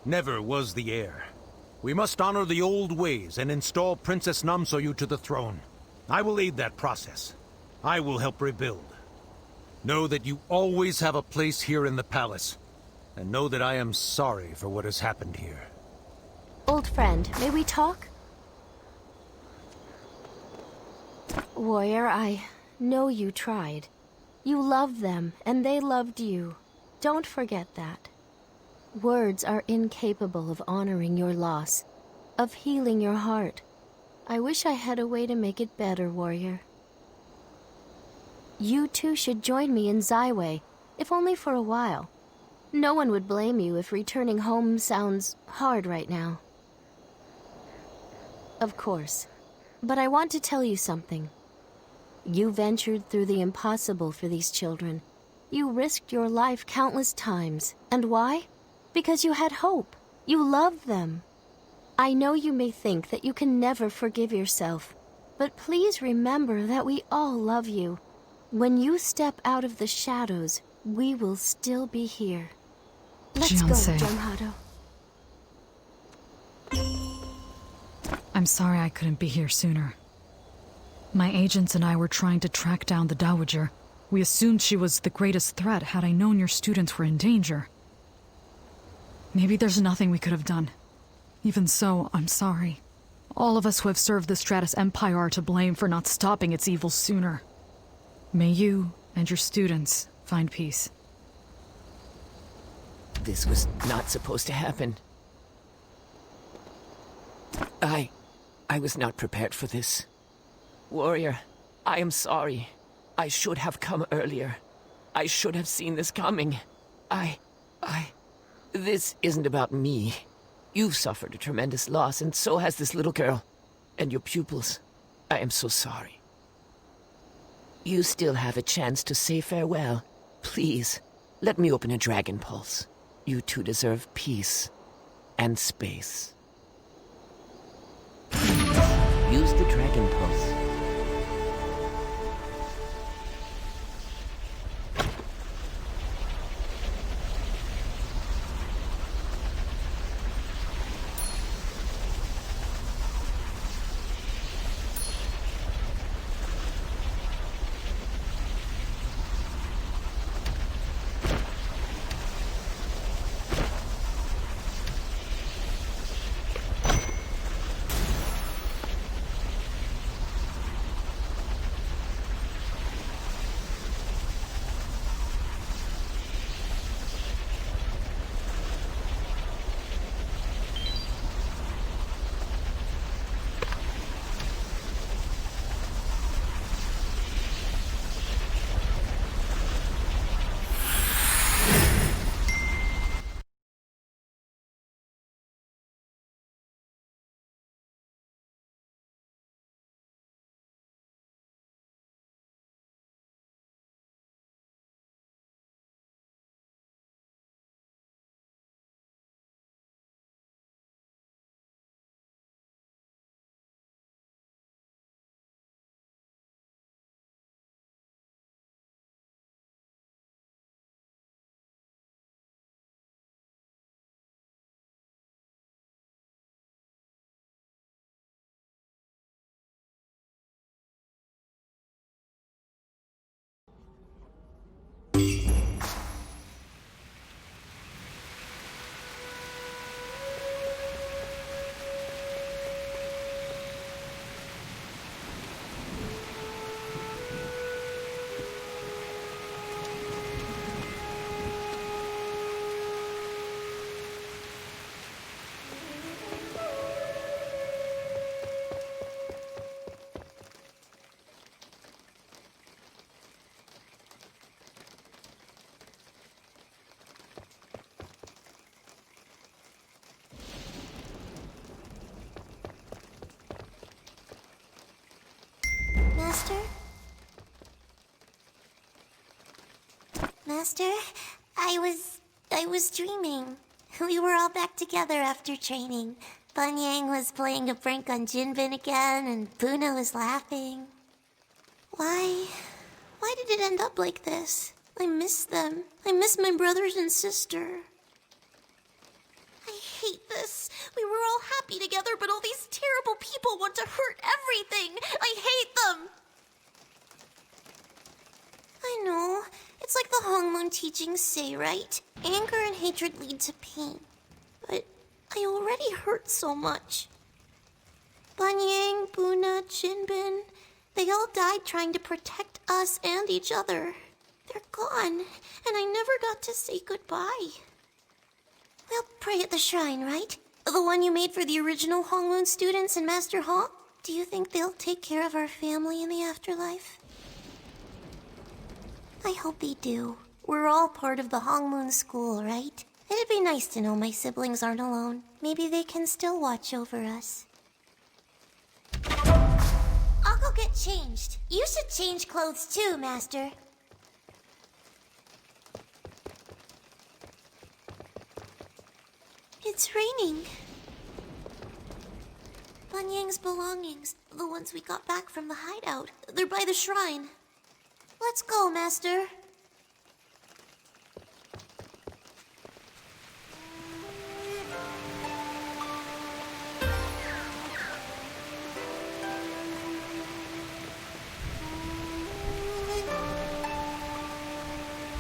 never was the heir. We must honor the old ways and install Princess Namsoyu to the throne. I will aid that process. I will help rebuild. Know that you always have a place here in the palace, and know that I am sorry for what has happened here. Old friend, may we talk? Warrior, I know you tried. You loved them, and they loved you. Don't forget that. Words are incapable of honoring your loss, of healing your heart. I wish I had a way to make it better, Warrior. You too should join me in Zyway, if only for a while. No one would blame you if returning home sounds hard right now. Of course. But I want to tell you something. You ventured through the impossible for these children. You risked your life countless times. And why? Because you had hope. You loved them. I know you may think that you can never forgive yourself, but please remember that we all love you. When you step out of the shadows, we will still be here. Let's go, Jamhado. I'm sorry I couldn't be here sooner. My agents and I were trying to track down the Dowager. We assumed she was the greatest threat had I known your students were in danger. Maybe there's nothing we could have done. Even so, I'm sorry. All of us who have served the Stratus Empire are to blame for not stopping its evil sooner. May you and your students find peace. This was not supposed to happen. I was not prepared for this. Warrior, I am sorry. I should have come earlier. I should have seen this coming. This isn't about me. You've suffered a tremendous loss, and so has this little girl. And your pupils. I am so sorry. You still have a chance to say farewell. Please, Let me open a Dragon Pulse. You two deserve peace and space. Use the Dragon Pulse. Master, I was dreaming. We were all back together after training. Bunyang was playing a prank on Jinbin again, and Buna was laughing. Why did it end up like this? I miss them. I miss my brothers and sister. I hate this. We were all happy together, but all these terrible people want to hurt everything. I hate them. I know. It's like the Hongmoon teachings say, right? Anger and hatred lead to pain. But I already hurt so much. Bunyang, Buna, Jinbin, they all died trying to protect us and each other. They're gone, and I never got to say goodbye. We'll pray at the shrine, right? The one you made for the original Hongmoon students in Master Hall? Do you think they'll take care of our family in the afterlife? I hope they do. We're all part of the Hongmoon school, right? It'd be nice to know my siblings aren't alone. Maybe they can still watch over us. I'll go get changed. You should change clothes too, Master. It's raining. Bunyang's belongings, the ones we got back from the hideout, they're by the shrine. Let's go, Master.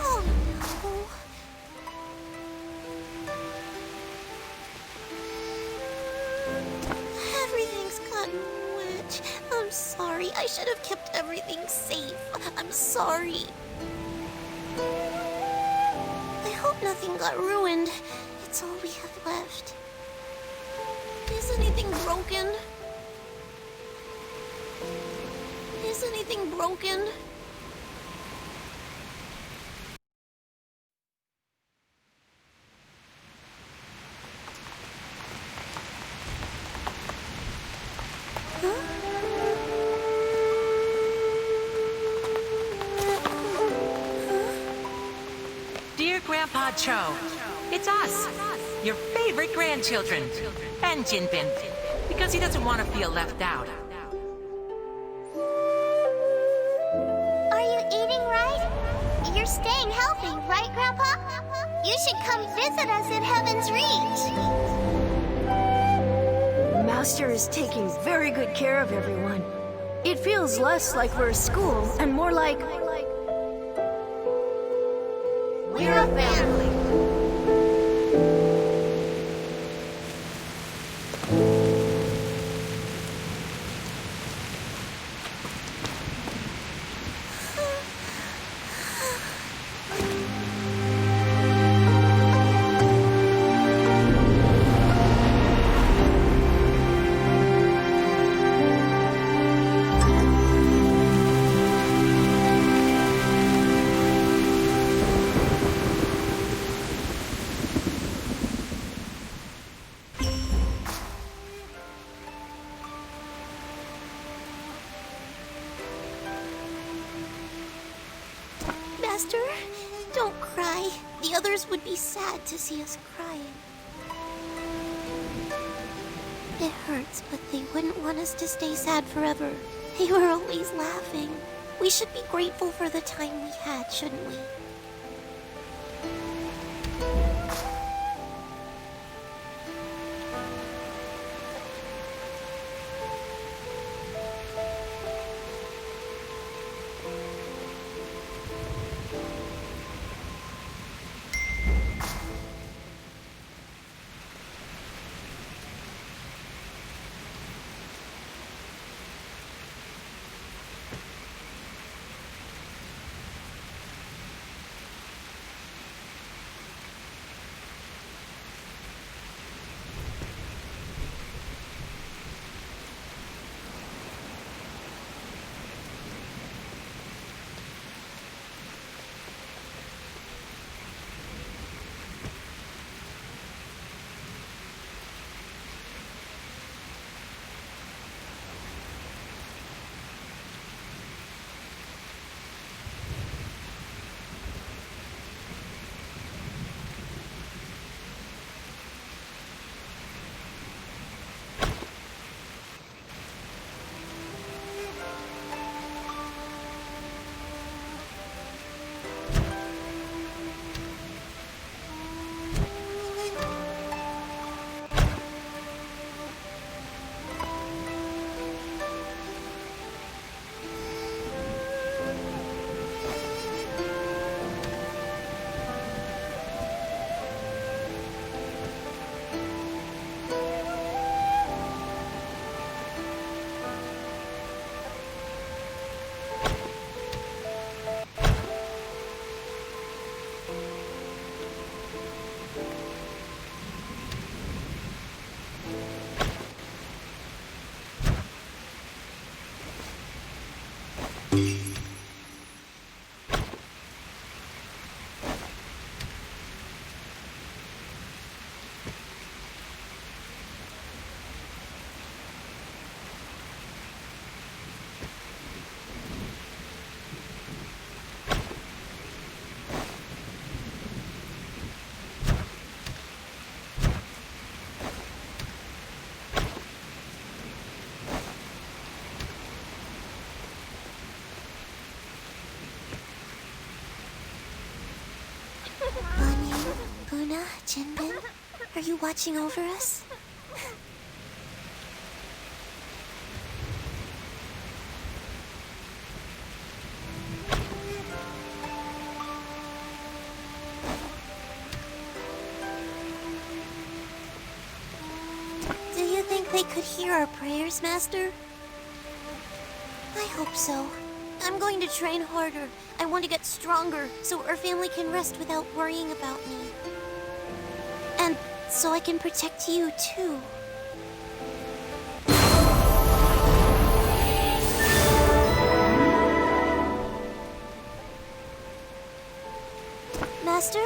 Oh, no. Everything's gotten wet. I'm sorry. I should have kept everything safe. I'm sorry. I hope nothing got ruined. It's all we have left. Is anything broken? Is anything broken? Dear Grandpa Cho. It's us, your favorite grandchildren. And Jinbin, because he doesn't want to feel left out. Are you eating right? You're staying healthy, right, Grandpa? You should come visit us at Heaven's Reach. Master is taking very good care of everyone. It feels less like we're a school and more like... We're a family. Master, don't cry. The others would be sad to see us crying. It hurts, but they wouldn't want us to stay sad forever. They were always laughing. We should be grateful for the time we had, shouldn't we? Luna, Jinbin, are you watching over us? Do you think they could hear our prayers, Master? I hope so. I'm going to train harder. I want to get stronger so our family can rest without worrying about me. And so I can protect you, too. Master,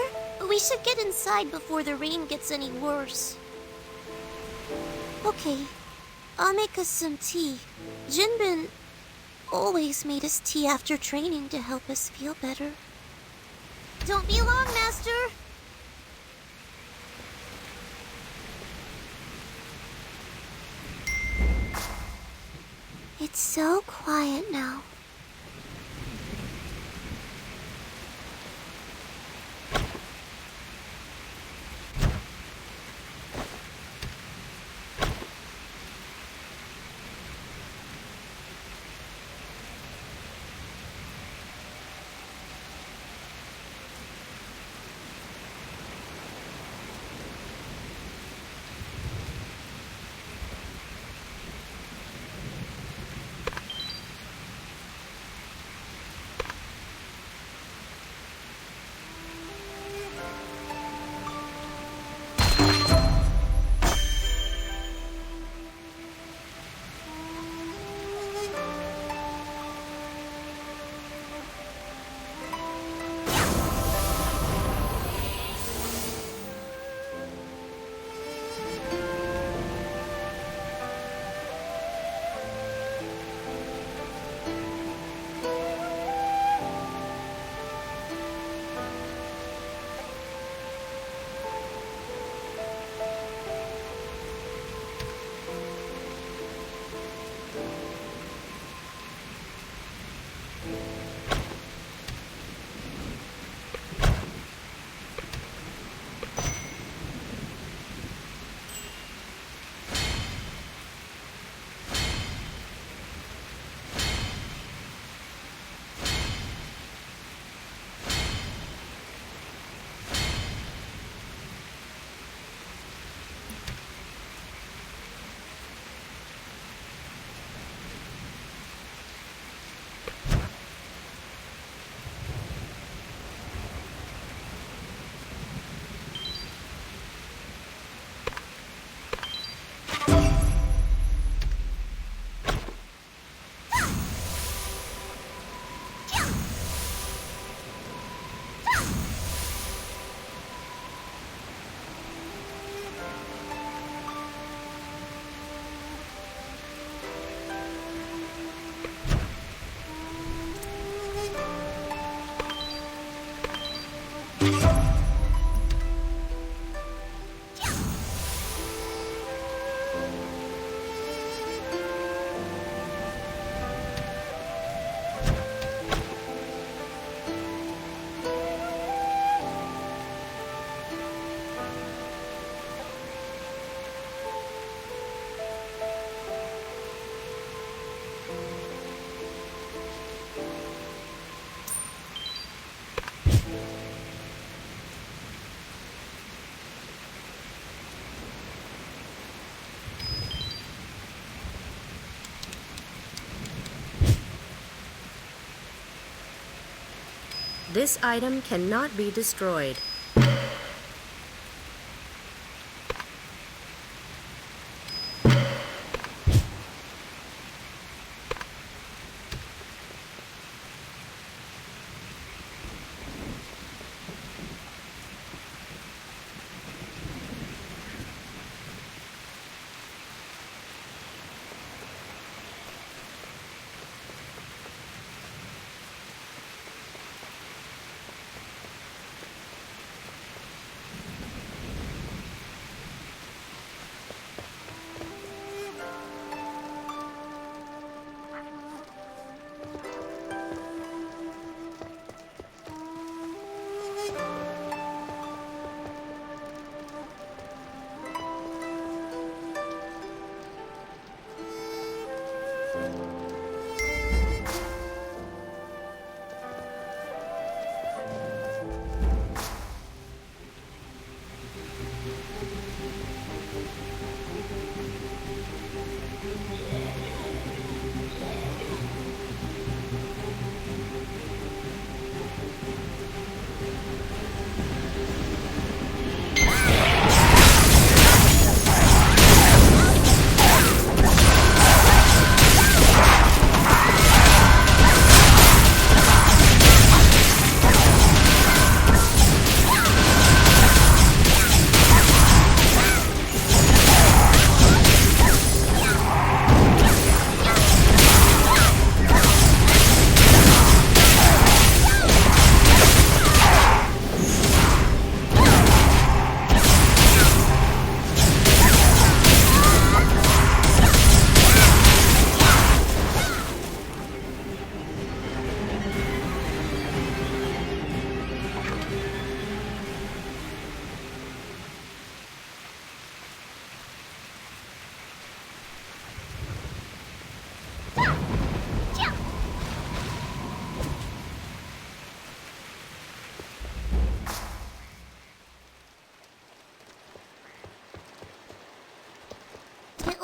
we should get inside before the rain gets any worse. Okay, I'll make us some tea. Jinbin always made us tea after training to help us feel better. Don't be long, Master. It's so quiet now. This item cannot be destroyed.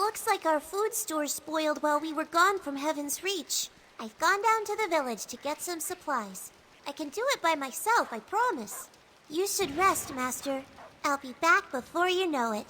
Looks like our food store spoiled while we were gone from Heaven's Reach. I've gone down to the village to get some supplies. I can do it by myself, I promise. You should rest, Master. I'll be back before you know it.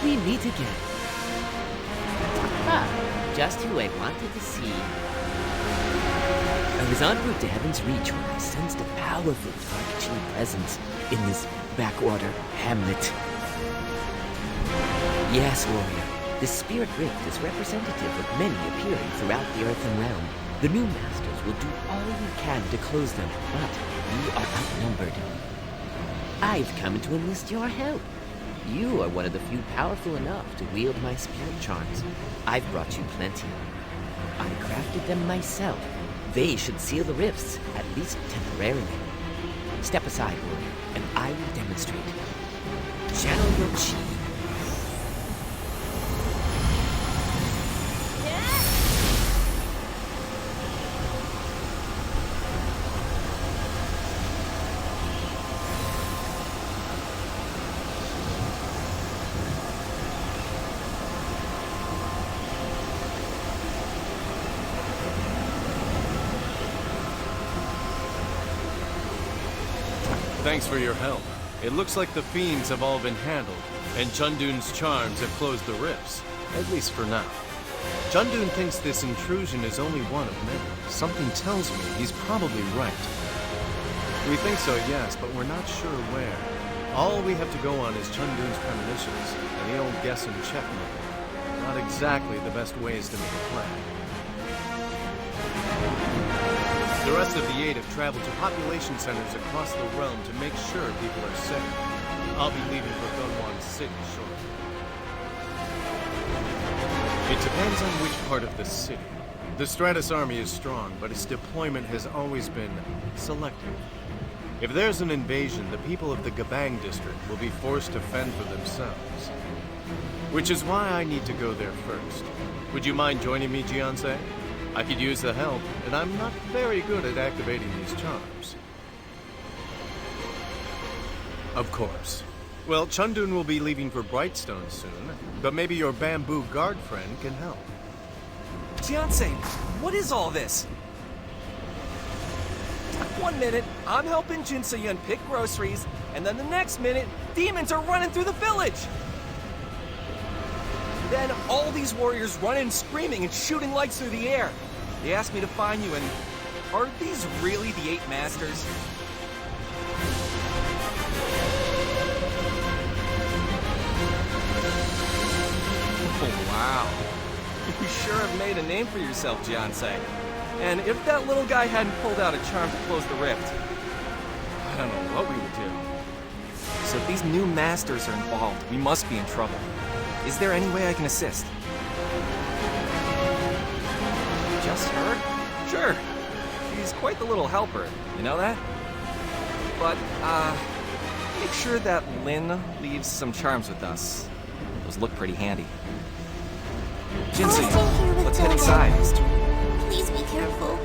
We meet again. Ah, just who I wanted to see. I was en route to Heaven's Reach when I sensed a powerful Dark Chi presence in this backwater hamlet. Yes, warrior. The Spirit Rift is representative of many appearing throughout the Earthen Realm. The new masters will do all we can to close them, but we are outnumbered. I've come to enlist your help. You are one of the few powerful enough to wield my spirit charms. I've brought you plenty. I crafted them myself. They should seal the rifts, at least temporarily. Step aside, warrior, and I will demonstrate. Channel your chi. Thanks for your help. It looks like the fiends have all been handled, and Chundun's charms have closed the rifts, at least for now. Chundun thinks this intrusion is only one of many. Something tells me he's probably right. We think so, yes, but we're not sure where. All we have to go on is Chundun's premonitions, and the old guess and check method. Not exactly the best ways to make a plan. The rest of the 8 have traveled to population centers across the realm to make sure people are safe. I'll be leaving for Gunwan City shortly. It depends on which part of the city. The Stratus army is strong, but its deployment has always been selective. If there's an invasion, the people of the Gabang district will be forced to fend for themselves. Which is why I need to go there first. Would you mind joining me, Jianse? I could use the help, and I'm not very good at activating these charms. Of course. Well, Chundun will be leaving for Brightstone soon, but maybe your bamboo guard friend can help. Jianse, what is all this? 1 minute, I'm helping Jin Se-yun pick groceries, and then the next minute, demons are running through the village! Then all these warriors run in screaming and shooting lights through the air. They asked me to find you, and are these really the 8 masters? Oh, wow. You sure have made a name for yourself, Jianse. And if that little guy hadn't pulled out a charm to close the rift, I don't know what we would do. So if these new masters are involved, we must be in trouble. Is there any way I can assist? Just her? Sure. She's quite the little helper, you know that? But, make sure that Lin leaves some charms with us. Those look pretty handy. Jinsei, let's head inside. Please be careful.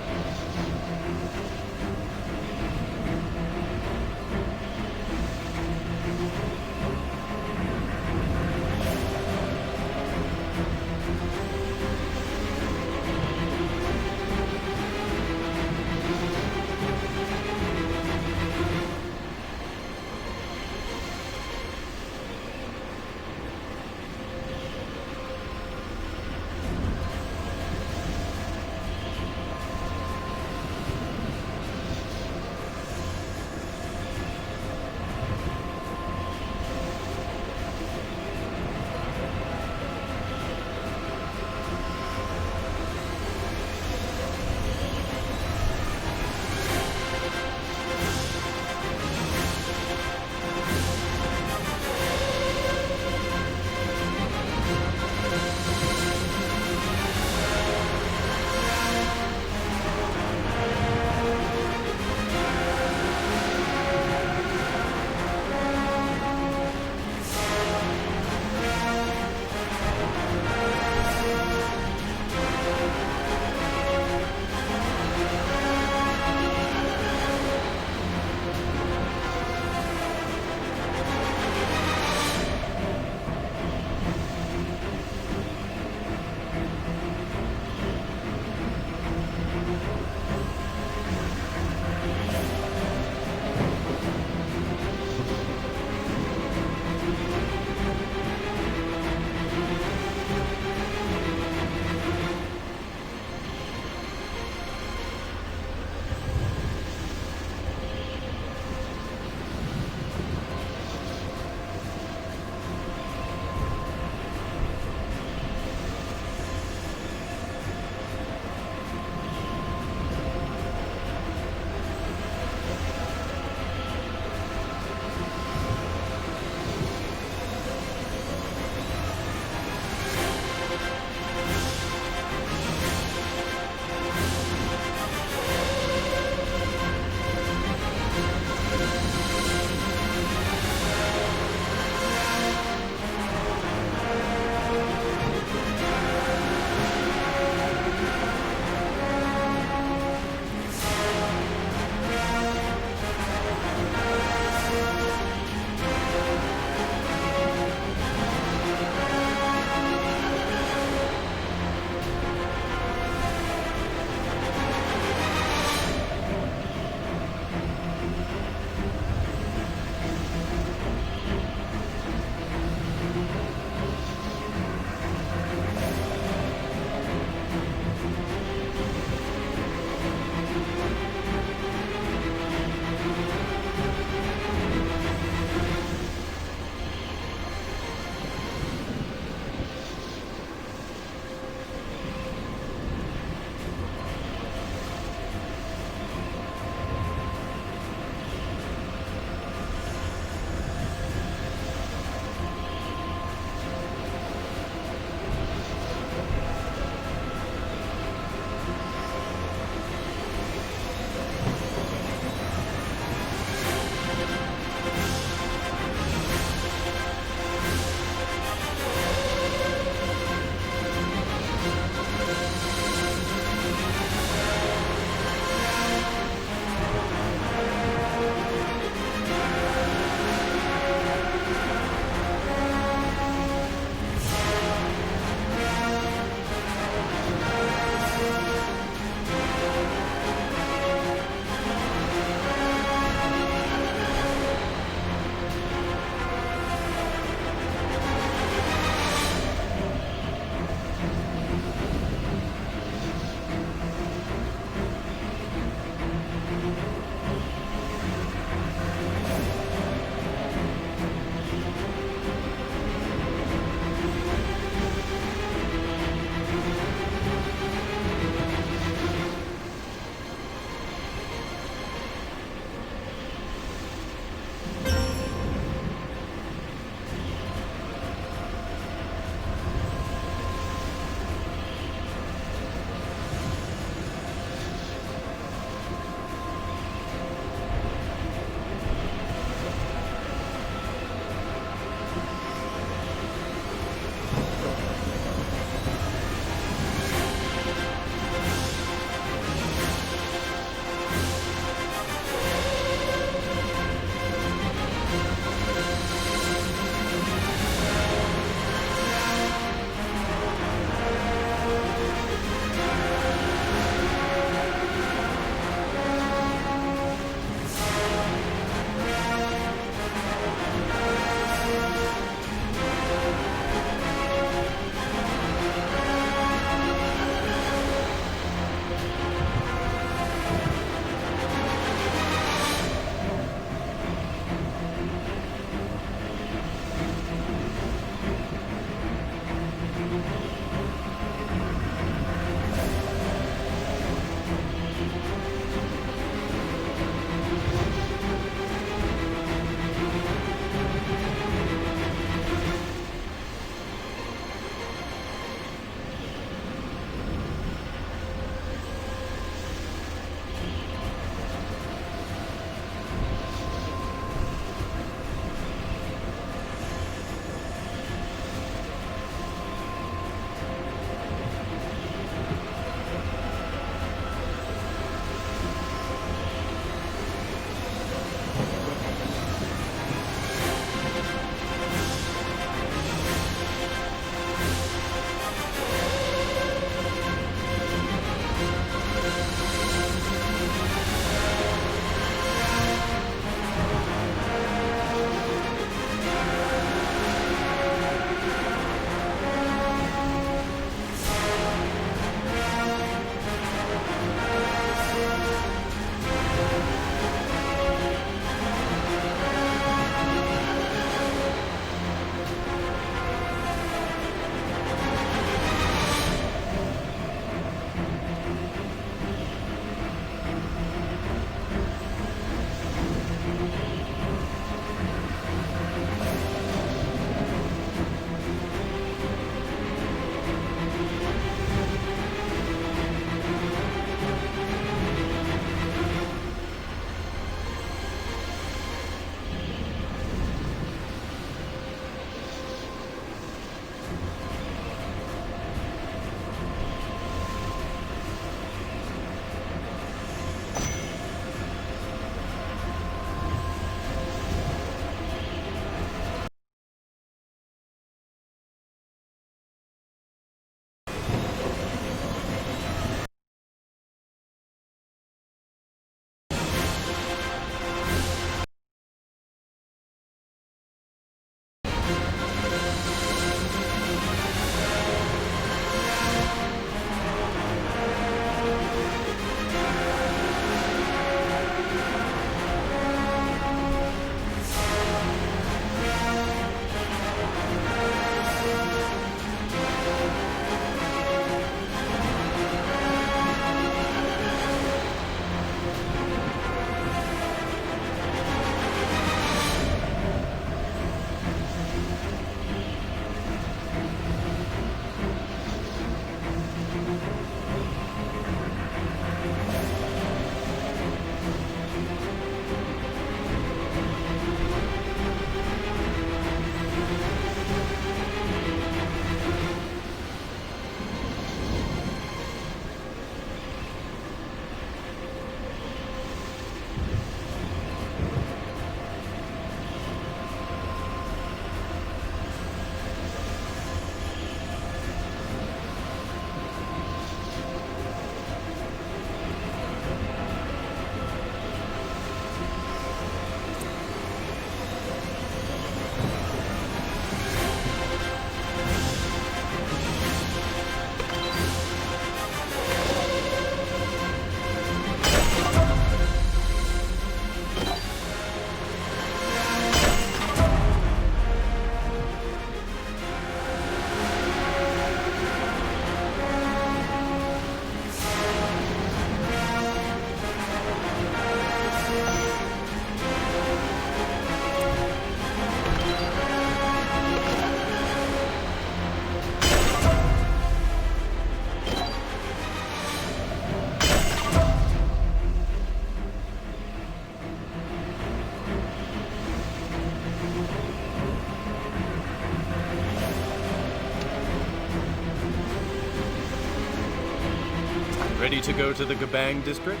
Ready to go to the Gabang district?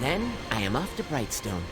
Then I am off to Brightstone.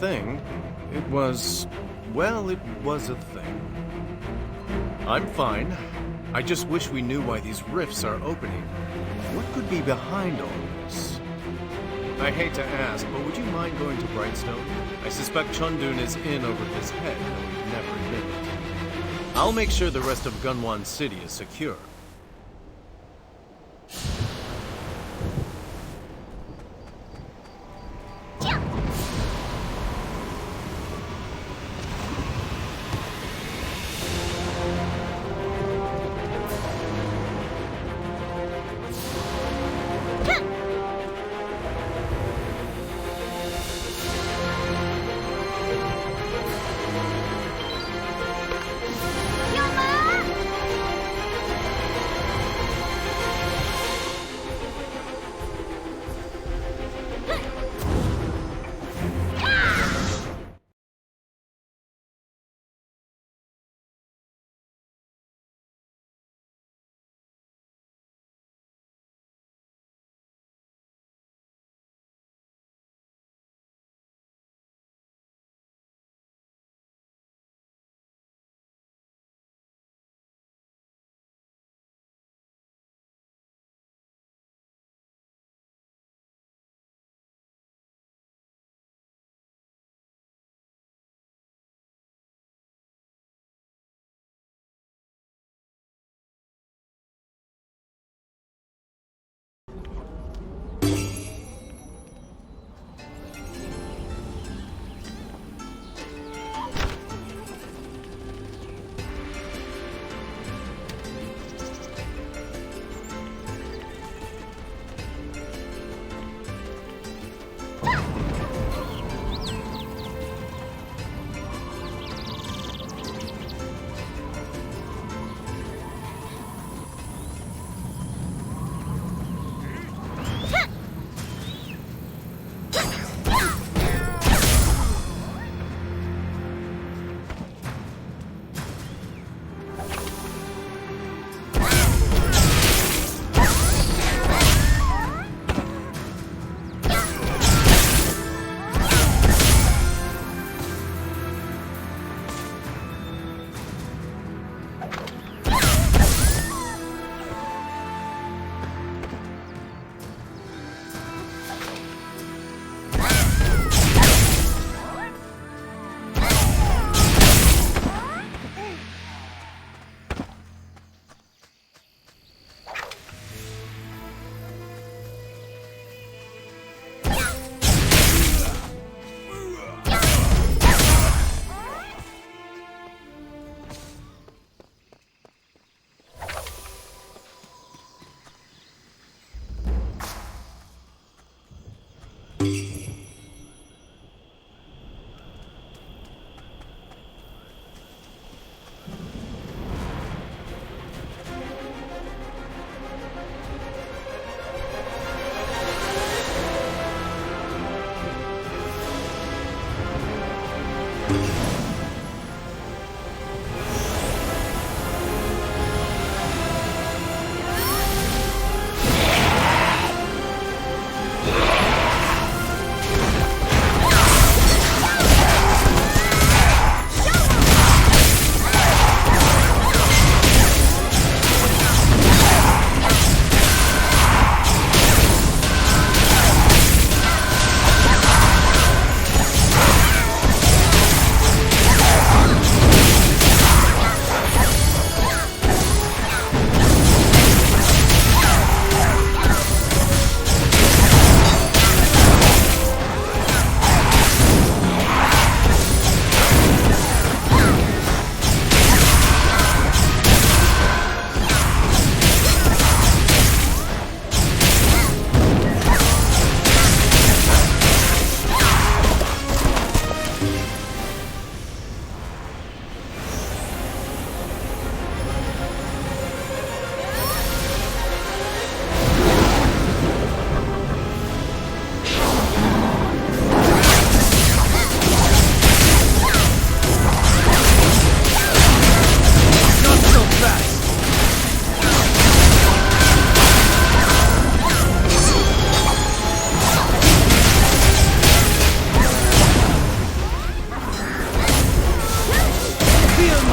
thing. It was a thing. I'm fine. I just wish we knew why these rifts are opening. What could be behind all this? I hate to ask, but would you mind going to Brightstone? I suspect Chundun is in over his head, though he'd never admit it. I'll make sure the rest of Gunwan City is secure.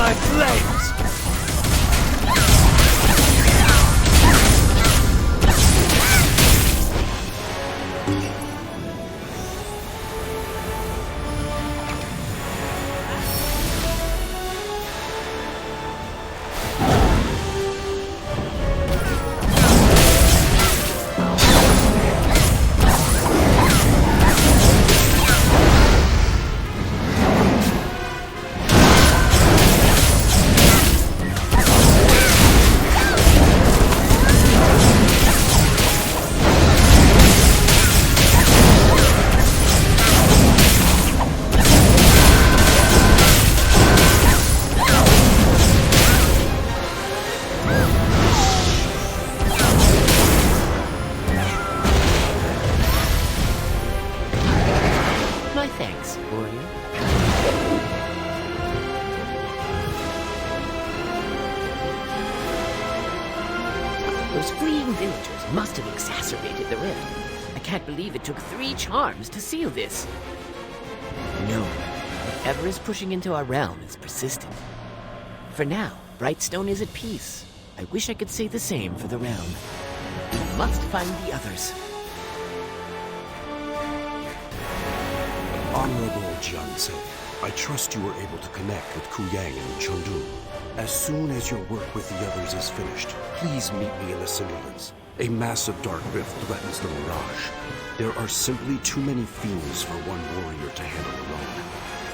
my flames! My thanks, warrior. Those fleeing villagers must have exacerbated the rift. I can't believe it took 3 charms to seal this. No, whatever is pushing into our realm is persistent. For now, Brightstone is at peace. I wish I could say the same for the realm. We must find the others. Honorable Jianze, I trust you were able to connect with Kuyang and Chengdu. As soon as your work with the others is finished, please meet me in the Cinderlands. A massive dark rift threatens the Mirage. There are simply too many fiends for one warrior to handle alone.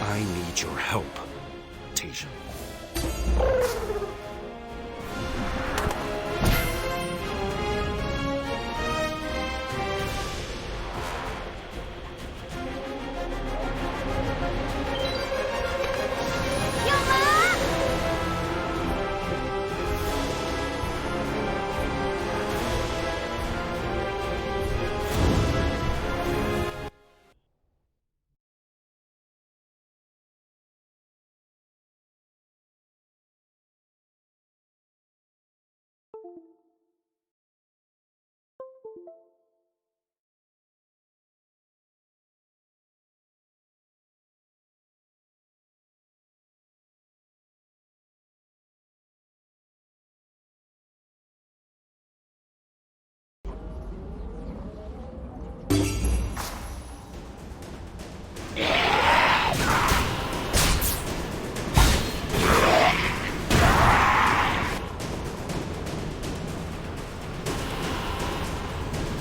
I need your help, Tasia.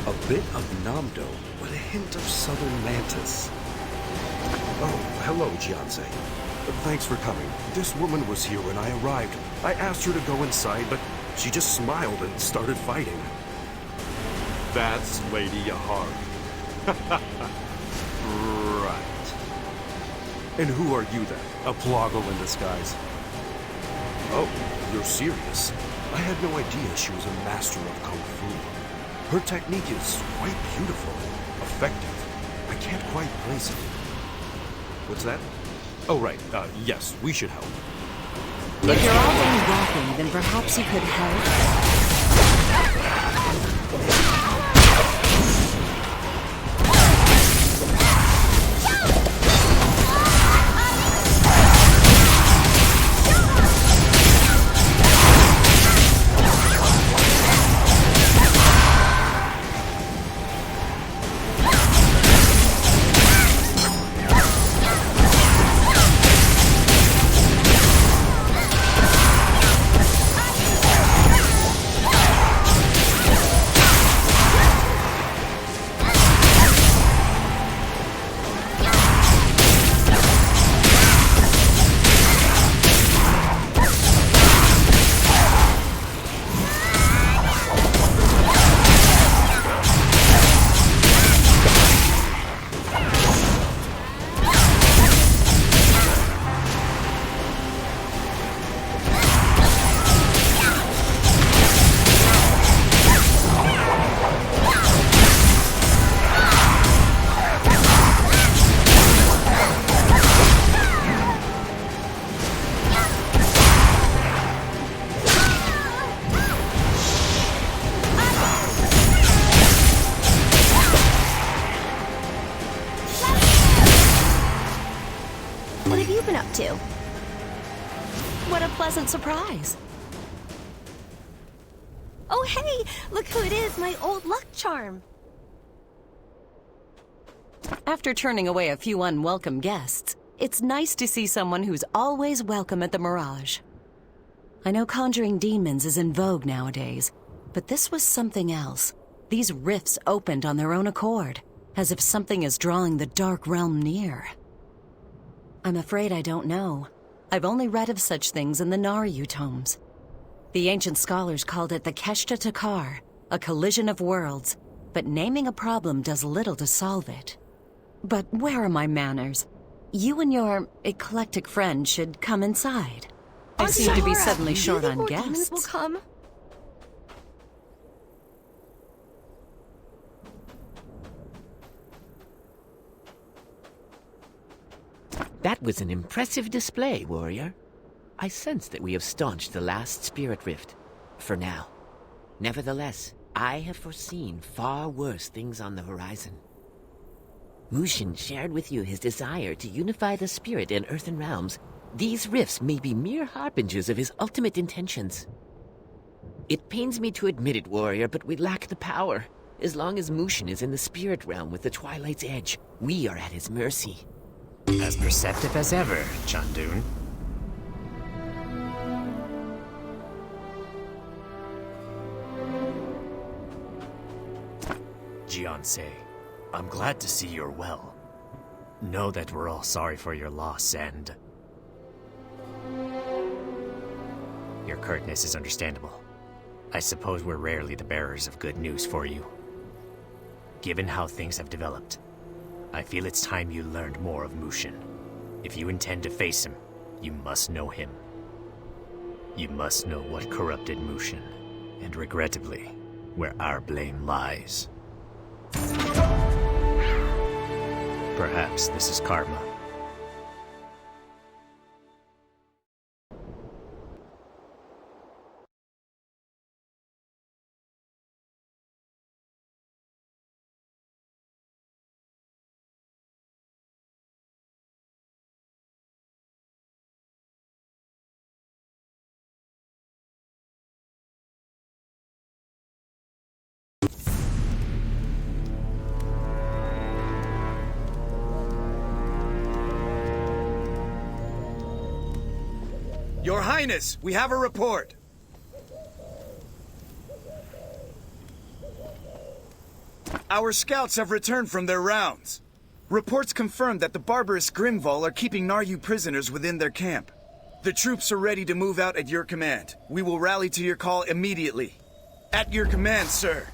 A bit of Namdo, but a hint of southern mantis. Oh, hello, Jianze. Thanks for coming. This woman was here when I arrived. I asked her to go inside, but she just smiled and started fighting. That's Lady Yahar. Right. And who are you then? A ploggle in disguise. Oh, you're serious? I had no idea she was a master of Kung Fu. Her technique is quite beautiful, effective. I can't quite place it. What's that? Oh, right. Yes, we should help. If you're all done walking, then perhaps you could help. What a pleasant surprise. Oh hey, look who it is, my old luck charm. After turning away a few unwelcome guests, it's nice to see someone who's always welcome at the Mirage. I know conjuring demons is in vogue nowadays, but this was something else. These rifts opened on their own accord, as if something is drawing the dark realm near. I'm afraid I don't know. I've only read of such things in the Naryu tomes. The ancient scholars called it the Keshta Takar, a collision of worlds, but naming a problem does little to solve it. But where are my manners? You and your eclectic friend should come inside. I seem to be suddenly short on guests. Will come? That was an impressive display, warrior. I sense that we have staunched the last spirit rift. For now. Nevertheless, I have foreseen far worse things on the horizon. Mushin shared with you his desire to unify the spirit in earthen realms. These rifts may be mere harbingers of his ultimate intentions. It pains me to admit it, warrior, but we lack the power. As long as Mushin is in the spirit realm with the Twilight's Edge, we are at his mercy. As perceptive as ever, Chundun. Jiansei, I'm glad to see you're well. Know that we're all sorry for your loss, and your curtness is understandable. I suppose we're rarely the bearers of good news for you. Given how things have developed, I feel it's time you learned more of Mushin. If you intend to face him, you must know him. You must know what corrupted Mushin, and regrettably, where our blame lies. Perhaps this is karma. Your Highness, we have a report. Our scouts have returned from their rounds. Reports confirm that the barbarous Grimval are keeping Naryu prisoners within their camp. The troops are ready to move out at your command. We will rally to your call immediately. At your command, sir.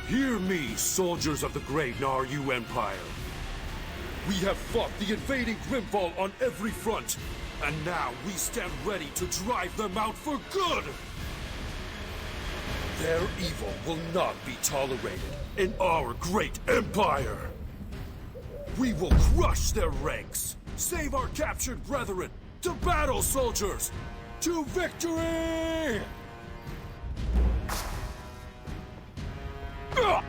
Hear me, soldiers of the great Naryu Empire. We have fought the invading Grimval on every front, and now we stand ready to drive them out for good! Their evil will not be tolerated in our great empire! We will crush their ranks! Save our captured brethren! To battle, soldiers! To victory! Ha!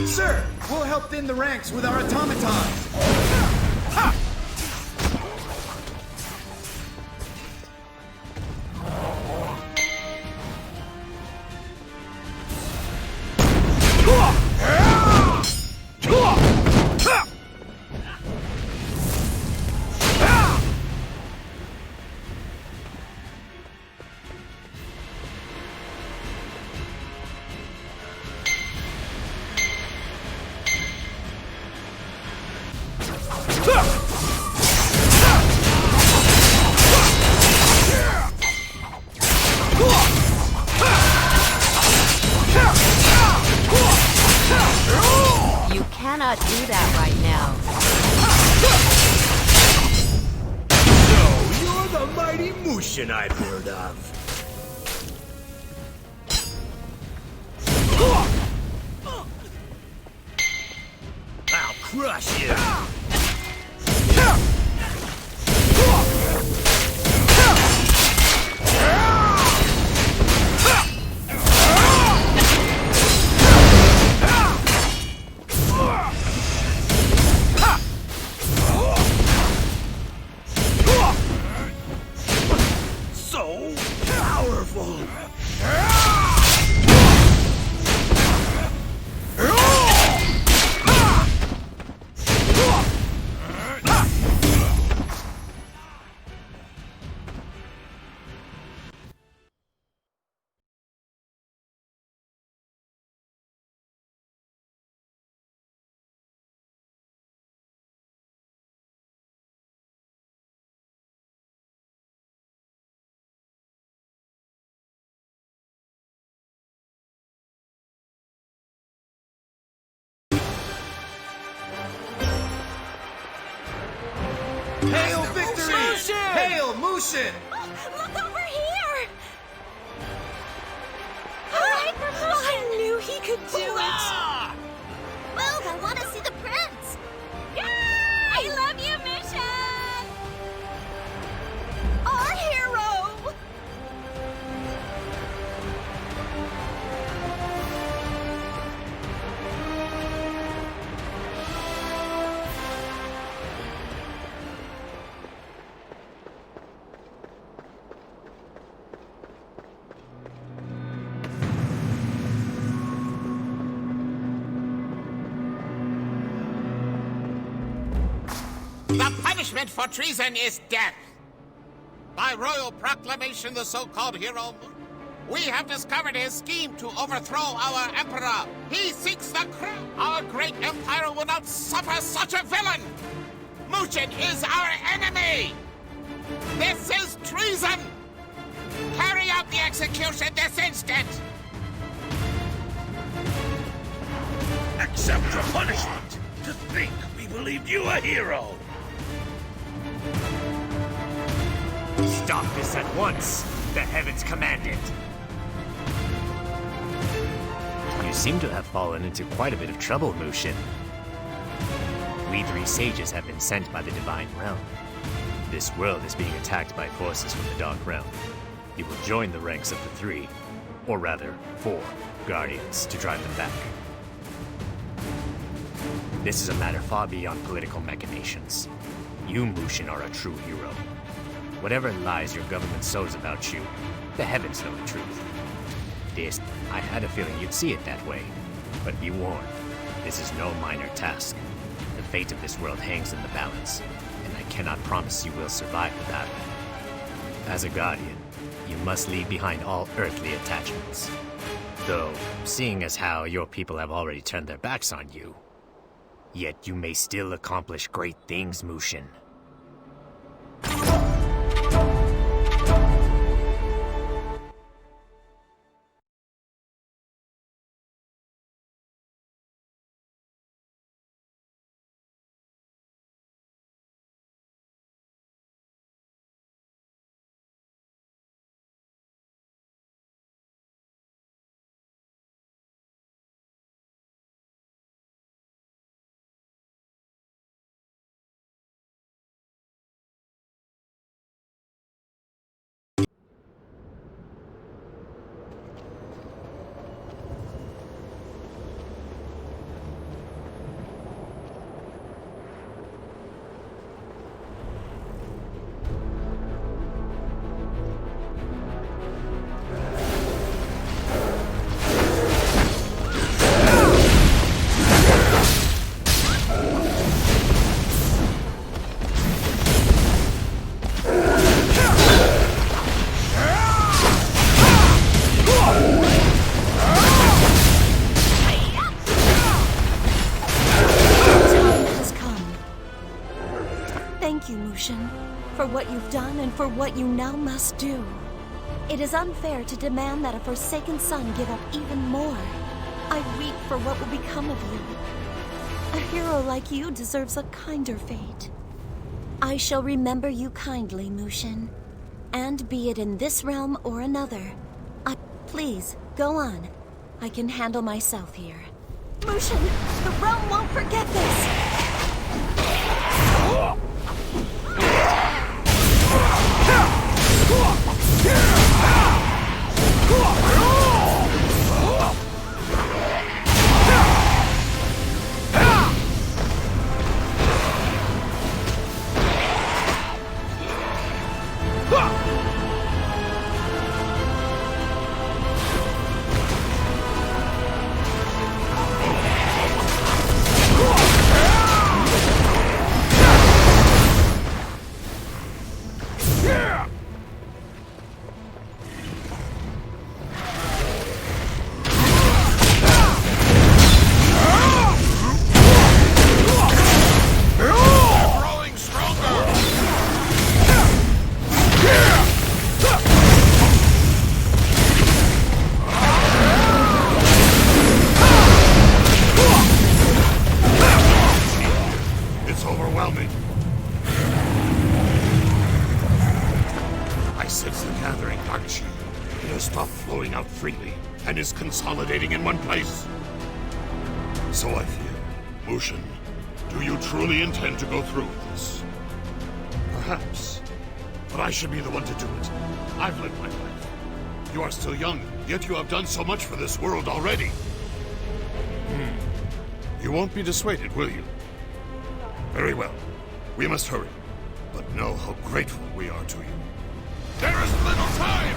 Sir, we'll help thin the ranks with our automatons. You cannot do that right now. So, you're the mighty Mushin I've heard of. I'll crush you. So powerful. Hail victory! Mushin! Hail Mushin! Look over here! Hooray for Mushin! I knew he could do it! Move, I want to see the prince! I love you, Mushin! Our hero! The punishment for treason is death. By royal proclamation, the so-called hero, we have discovered his scheme to overthrow our emperor. He seeks the crown. Our great empire will not suffer such a villain. Mushin is our enemy. This is treason. Carry out the execution this instant. Accept your punishment. To think we believed you a hero. Stop this at once. The heavens command it. You seem to have fallen into quite a bit of trouble, Mushin. We three sages have been sent by the Divine Realm. This world is being attacked by forces from the Dark Realm. You will join the ranks of the three, or rather, 4, Guardians to drive them back. This is a matter far beyond political machinations. You, Mushin, are a true hero. Whatever lies your government sows about you, the heavens know the truth. I had a feeling you'd see it that way. But be warned, this is no minor task. The fate of this world hangs in the balance, and I cannot promise you will survive the battle. As a guardian, you must leave behind all earthly attachments. Though, seeing as how your people have already turned their backs on you, yet you may still accomplish great things, Mushin. Thank you, Mushin, for what you've done and for what you now must do. It is unfair to demand that a Forsaken son give up even more. I weep for what will become of you. A hero like you deserves a kinder fate. I shall remember you kindly, Mushin. And be it in this realm or another, please, go on. I can handle myself here. Mushin, the realm won't forget this! Is consolidating in one place. So I fear. Mushin, do you truly intend to go through with this? Perhaps. But I should be the one to do it. I've lived my life. You are still young, yet you have done so much for this world already. You won't be dissuaded, will you? Very well. We must hurry. But know how grateful we are to you. There is little time!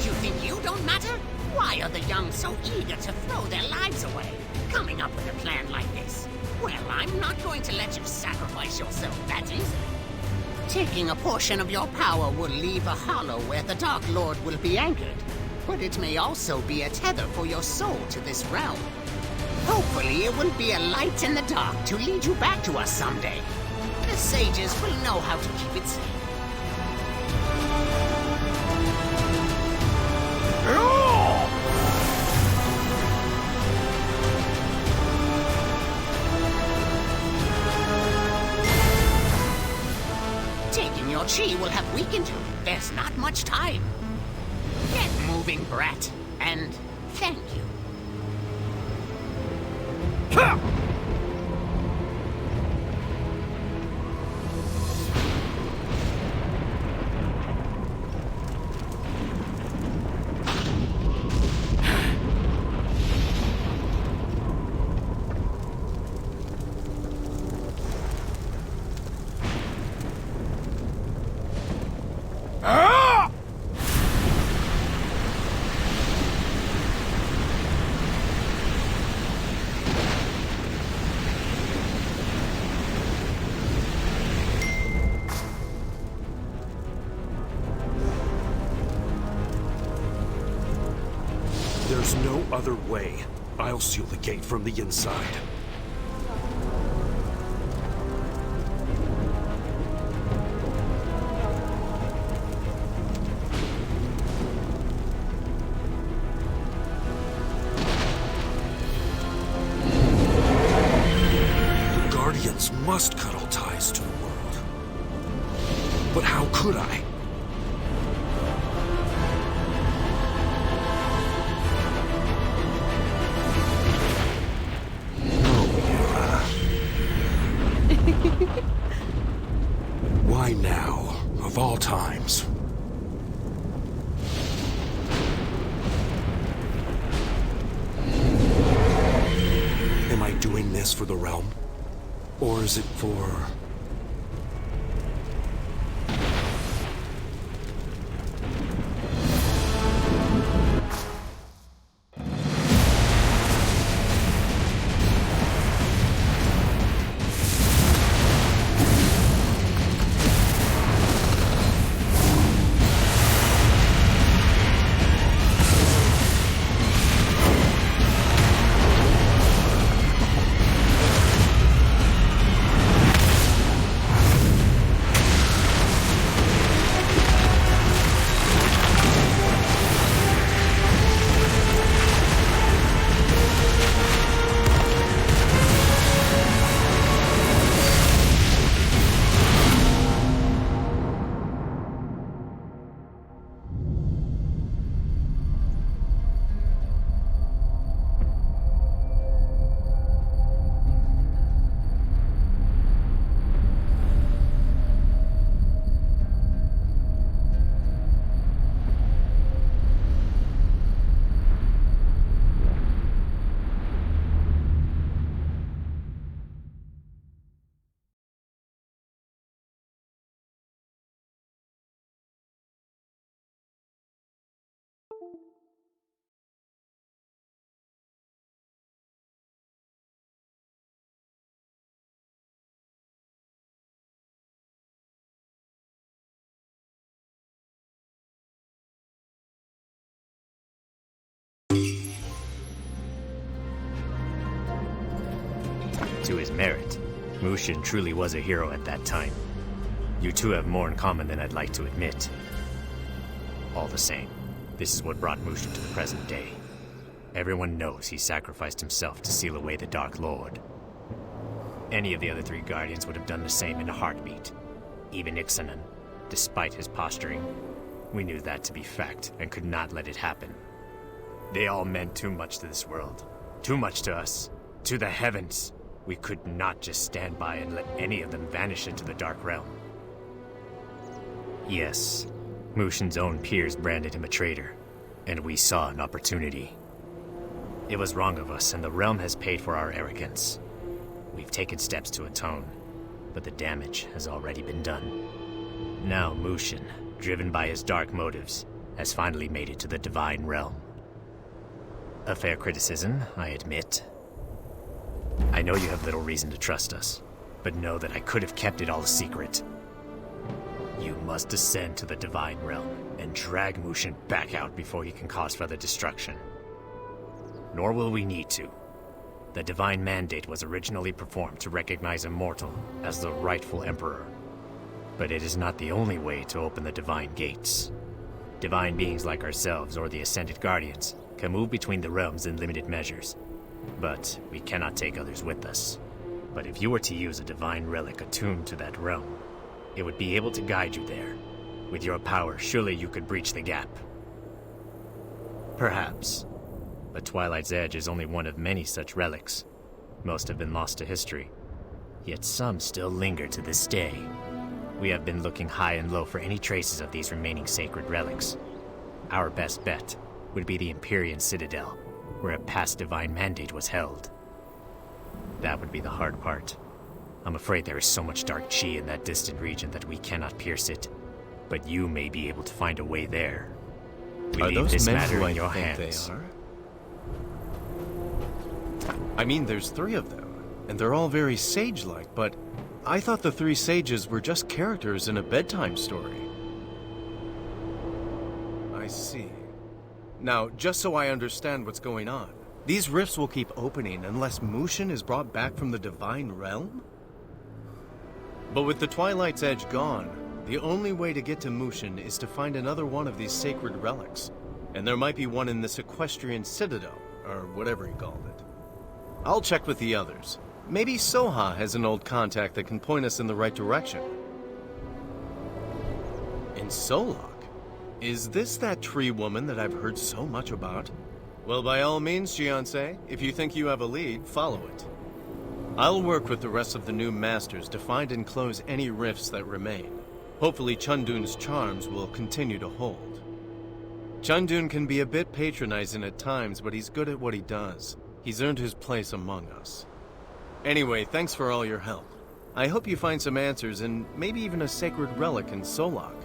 You think you don't matter? Why are the young so eager to throw their lives away? Coming up with a plan like this? Well, I'm not going to let you sacrifice yourself that easily. Taking a portion of your power will leave a hollow where the Dark Lord will be anchored. But it may also be a tether for your soul to this realm. Hopefully it will be a light in the dark to lead you back to us someday. The sages will know how to keep it safe. Taking your chi will have weakened you. There's not much time. Get moving, brat. And thank you. There's no other way. I'll seal the gate from the inside. The Guardians must cut all ties to the world. But how could I? Why now, of all times? Am I doing this for the realm? Or is it for... To his merit, Mushin truly was a hero at that time. You two have more in common than I'd like to admit. All the same, this is what brought Mushin to the present day. Everyone knows he sacrificed himself to seal away the Dark Lord. Any of the other three Guardians would have done the same in a heartbeat. Even Ixanan, despite his posturing. We knew that to be fact and could not let it happen. They all meant too much to this world. Too much to us. To the heavens. We could not just stand by and let any of them vanish into the Dark Realm. Yes, Mushin's own peers branded him a traitor, and we saw an opportunity. It was wrong of us, and the realm has paid for our arrogance. We've taken steps to atone, but the damage has already been done. Now Mushin, driven by his dark motives, has finally made it to the Divine Realm. A fair criticism, I admit. I know you have little reason to trust us, but know that I could have kept it all a secret. You must descend to the Divine Realm and drag Mushin back out before he can cause further destruction. Nor will we need to. The Divine Mandate was originally performed to recognize a mortal as the rightful Emperor. But it is not the only way to open the Divine Gates. Divine beings like ourselves or the Ascended Guardians can move between the realms in limited measures, but we cannot take others with us. But if you were to use a divine relic attuned to that realm, it would be able to guide you there. With your power, surely you could breach the gap. Perhaps. But Twilight's Edge is only one of many such relics. Most have been lost to history, yet some still linger to this day. We have been looking high and low for any traces of these remaining sacred relics. Our best bet would be the Empyrean Citadel, where a past divine mandate was held. That would be the hard part. I'm afraid there is so much dark chi in that distant region that we cannot pierce it. But you may be able to find a way there. We leave this matter in your hands. They are? I mean, there's 3 of them, and they're all very sage-like, but I thought the 3 sages were just characters in a bedtime story. I see. Now, just so I understand what's going on, these rifts will keep opening unless Mushin is brought back from the Divine Realm? But with the Twilight's Edge gone, the only way to get to Mushin is to find another one of these sacred relics. And there might be one in this Equestrian Citadel, or whatever you called it. I'll check with the others. Maybe Soha has an old contact that can point us in the right direction. In Solok? Is this that tree woman that I've heard so much about? Well, by all means, Jianse, if you think you have a lead, follow it. I'll work with the rest of the new masters to find and close any rifts that remain. Hopefully Chundun's charms will continue to hold. Chundun can be a bit patronizing at times, but he's good at what he does. He's earned his place among us. Anyway, thanks for all your help. I hope you find some answers and maybe even a sacred relic in Solok.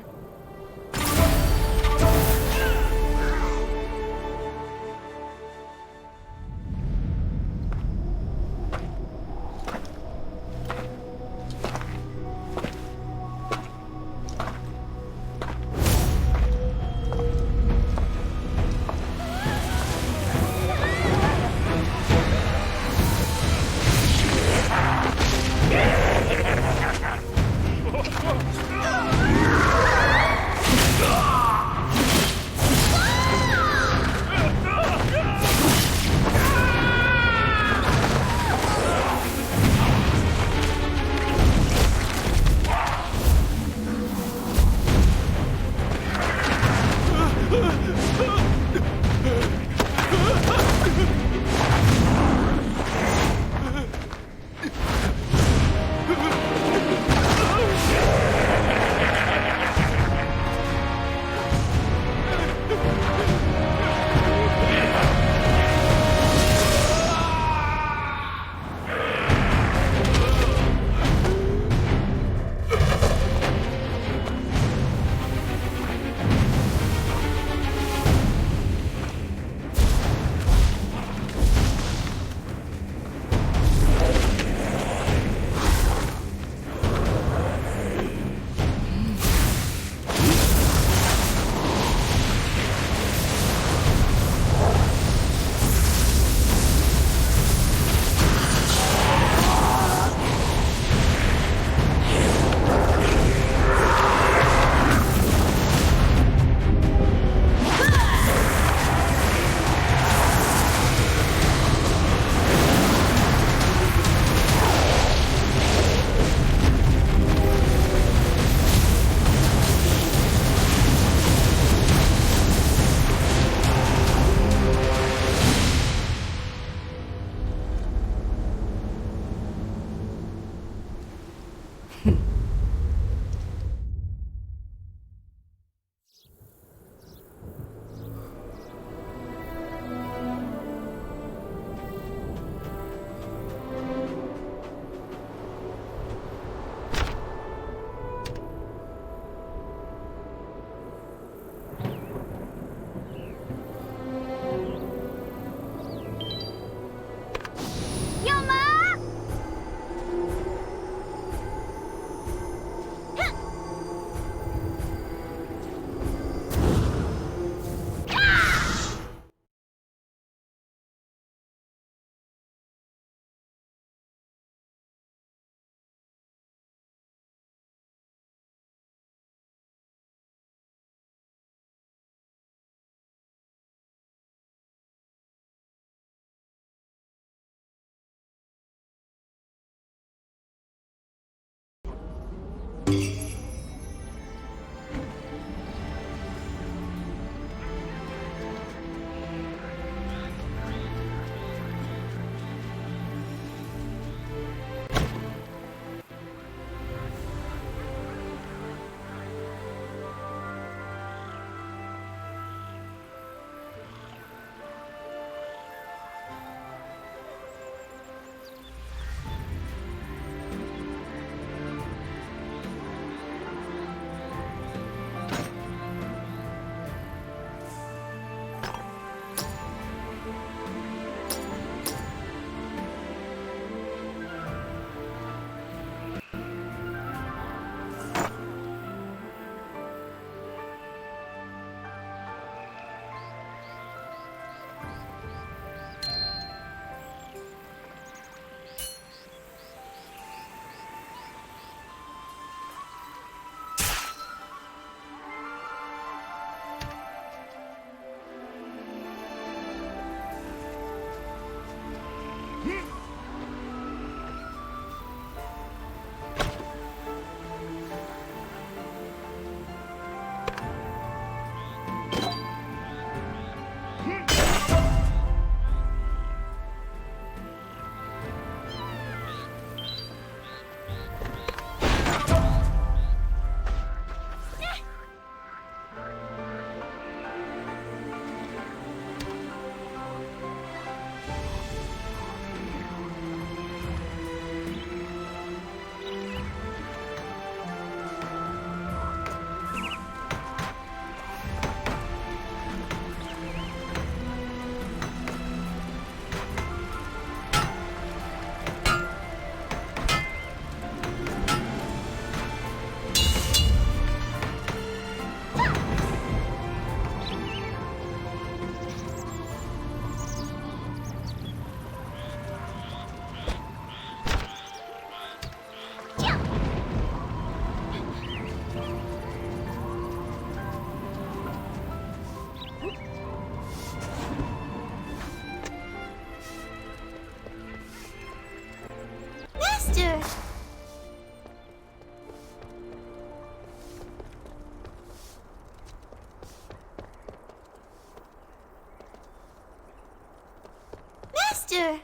Master!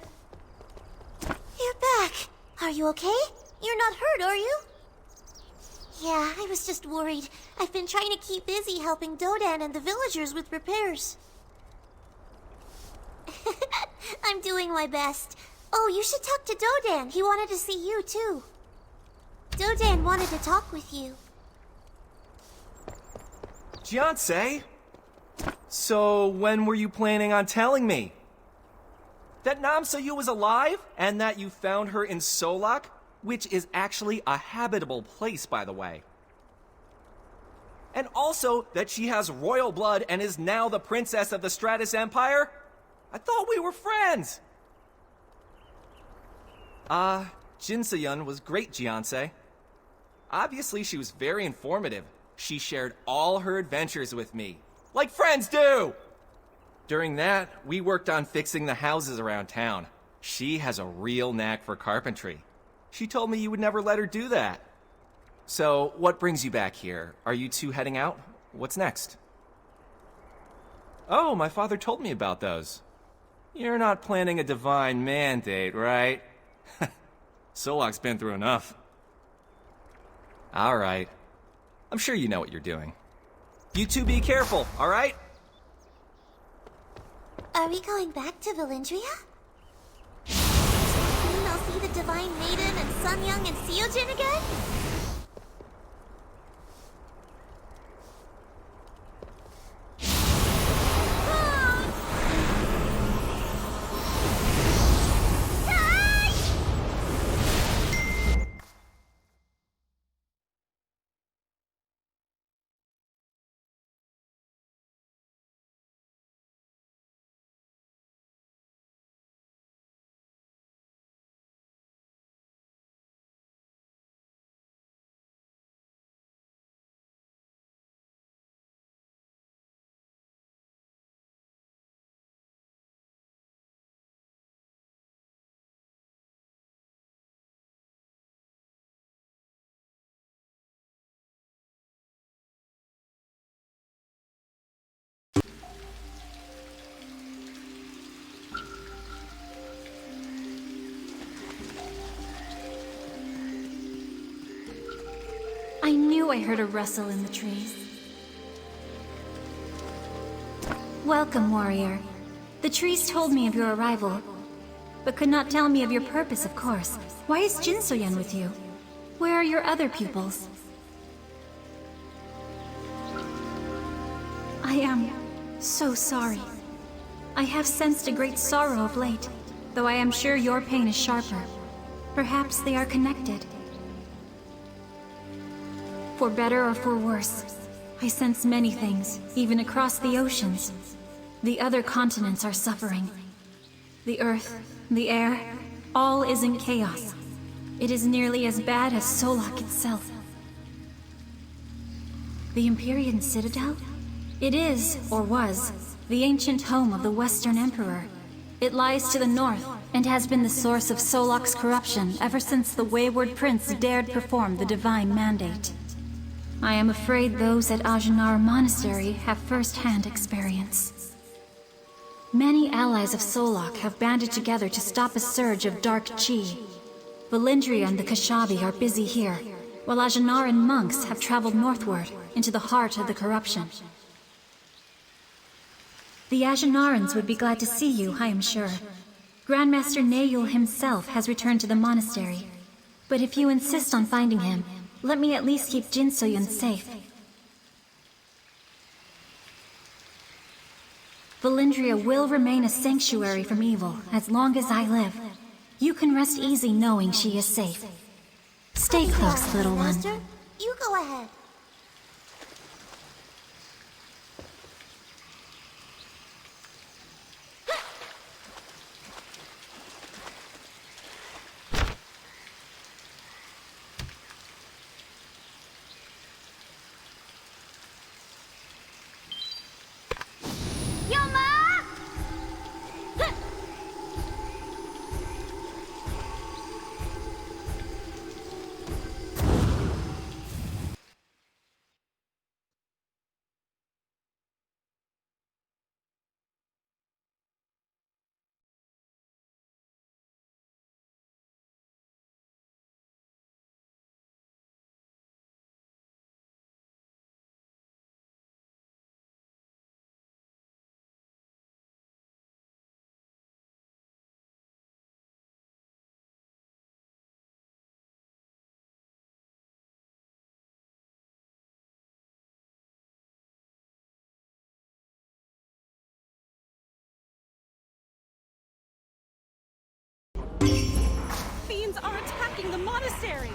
You're back. Are you okay? You're not hurt, are you? Yeah, I was just worried. I've been trying to keep busy helping Dodan and the villagers with repairs. I'm doing my best. Oh, you should talk to Dodan. He wanted to see you, too. Dodan wanted to talk with you. Jiansei? So, when were you planning on telling me? That Namsoyu was alive, and that you found her in Solok? Which is actually a habitable place, by the way. And also that she has royal blood and is now the princess of the Stratus Empire? I thought we were friends! Jinsoyun was great, Jiansei. Obviously, she was very informative. She shared all her adventures with me. Like friends do! During that, we worked on fixing the houses around town. She has a real knack for carpentry. She told me you would never let her do that. So, what brings you back here? Are you two heading out? What's next? Oh, my father told me about those. You're not planning a divine mandate, right? Solok's been through enough. Alright. I'm sure you know what you're doing. You two be careful, alright? Are we going back to Valindria? Soon I'll see the Divine Maiden and Sun Young and Seojin again? I knew I heard a rustle in the trees. Welcome, warrior. The trees told me of your arrival, but could not tell me of your purpose, of course. Why is Jinsoyun with you? Where are your other pupils? I am so sorry. I have sensed a great sorrow of late, though I am sure your pain is sharper. Perhaps they are connected. For better or for worse, I sense many things, even across the oceans. The other continents are suffering. The earth, the air, all is in chaos. It is nearly as bad as Solok itself. The Empyrean Citadel? It is, or was, the ancient home of the Western Emperor. It lies to the north, and has been the source of Solok's corruption ever since the wayward prince dared perform the divine mandate. I am afraid those at Ajanar Monastery have first-hand experience. Many allies of Solok have banded together to stop a surge of dark chi. Valindria and the Kashabi are busy here, while Ajanaran monks have traveled northward into the heart of the corruption. The Ajanarans would be glad to see you, I am sure. Grandmaster Nayul himself has returned to the monastery. But if you insist on finding him, let me at least keep Jinsoyun safe. Valindria will remain a sanctuary from evil as long as I live. You can rest easy knowing she is safe. Stay close, little one. Master, you go ahead. Fiends are attacking the monastery!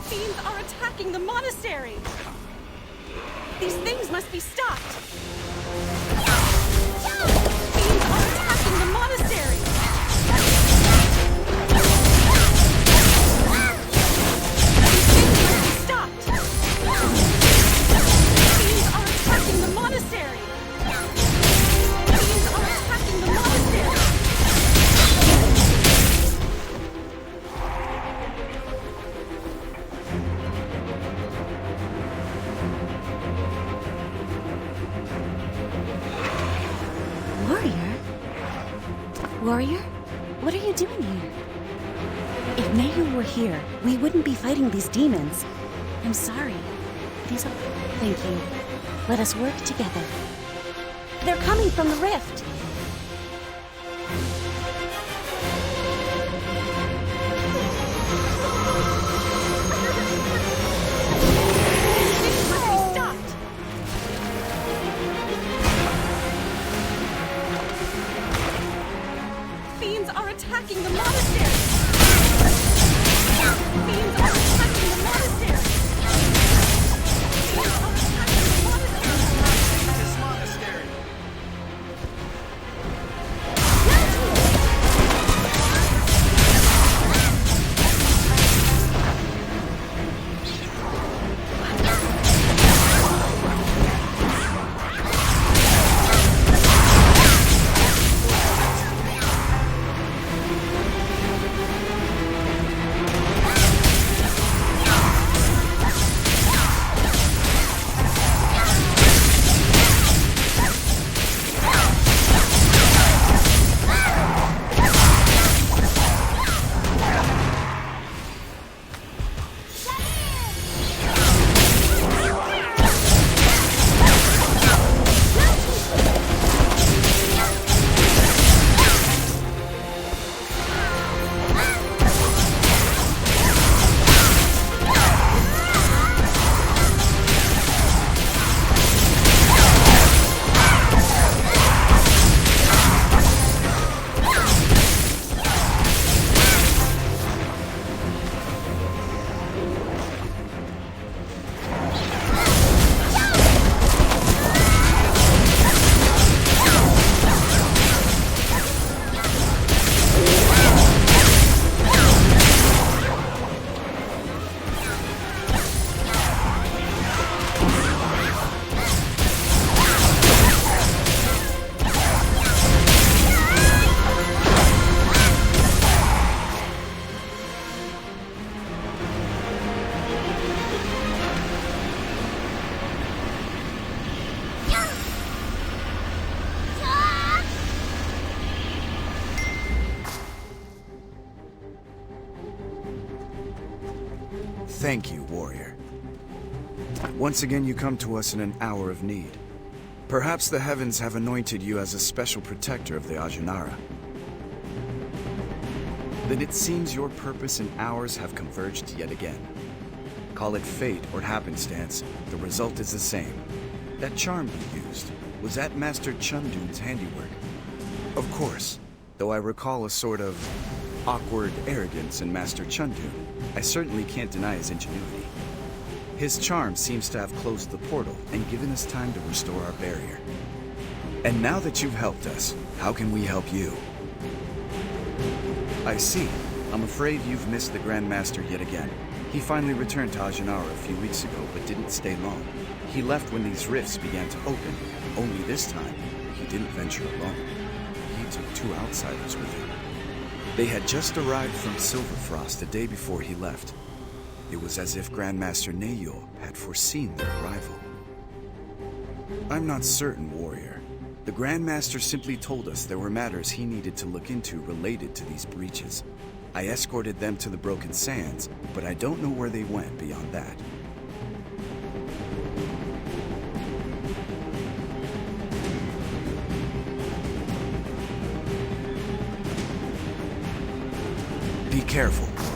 Fiends are attacking the monastery! These things must be stopped! Fiends are attacking the monastery! These things must be stopped! Fiends are attacking the monastery! Fiends are attacking the monastery! Warrior? What are you doing here? If Neyu were here, we wouldn't be fighting these demons. I'm sorry. These are... Thank you. Let us work together. They're coming from the rift! Attacking the monastery! Fiends are attacking the monastery! Fiends are attacking the monastery! This monastery! Thank you, warrior. Once again you come to us in an hour of need. Perhaps the heavens have anointed you as a special protector of the Ajinara. Then it seems your purpose and ours have converged yet again. Call it fate or happenstance, the result is the same. That charm you used, was that Master Chundun's handiwork? Of course, though I recall a sort of awkward arrogance in Master Chundun, I certainly can't deny his ingenuity. His charm seems to have closed the portal and given us time to restore our barrier. And now that you've helped us, how can we help you? I see. I'm afraid you've missed the Grand Master yet again. He finally returned to Ajinara a few weeks ago, but didn't stay long. He left when these rifts began to open, only this time, he didn't venture alone. He took 2 outsiders with him. They had just arrived from Silverfrost the day before he left. It was as if Grandmaster Neyo had foreseen their arrival. I'm not certain, warrior. The Grandmaster simply told us there were matters he needed to look into related to these breaches. I escorted them to the Broken Sands, but I don't know where they went beyond that. Be careful, warrior.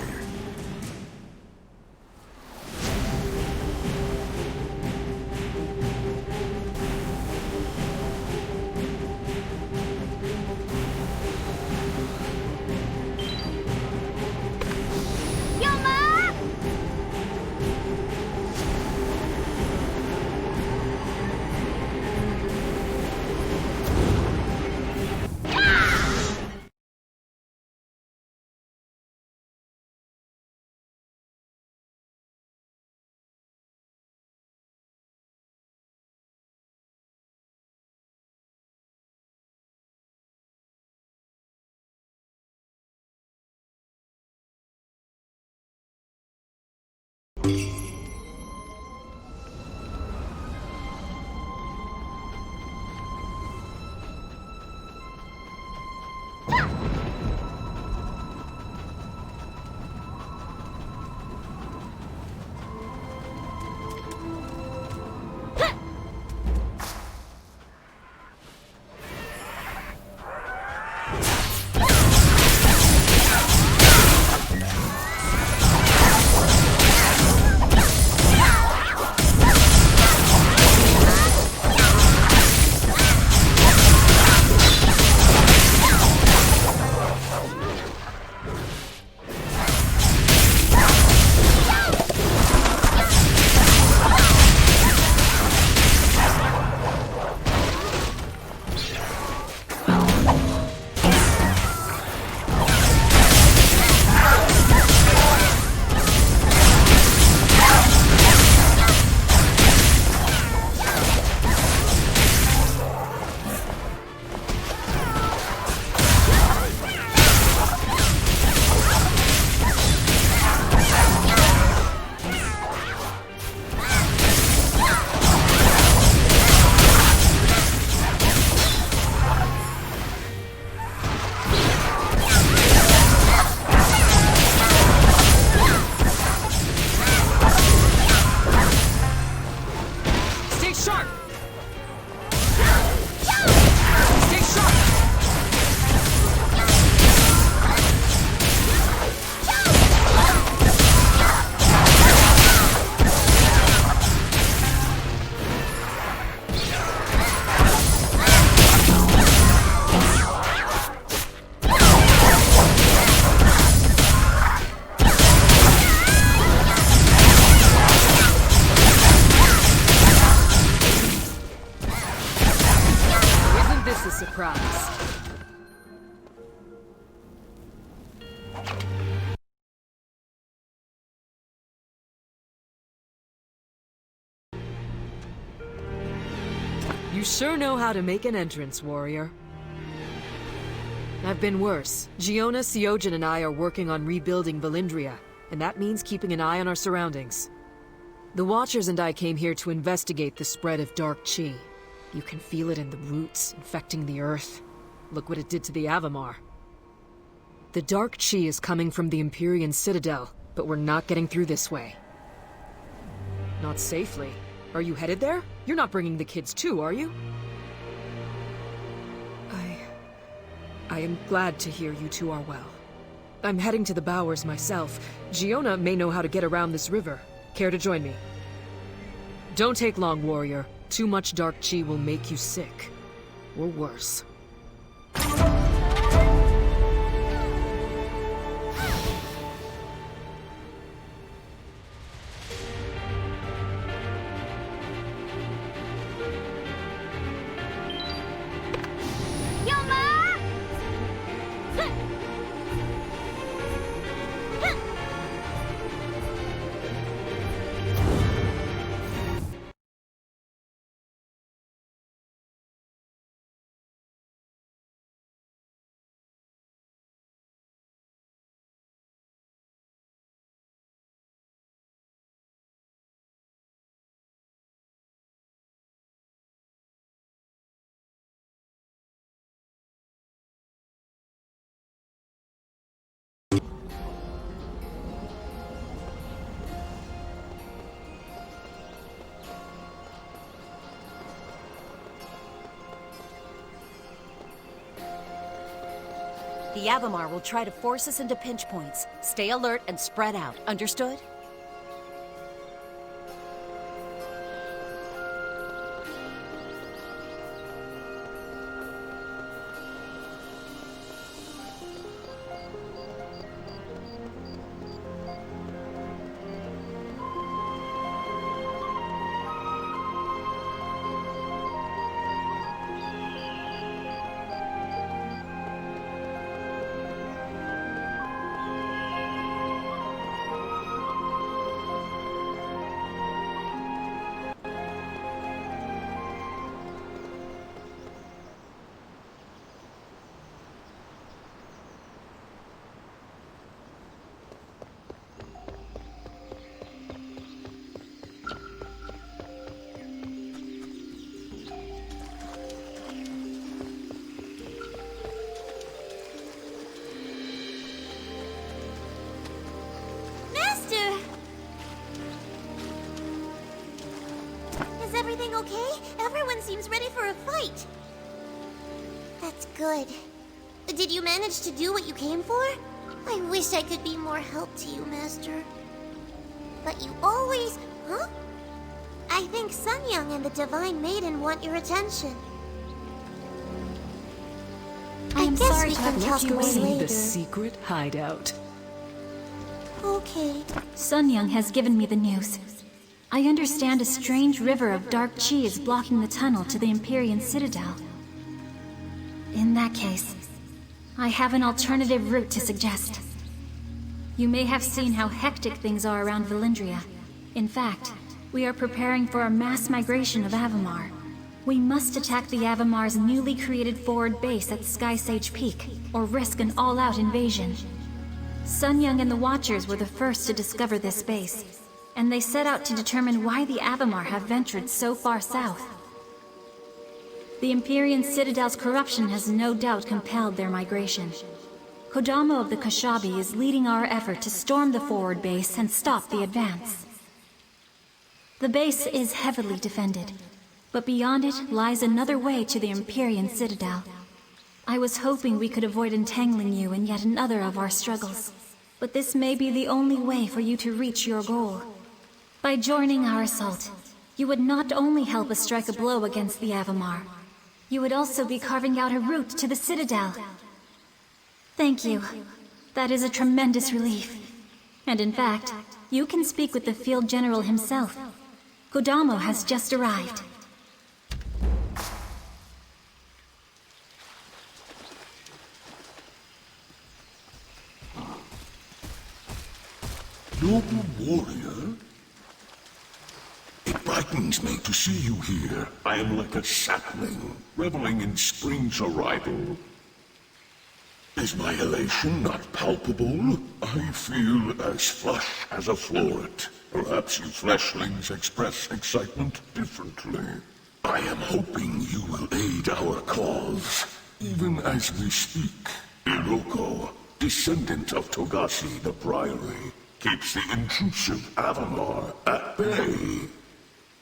You sure know how to make an entrance, warrior. I've been worse. Giona, Siojin, and I are working on rebuilding Valindria, and that means keeping an eye on our surroundings. The Watchers and I came here to investigate the spread of Dark Chi. You can feel it in the roots, infecting the earth. Look what it did to the Avamar. The Dark Chi is coming from the Empyrean Citadel, but we're not getting through this way. Not safely. Are you headed there? You're not bringing the kids too, are you? I am glad to hear you two are well. I'm heading to the Bowers myself. Giona may know how to get around this river. Care to join me? Don't take long, warrior. Too much Dark Chi will make you sick. Or worse. The Avamar will try to force us into pinch points. Stay alert and spread out. Understood? okay? Everyone seems ready for a fight. That's good. Did you manage to do what you came for? I wish I could be more help to you, Master. But you always... Huh? I think Sun Young and the Divine Maiden want your attention. I am guess sorry we to can have talk kept you away waiting. later. The secret hideout. Okay. Sun Young has given me the news. I understand a strange river of dark chi is blocking the tunnel to the Empyrean Citadel. In that case, I have an alternative route to suggest. You may have seen how hectic things are around Valindria. In fact, we are preparing for a mass migration of Avamar. We must attack the Avamar's newly created forward base at Sky Sage Peak, or risk an all-out invasion. Sun Young and the Watchers were the first to discover this base, and they set out to determine why the Avamar have ventured so far south. The Empyrean Citadel's corruption has no doubt compelled their migration. Kodamo of the Kashabi is leading our effort to storm the forward base and stop the advance. The base is heavily defended, but beyond it lies another way to the Empyrean Citadel. I was hoping we could avoid entangling you in yet another of our struggles, but this may be the only way for you to reach your goal. By joining our assault, you would not only help us strike a blow against the Avamar, you would also be carving out a route to the Citadel. Thank you. That is a tremendous relief. And in fact, you can speak with the Field General himself. Kodamo has just arrived. Noble warrior? It brightens me to see you here. I am like a sapling, reveling in spring's arrival. Is my elation not palpable? I feel as flush as a floret. Perhaps you fleshlings express excitement differently. I am hoping you will aid our cause, even as we speak. Iroko, descendant of Togashi the Priory, keeps the intrusive Avamar at bay.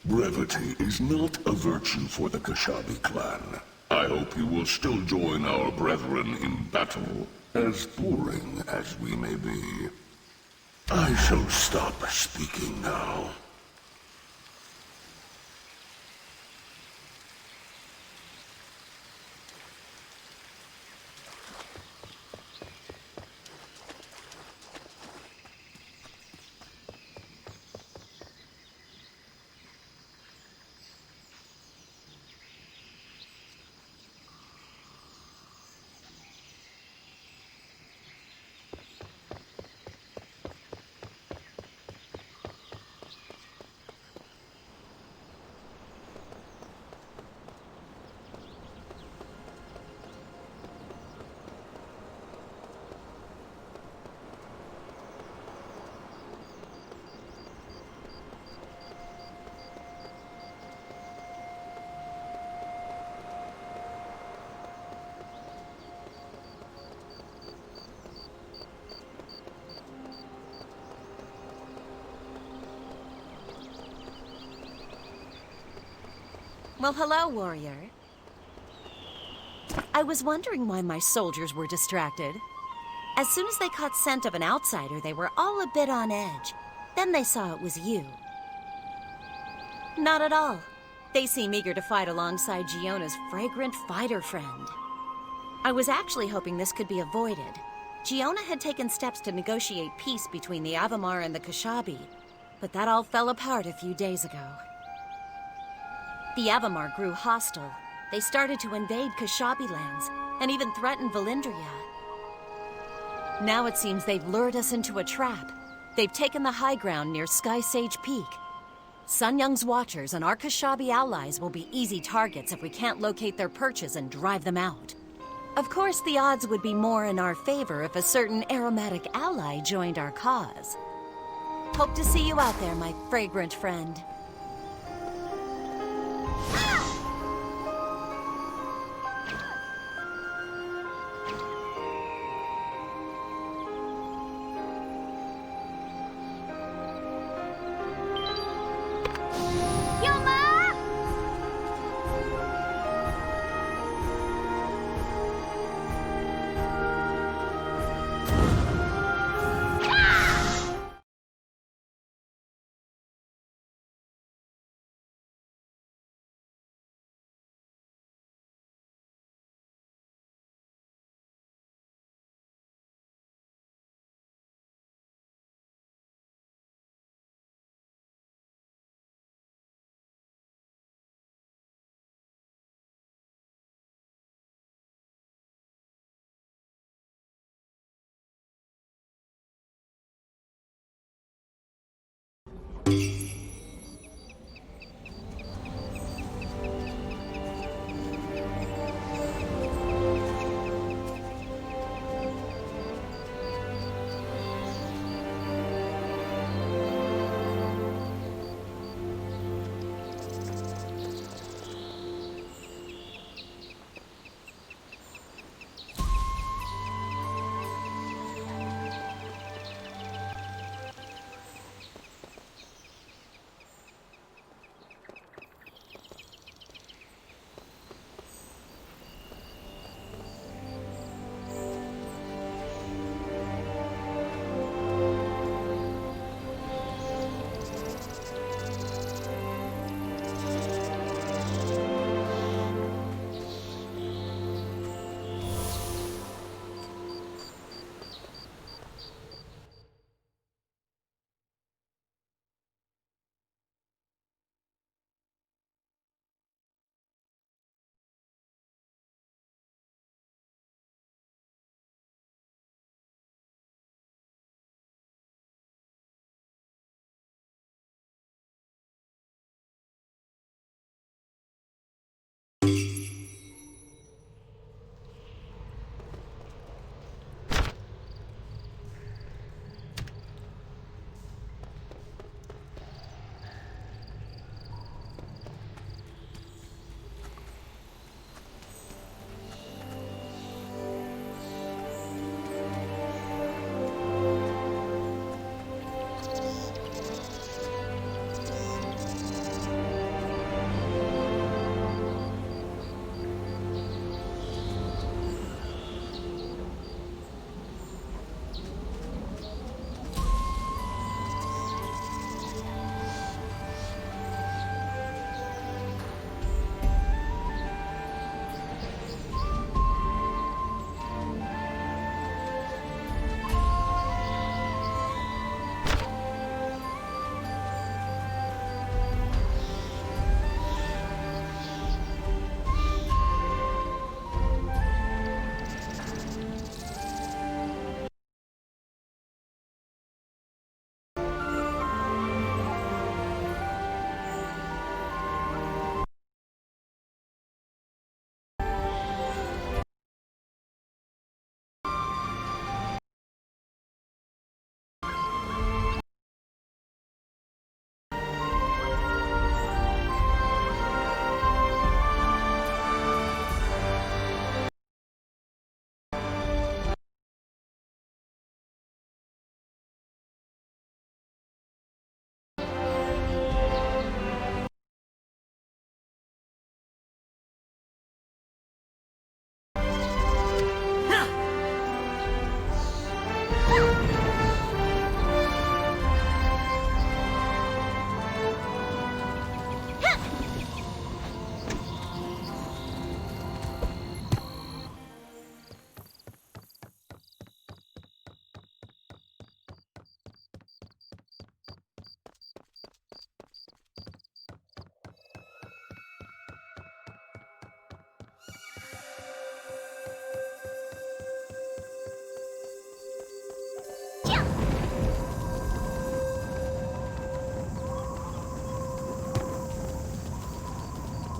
Brevity is not a virtue for the Kashabi clan. I hope you will still join our brethren in battle, as boring as we may be. I shall stop speaking now. Well, hello, warrior. I was wondering why my soldiers were distracted. As soon as they caught scent of an outsider, they were all a bit on edge. Then they saw it was you. Not at all. They seem eager to fight alongside Giona's fragrant fighter friend. I was actually hoping this could be avoided. Giona had taken steps to negotiate peace between the Avamar and the Kashabi, but that all fell apart a few days ago. The Avamar grew hostile. They started to invade Kashabi lands, and even threatened Valindria. Now it seems they've lured us into a trap. They've taken the high ground near Sky Sage Peak. Sun Young's Watchers and our Kashabi allies will be easy targets if we can't locate their perches and drive them out. Of course, the odds would be more in our favor if a certain aromatic ally joined our cause. Hope to see you out there, my fragrant friend.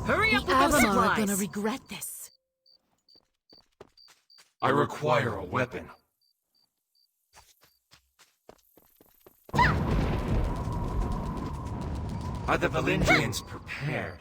Hurry up The with those Avanar are supplies. gonna regret this. I require a weapon. Are the Valindrians prepared?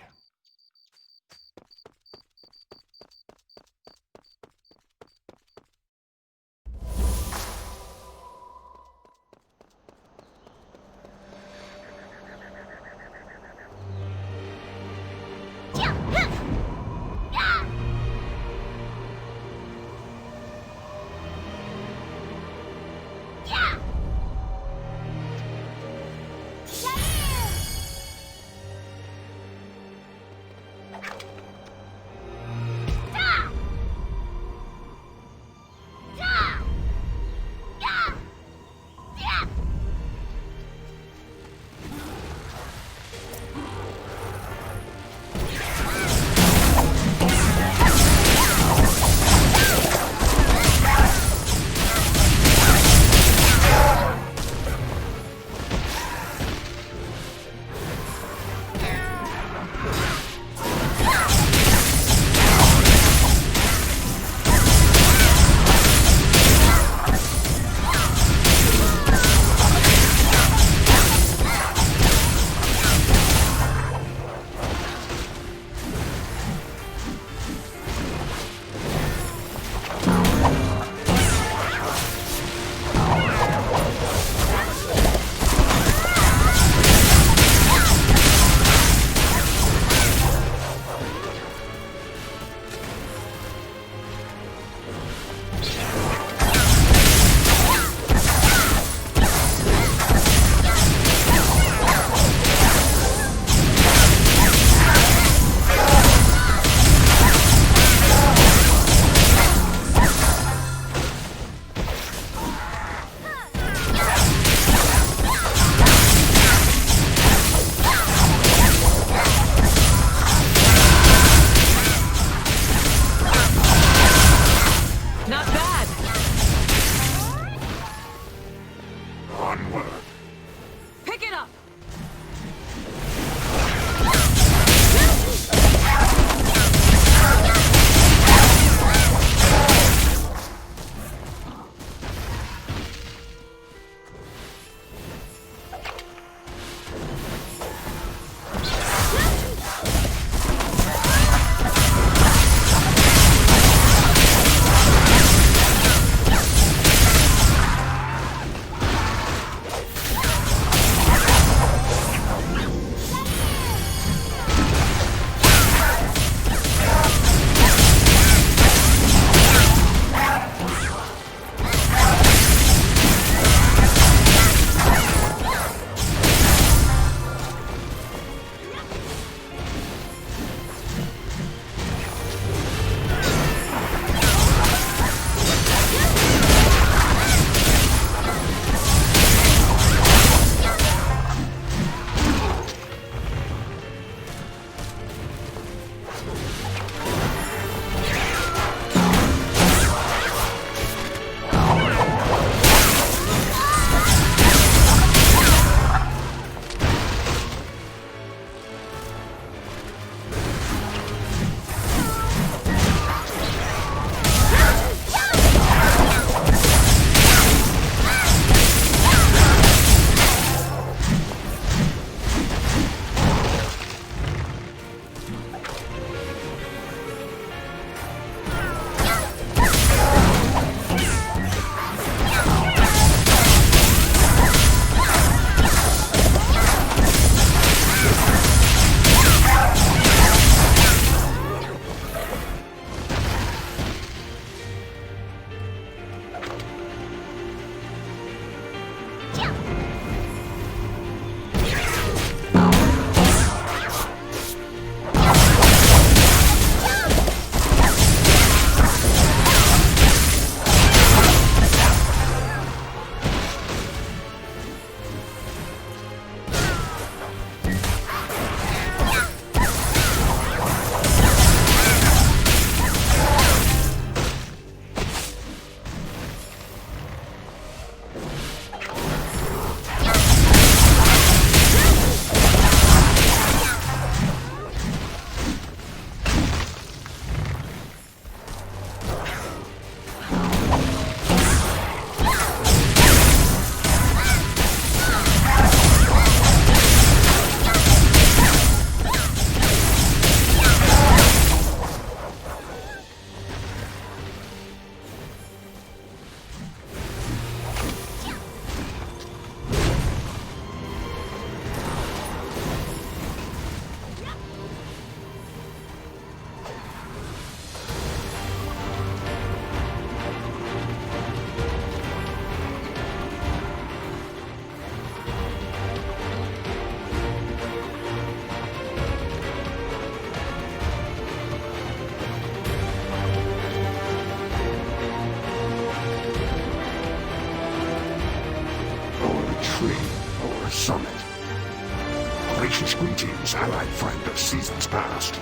Greetings, allied friend of seasons past.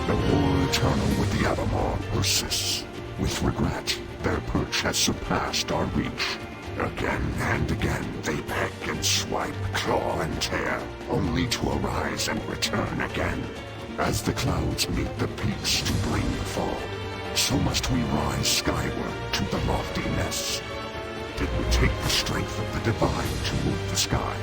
The war eternal with the Evermore persists. With regret, their perch has surpassed our reach. Again and again, they peck and swipe, claw and tear, only to arise and return again. As the clouds meet the peaks to bring the fall, so must we rise skyward to the lofty nests. It would take the strength of the divine to move the sky.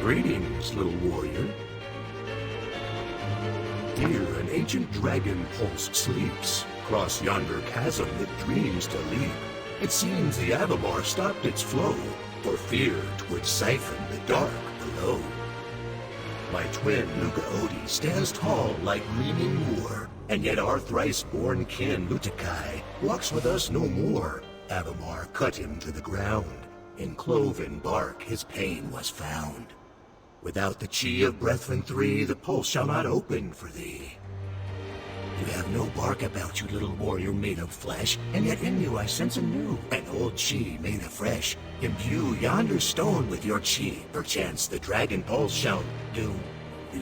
Greetings, little warrior. Here an ancient dragon pulse sleeps. Cross yonder chasm it dreams to leap. It seems the Avamar stopped its flow, for fear 'twould siphon the dark below. My twin Luca Odi stands tall like gleaming moor, and yet our thrice-born kin Lutakai walks with us no more. Avamar cut him to the ground. In cloven bark his pain was found. Without the chi of Breathfin 3, the pulse shall not open for thee. You have no bark about you, little warrior made of flesh, and yet in you I sense anew an old chi made afresh. Imbue yonder stone with your chi, perchance the dragon pulse shall do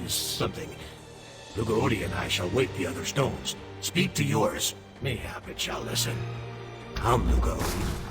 something. Lugaodi and I shall wake the other stones. Speak to yours, mayhap it shall listen. Come, Lugaodi.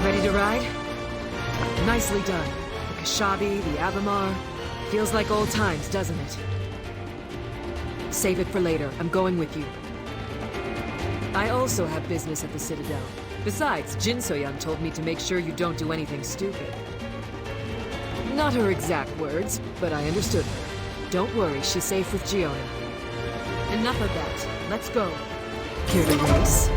Ready to ride? Nicely done. The Kashabi, the Avamar. Feels like old times, doesn't it? Save it for later. I'm going with you. I also have business at the Citadel. Besides, Jin Soyoung told me to make sure you don't do anything stupid. Not her exact words, but I understood her. Don't worry, she's safe with Giona. Enough of that. Let's go. Here to race?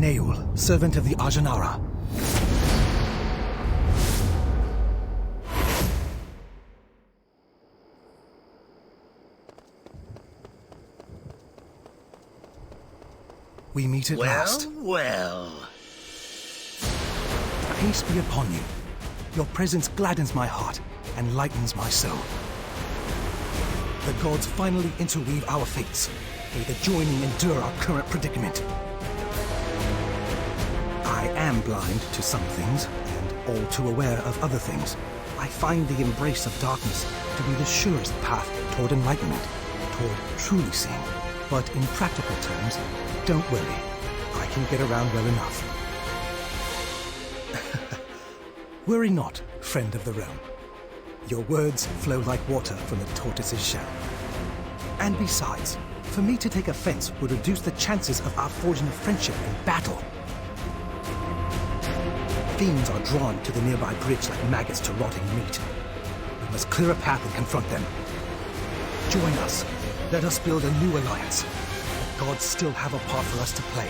Neul, servant of the Ajanara. We meet at last. Well. Peace be upon you. Your presence gladdens my heart and lightens my soul. The gods finally interweave our fates, neither joining endure our current predicament. I am blind to some things, and all too aware of other things. I find the embrace of darkness to be the surest path toward enlightenment, toward truly seeing. But in practical terms, don't worry. I can get around well enough. Worry not, friend of the realm. Your words flow like water from the tortoise's shell. And besides, for me to take offense would reduce the chances of our forging a friendship in battle. Fiends are drawn to the nearby bridge like maggots to rotting meat. We must clear a path and confront them. Join us. Let us build a new alliance. The gods still have a part for us to play.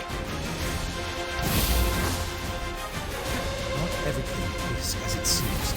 Not everything is as it seems.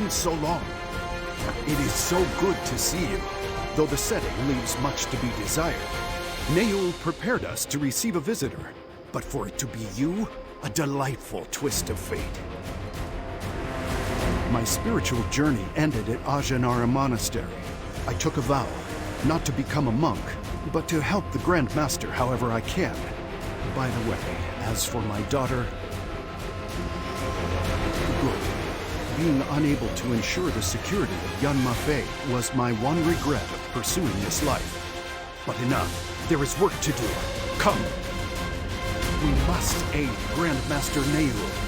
So long. It is so good to see you, though the setting leaves much to be desired. Neul prepared us to receive a visitor, but for it to be you, a delightful twist of fate. My spiritual journey ended at Ajanara Monastery. I took a vow, not to become a monk, but to help the Grand Master however I can. By the way, as for my daughter... Good. Being unable to ensure the security of Yan Mafei was my one regret of pursuing this life. But enough. There is work to do. Come. We must aid Grandmaster Neul.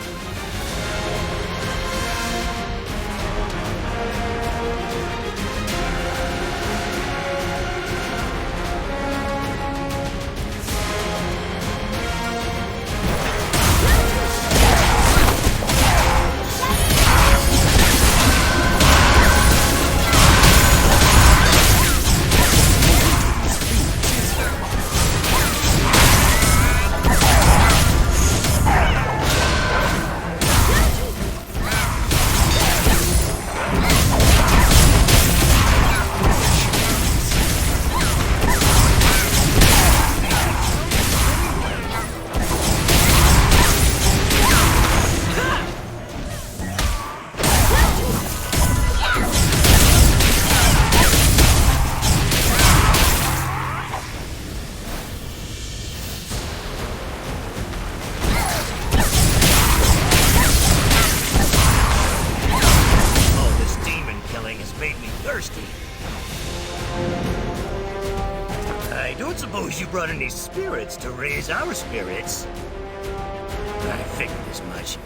Spirits to raise our spirits. I figured as much.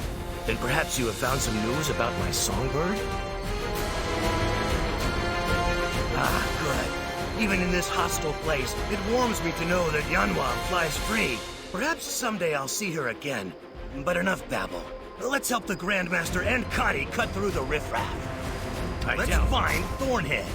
Then perhaps you have found some news about my songbird? Ah, good. Even in this hostile place, it warms me to know that Yanhua flies free. Perhaps someday I'll see her again. But enough babble. Let's help the Grandmaster and Connie cut through the riffraff. Let's find Thornhead.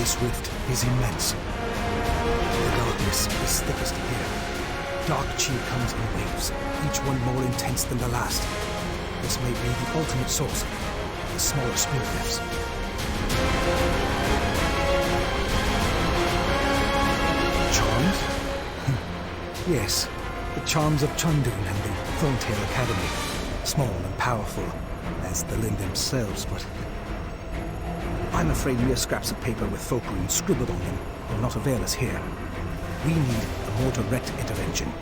This rift is immense. The darkness is thickest here. Dark chi comes in waves, each one more intense than the last. This may be the ultimate source of the smaller spirit rifts. Charms? Yes, the charms of Chundun and the Thorntail Academy. Small and powerful, as the Lin themselves, but I'm afraid mere scraps of paper with folk runes scribbled on them will not avail us here. We need a more direct intervention.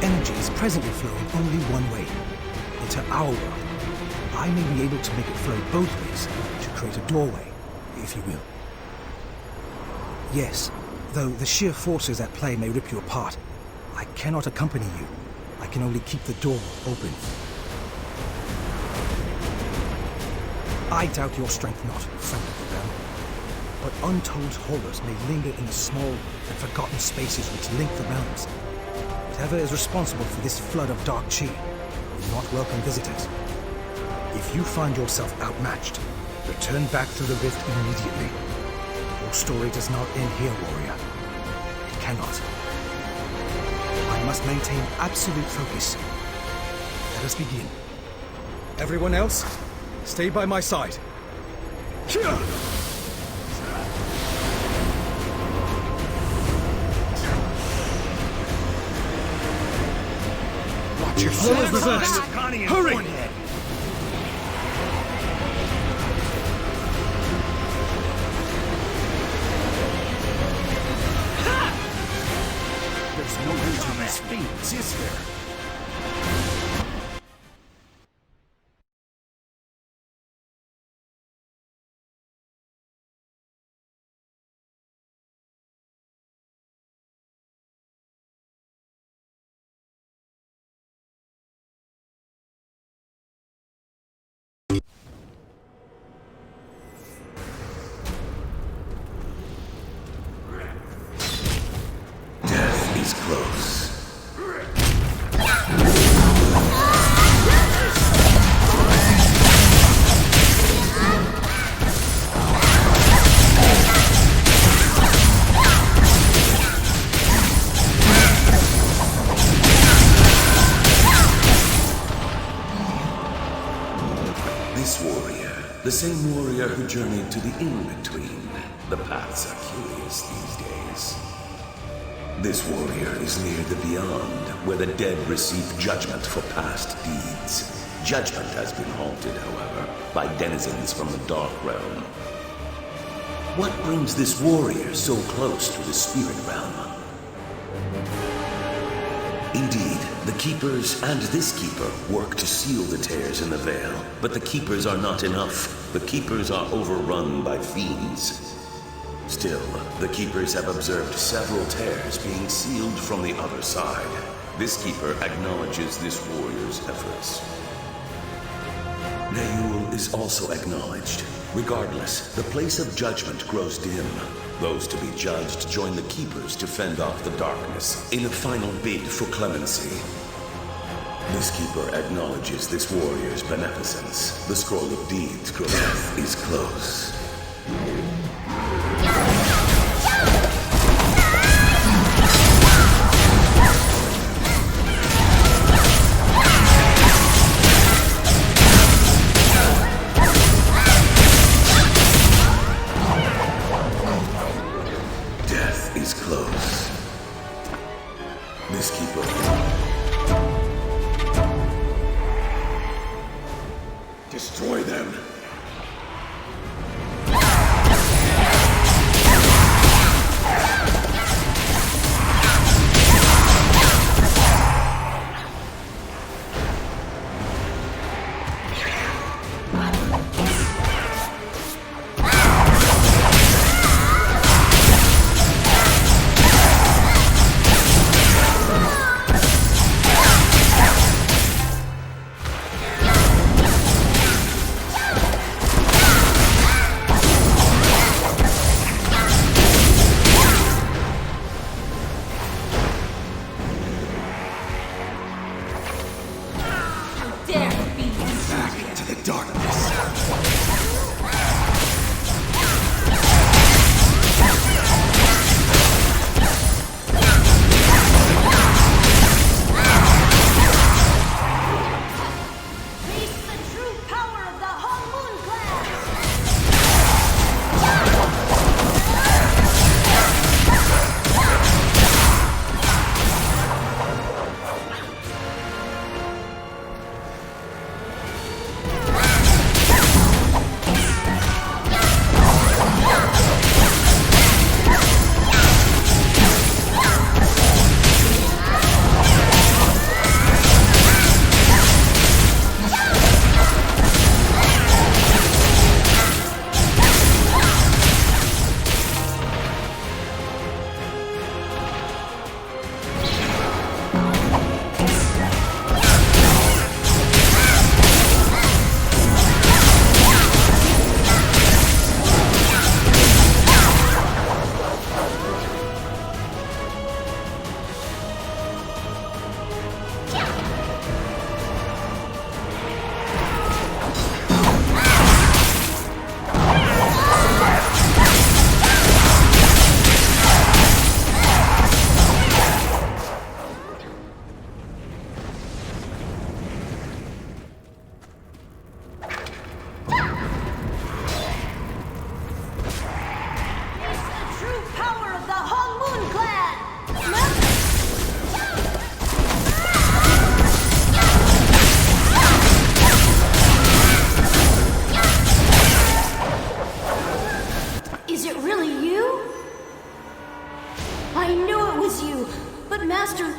Energy is presently flowing only one way, into our world. I may be able to make it flow both ways, to create a doorway, if you will. Yes, though the sheer forces at play may rip you apart, I cannot accompany you. I can only keep the door open. I doubt your strength not, friend of the realm. But untold horrors may linger in the small and forgotten spaces which link the realms. Whatever is responsible for this flood of dark chi will not welcome visitors. If you find yourself outmatched, return back through the rift immediately. Your story does not end here, warrior. It cannot. I must maintain absolute focus. Let us begin. Everyone else, stay by my side. Watch your step. Reversed. Hurry! There's no way to these fiends, is there? Death is close. This warrior, the same warrior who journeyed to the in-between. The paths are curious these days. This warrior is near the beyond, where the dead receive judgment for past deeds. Judgment has been halted, however, by denizens from the Dark Realm. What brings this warrior so close to the Spirit Realm? Indeed, the Keepers and this Keeper work to seal the tears in the veil, but the Keepers are not enough. The Keepers are overrun by fiends. Still, the Keepers have observed several tears being sealed from the other side. This Keeper acknowledges this warrior's efforts. Nayul is also acknowledged. Regardless, the place of judgment grows dim. Those to be judged join the Keepers to fend off the darkness in a final bid for clemency. This Keeper acknowledges this warrior's beneficence. The scroll of deeds grows. Death is close. Death is close. This Keeper. Destroy them!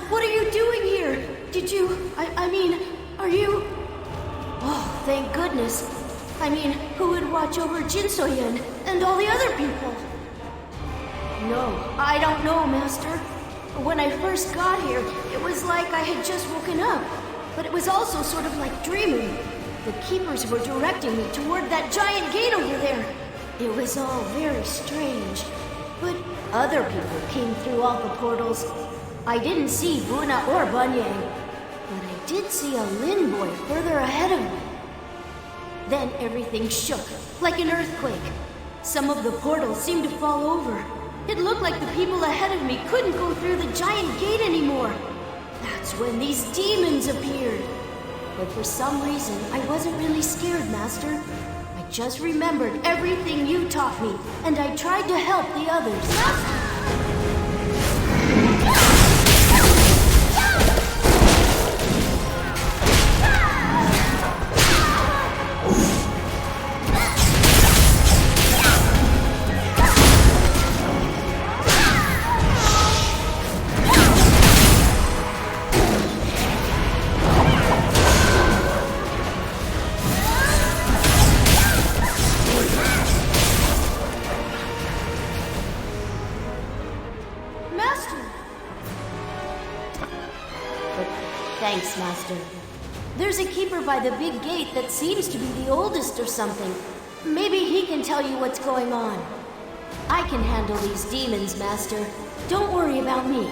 what are you doing here? Did you... I mean, are you... Oh, thank goodness. I mean, who would watch over Jinsoyan and all the other people? No, I don't know, Master. When I first got here, it was like I had just woken up. But it was also sort of like dreaming. The keepers were directing me toward that giant gate over there. It was all very strange. But other people came through all the portals. I didn't see Buna or Banyang, but I did see a Lin boy further ahead of me. Then everything shook, like an earthquake. Some of the portals seemed to fall over. It looked like the people ahead of me couldn't go through the giant gate anymore. That's when these demons appeared. But for some reason, I wasn't really scared, Master. I just remembered everything you taught me, and I tried to help the others. Thanks, Master. There's a keeper by the big gate that seems to be the oldest or something. Maybe he can tell you what's going on. I can handle these demons, Master. Don't worry about me.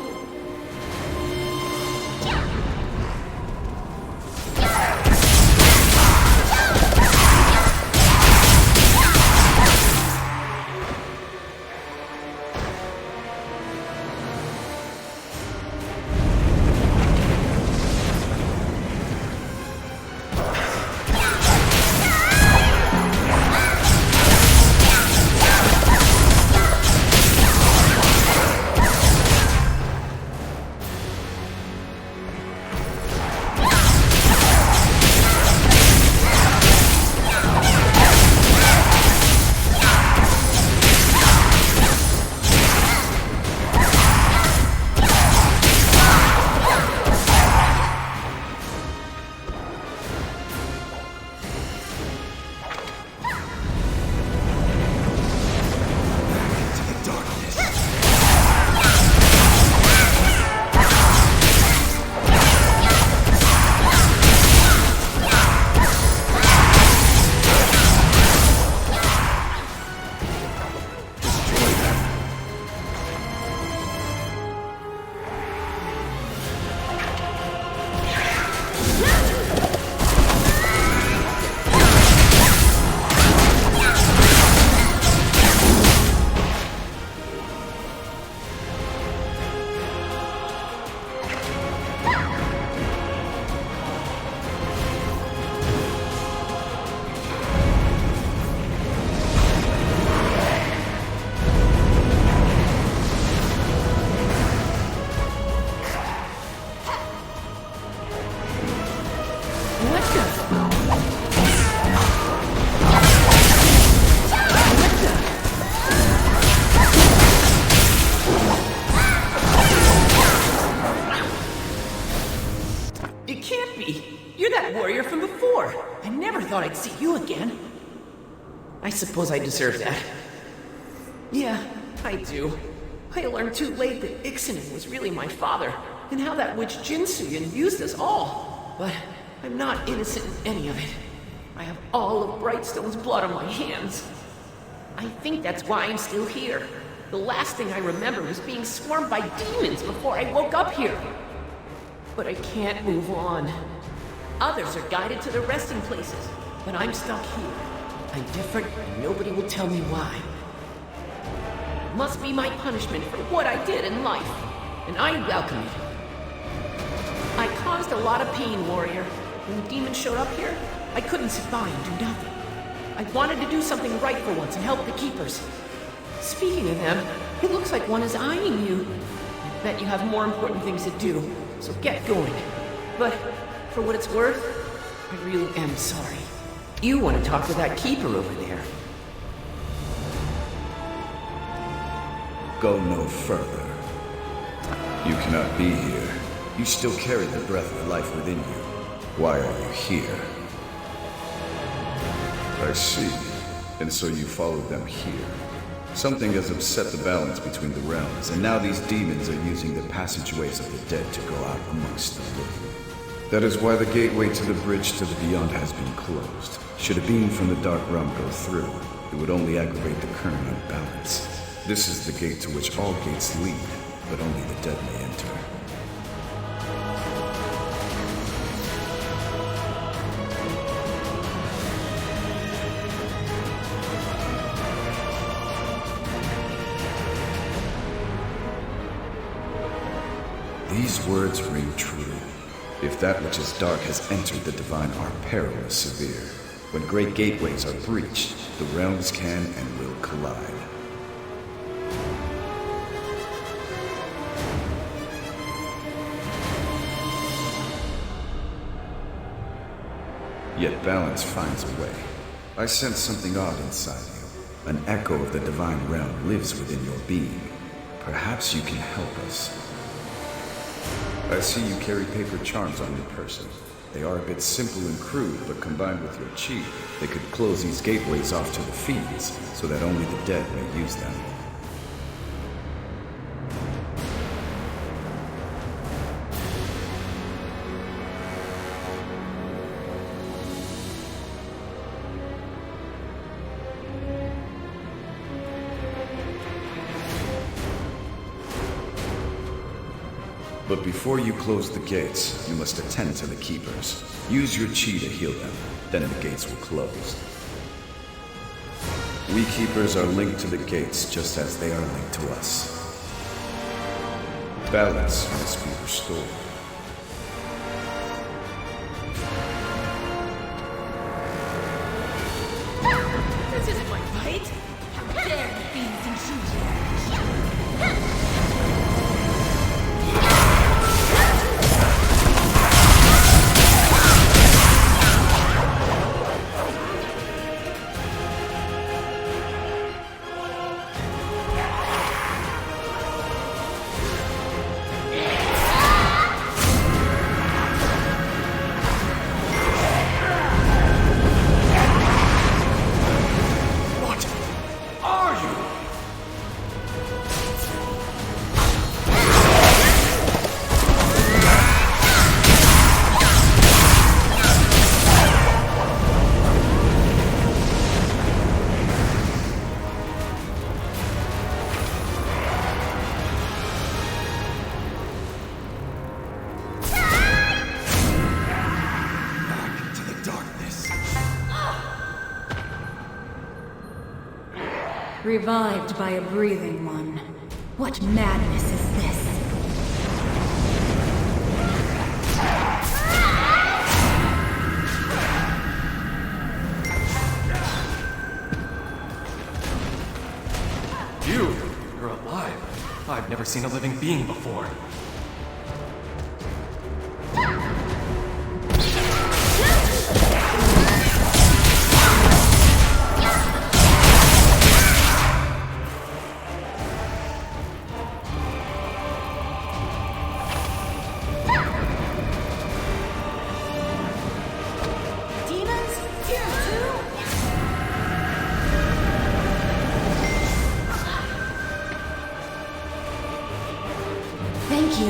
I'd see you again. I suppose I deserve that. Yeah, I do. I learned too late that Ixanin was really my father, and how that witch Jinsuyan used us all. But I'm not innocent in any of it. I have all of Brightstone's blood on my hands. I think that's why I'm still here. The last thing I remember was being swarmed by demons before I woke up here. But I can't move on. Others are guided to their resting places, but I'm stuck here. I'm different, and nobody will tell me why. It must be my punishment for what I did in life, and I welcome it. I caused a lot of pain, warrior. When the demons showed up here, I couldn't sit by and do nothing. I wanted to do something right for once and help the keepers. Speaking of them, it looks like one is eyeing you. I bet you have more important things to do, so get going. But for what it's worth, I really am sorry. You want to talk to that keeper over there. Go no further. You cannot be here. You still carry the breath of life within you. Why are you here? I see. And so you followed them here. Something has upset the balance between the realms, and now these demons are using the passageways of the dead to go out amongst the living. That is why the gateway to the bridge to the beyond has been closed. Should a being from the Dark Realm go through, it would only aggravate the current unbalance. This is the gate to which all gates lead, but only the dead may enter. These words ring true. If that which is dark has entered the divine, our peril is severe. When great gateways are breached, the realms can and will collide. Yet balance finds a way. I sense something odd inside you. An echo of the divine realm lives within your being. Perhaps you can help us. I see you carry paper charms on your person. They are a bit simple and crude, but combined with your chi, they could close these gateways off to the fiends, so that only the dead may use them. But before you close the gates, you must attend to the keepers. Use your chi to heal them, then the gates will close. We keepers are linked to the gates just as they are linked to us. Balance must be restored. This isn't my fight! How dare the fiends intrude here! Revived by a breathing one. What madness is this? You're alive. I've never seen a living being before. Thank you.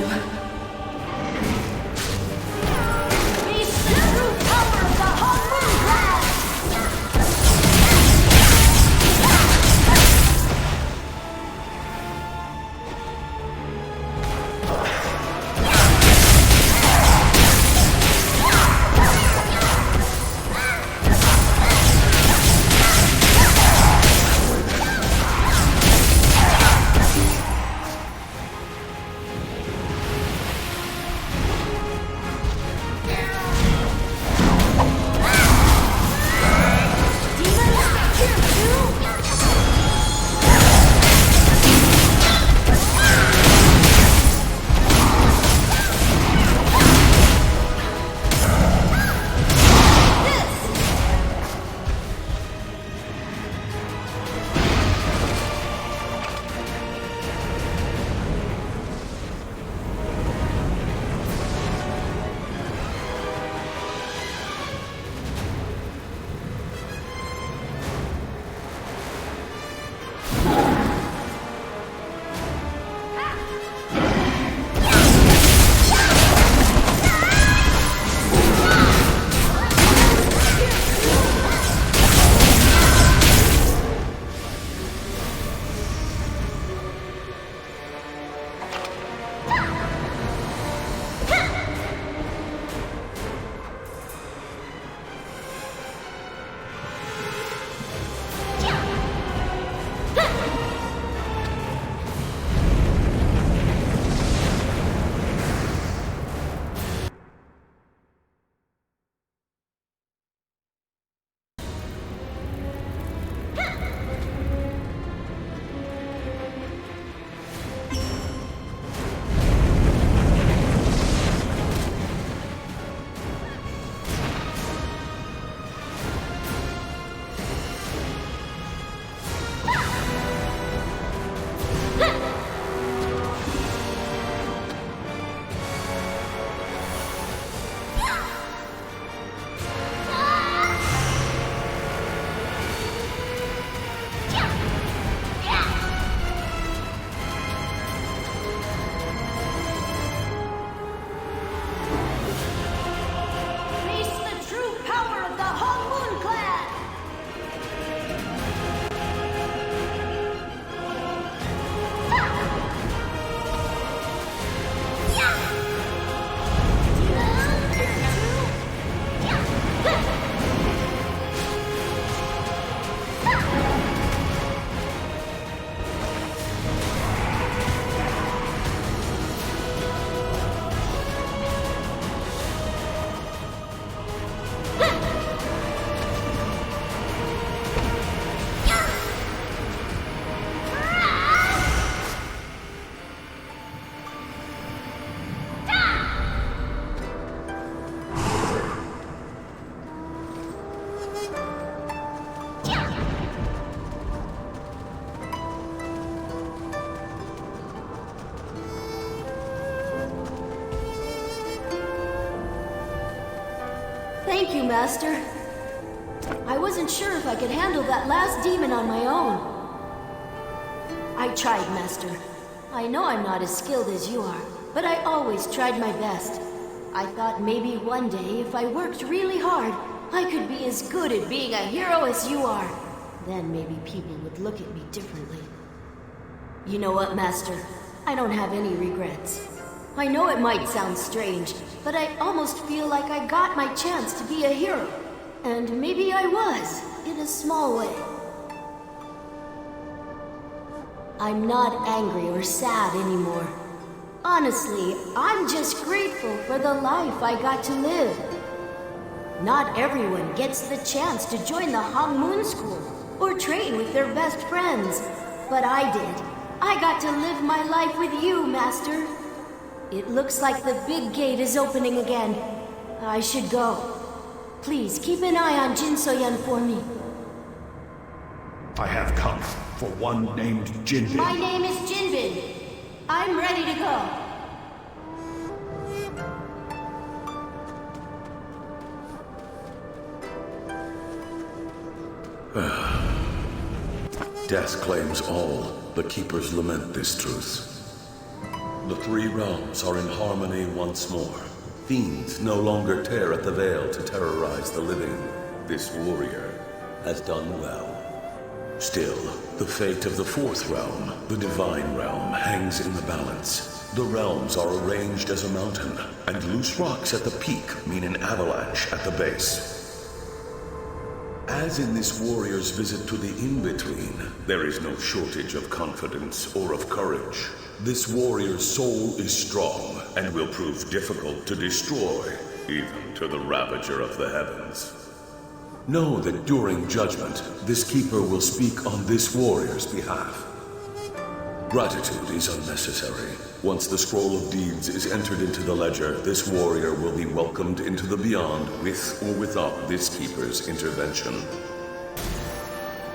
Thank you, Master. I wasn't sure if I could handle that last demon on my own. I tried, Master. I know I'm not as skilled as you are, but I always tried my best. I thought maybe one day, if I worked really hard, I could be as good at being a hero as you are. Then maybe people would look at me differently. You know what, Master? I don't have any regrets. I know it might sound strange, but I almost feel like I got my chance to be a hero. And maybe I was, in a small way. I'm not angry or sad anymore. Honestly, I'm just grateful for the life I got to live. Not everyone gets the chance to join the Hong Moon School or train with their best friends, but I did. I got to live my life with you, Master. It looks like the big gate is opening again. I should go. Please keep an eye on Jin So-yeon for me. I have come for one named Jinbin. My name is Jinbin. I'm ready to go. Death claims all. The Keepers lament this truth. The three realms are in harmony once more. Fiends no longer tear at the veil to terrorize the living. This warrior has done well. Still, the fate of the fourth realm, the divine realm, hangs in the balance. The realms are arranged as a mountain, and loose rocks at the peak mean an avalanche at the base. As in this warrior's visit to the in-between, there is no shortage of confidence or of courage. This warrior's soul is strong and will prove difficult to destroy, even to the Ravager of the Heavens. Know that during judgment, this keeper will speak on this warrior's behalf. Gratitude is unnecessary. Once the scroll of deeds is entered into the ledger, this warrior will be welcomed into the beyond with or without this keeper's intervention.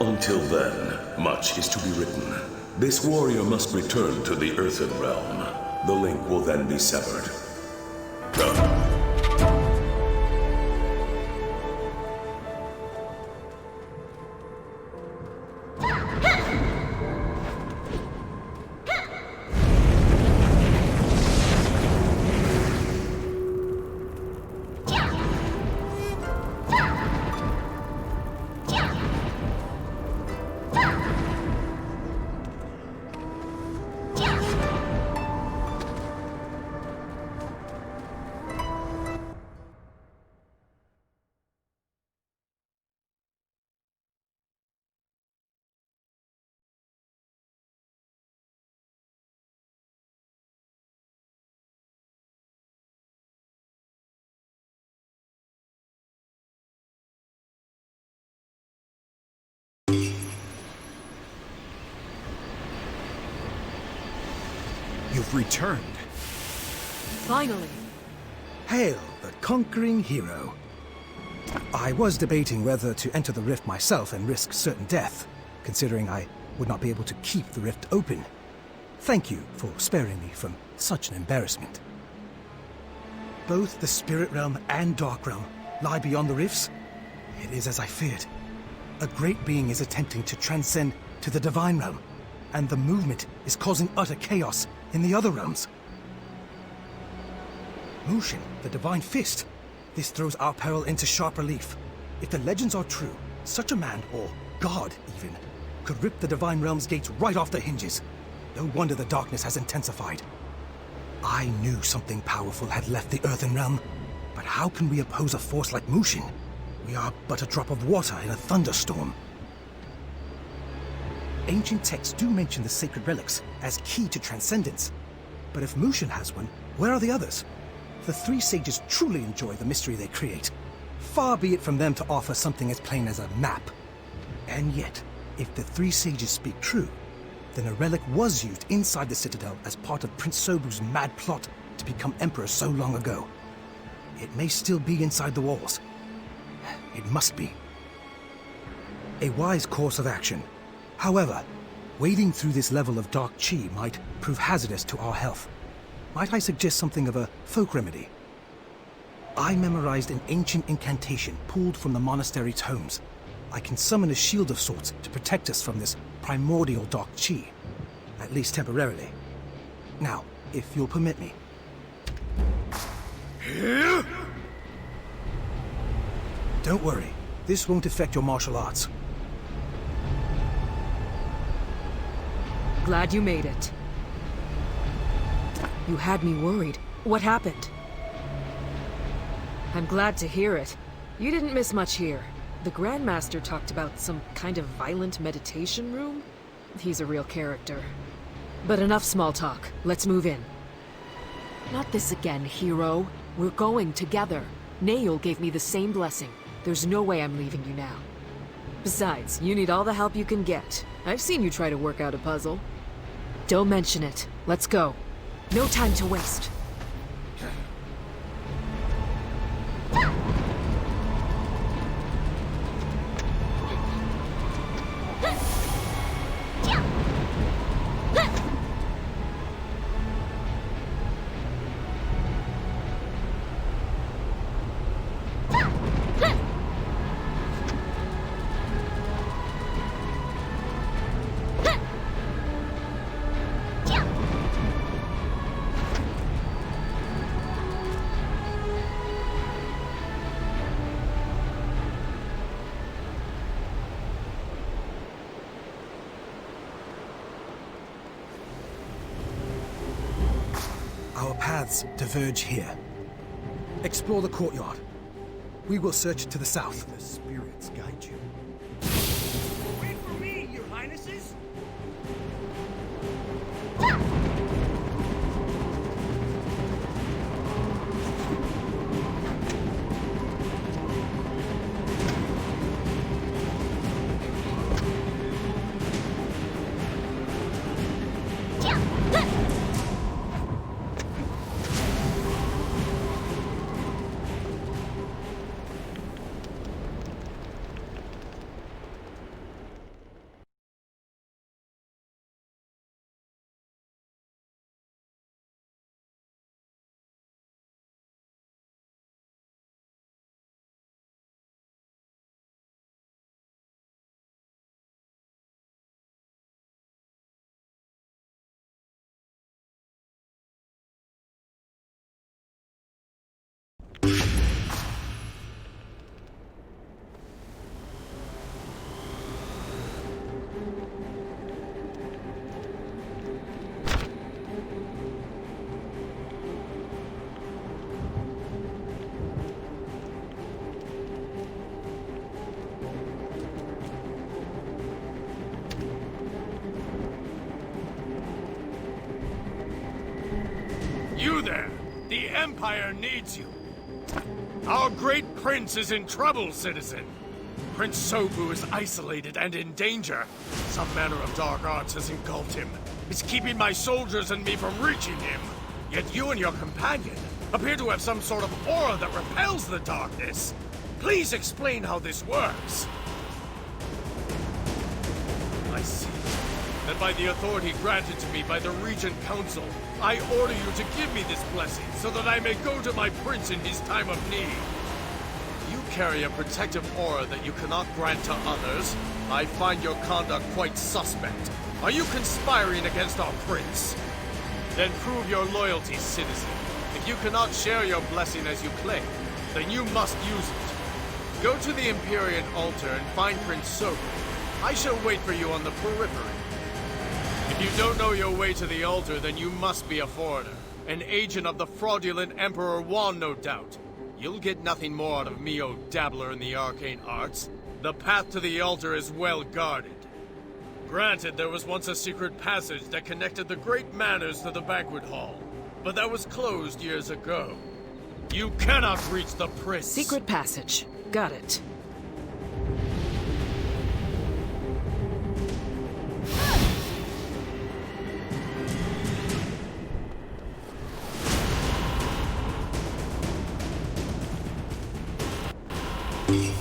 Until then, much is to be written. This warrior must return to the earthen realm. The link will then be severed. Come. You've returned. Finally. Hail, the conquering hero. I was debating whether to enter the rift myself and risk certain death, considering I would not be able to keep the rift open. Thank you for sparing me from such an embarrassment. Both the spirit realm and dark realm lie beyond the rifts. It is as I feared. A great being is attempting to transcend to the divine realm, and the movement is causing utter chaos in the other realms. Mushin, the divine fist. This throws our peril into sharp relief. If the legends are true, such a man, or god even, could rip the divine realm's gates right off the hinges. No wonder the darkness has intensified. I knew something powerful had left the earthen realm, but how can we oppose a force like Mushin? We are but a drop of water in a thunderstorm. Ancient texts do mention the sacred relics as key to transcendence. But if Mushin has one, where are the others? The three sages truly enjoy the mystery they create. Far be it from them to offer something as plain as a map. And yet, if the three sages speak true, then a relic was used inside the citadel as part of Prince Sobu's mad plot to become emperor so long ago. It may still be inside the walls. It must be. A wise course of action. However, wading through this level of dark chi might prove hazardous to our health. Might I suggest something of a folk remedy? I memorized an ancient incantation pulled from the monastery tomes. I can summon a shield of sorts to protect us from this primordial dark chi. At least temporarily. Now, if you'll permit me. Don't worry. This won't affect your martial arts. Glad you made it. You had me worried. What happened? I'm glad to hear it. You didn't miss much here. The Grandmaster talked about some kind of violent meditation room. He's a real character. But enough small talk. Let's move in. Not this again, hero. We're going together. Nael gave me the same blessing. There's no way I'm leaving you now. Besides, you need all the help you can get. I've seen you try to work out a puzzle. Don't mention it. Let's go. No time to waste. Our paths diverge here. Explore the courtyard. We will search to the south. The spirits guide you. Wait for me, your highnesses! You there! The Empire needs you! Our great prince is in trouble, citizen! Prince Sobu is isolated and in danger. Some manner of dark arts has engulfed him. It's keeping my soldiers and me from reaching him. Yet you and your companion appear to have some sort of aura that repels the darkness. Please explain how this works. I see. That by the authority granted to me by the Regent Council, I order you to give me this blessing so that I may go to my prince in his time of need. You carry a protective aura that you cannot grant to others. I find your conduct quite suspect. Are you conspiring against our prince? Then prove your loyalty, citizen. If you cannot share your blessing as you claim, then you must use it. Go to the Empyrean altar and find Prince Sobu. I shall wait for you on the periphery. If you don't know your way to the altar, then you must be a foreigner. An agent of the fraudulent Emperor Wan, no doubt. You'll get nothing more out of me, O dabbler in the arcane arts. The path to the altar is well guarded. Granted, there was once a secret passage that connected the great manors to the banquet hall, but that was closed years ago. You cannot reach the prince. Secret passage. Got it. You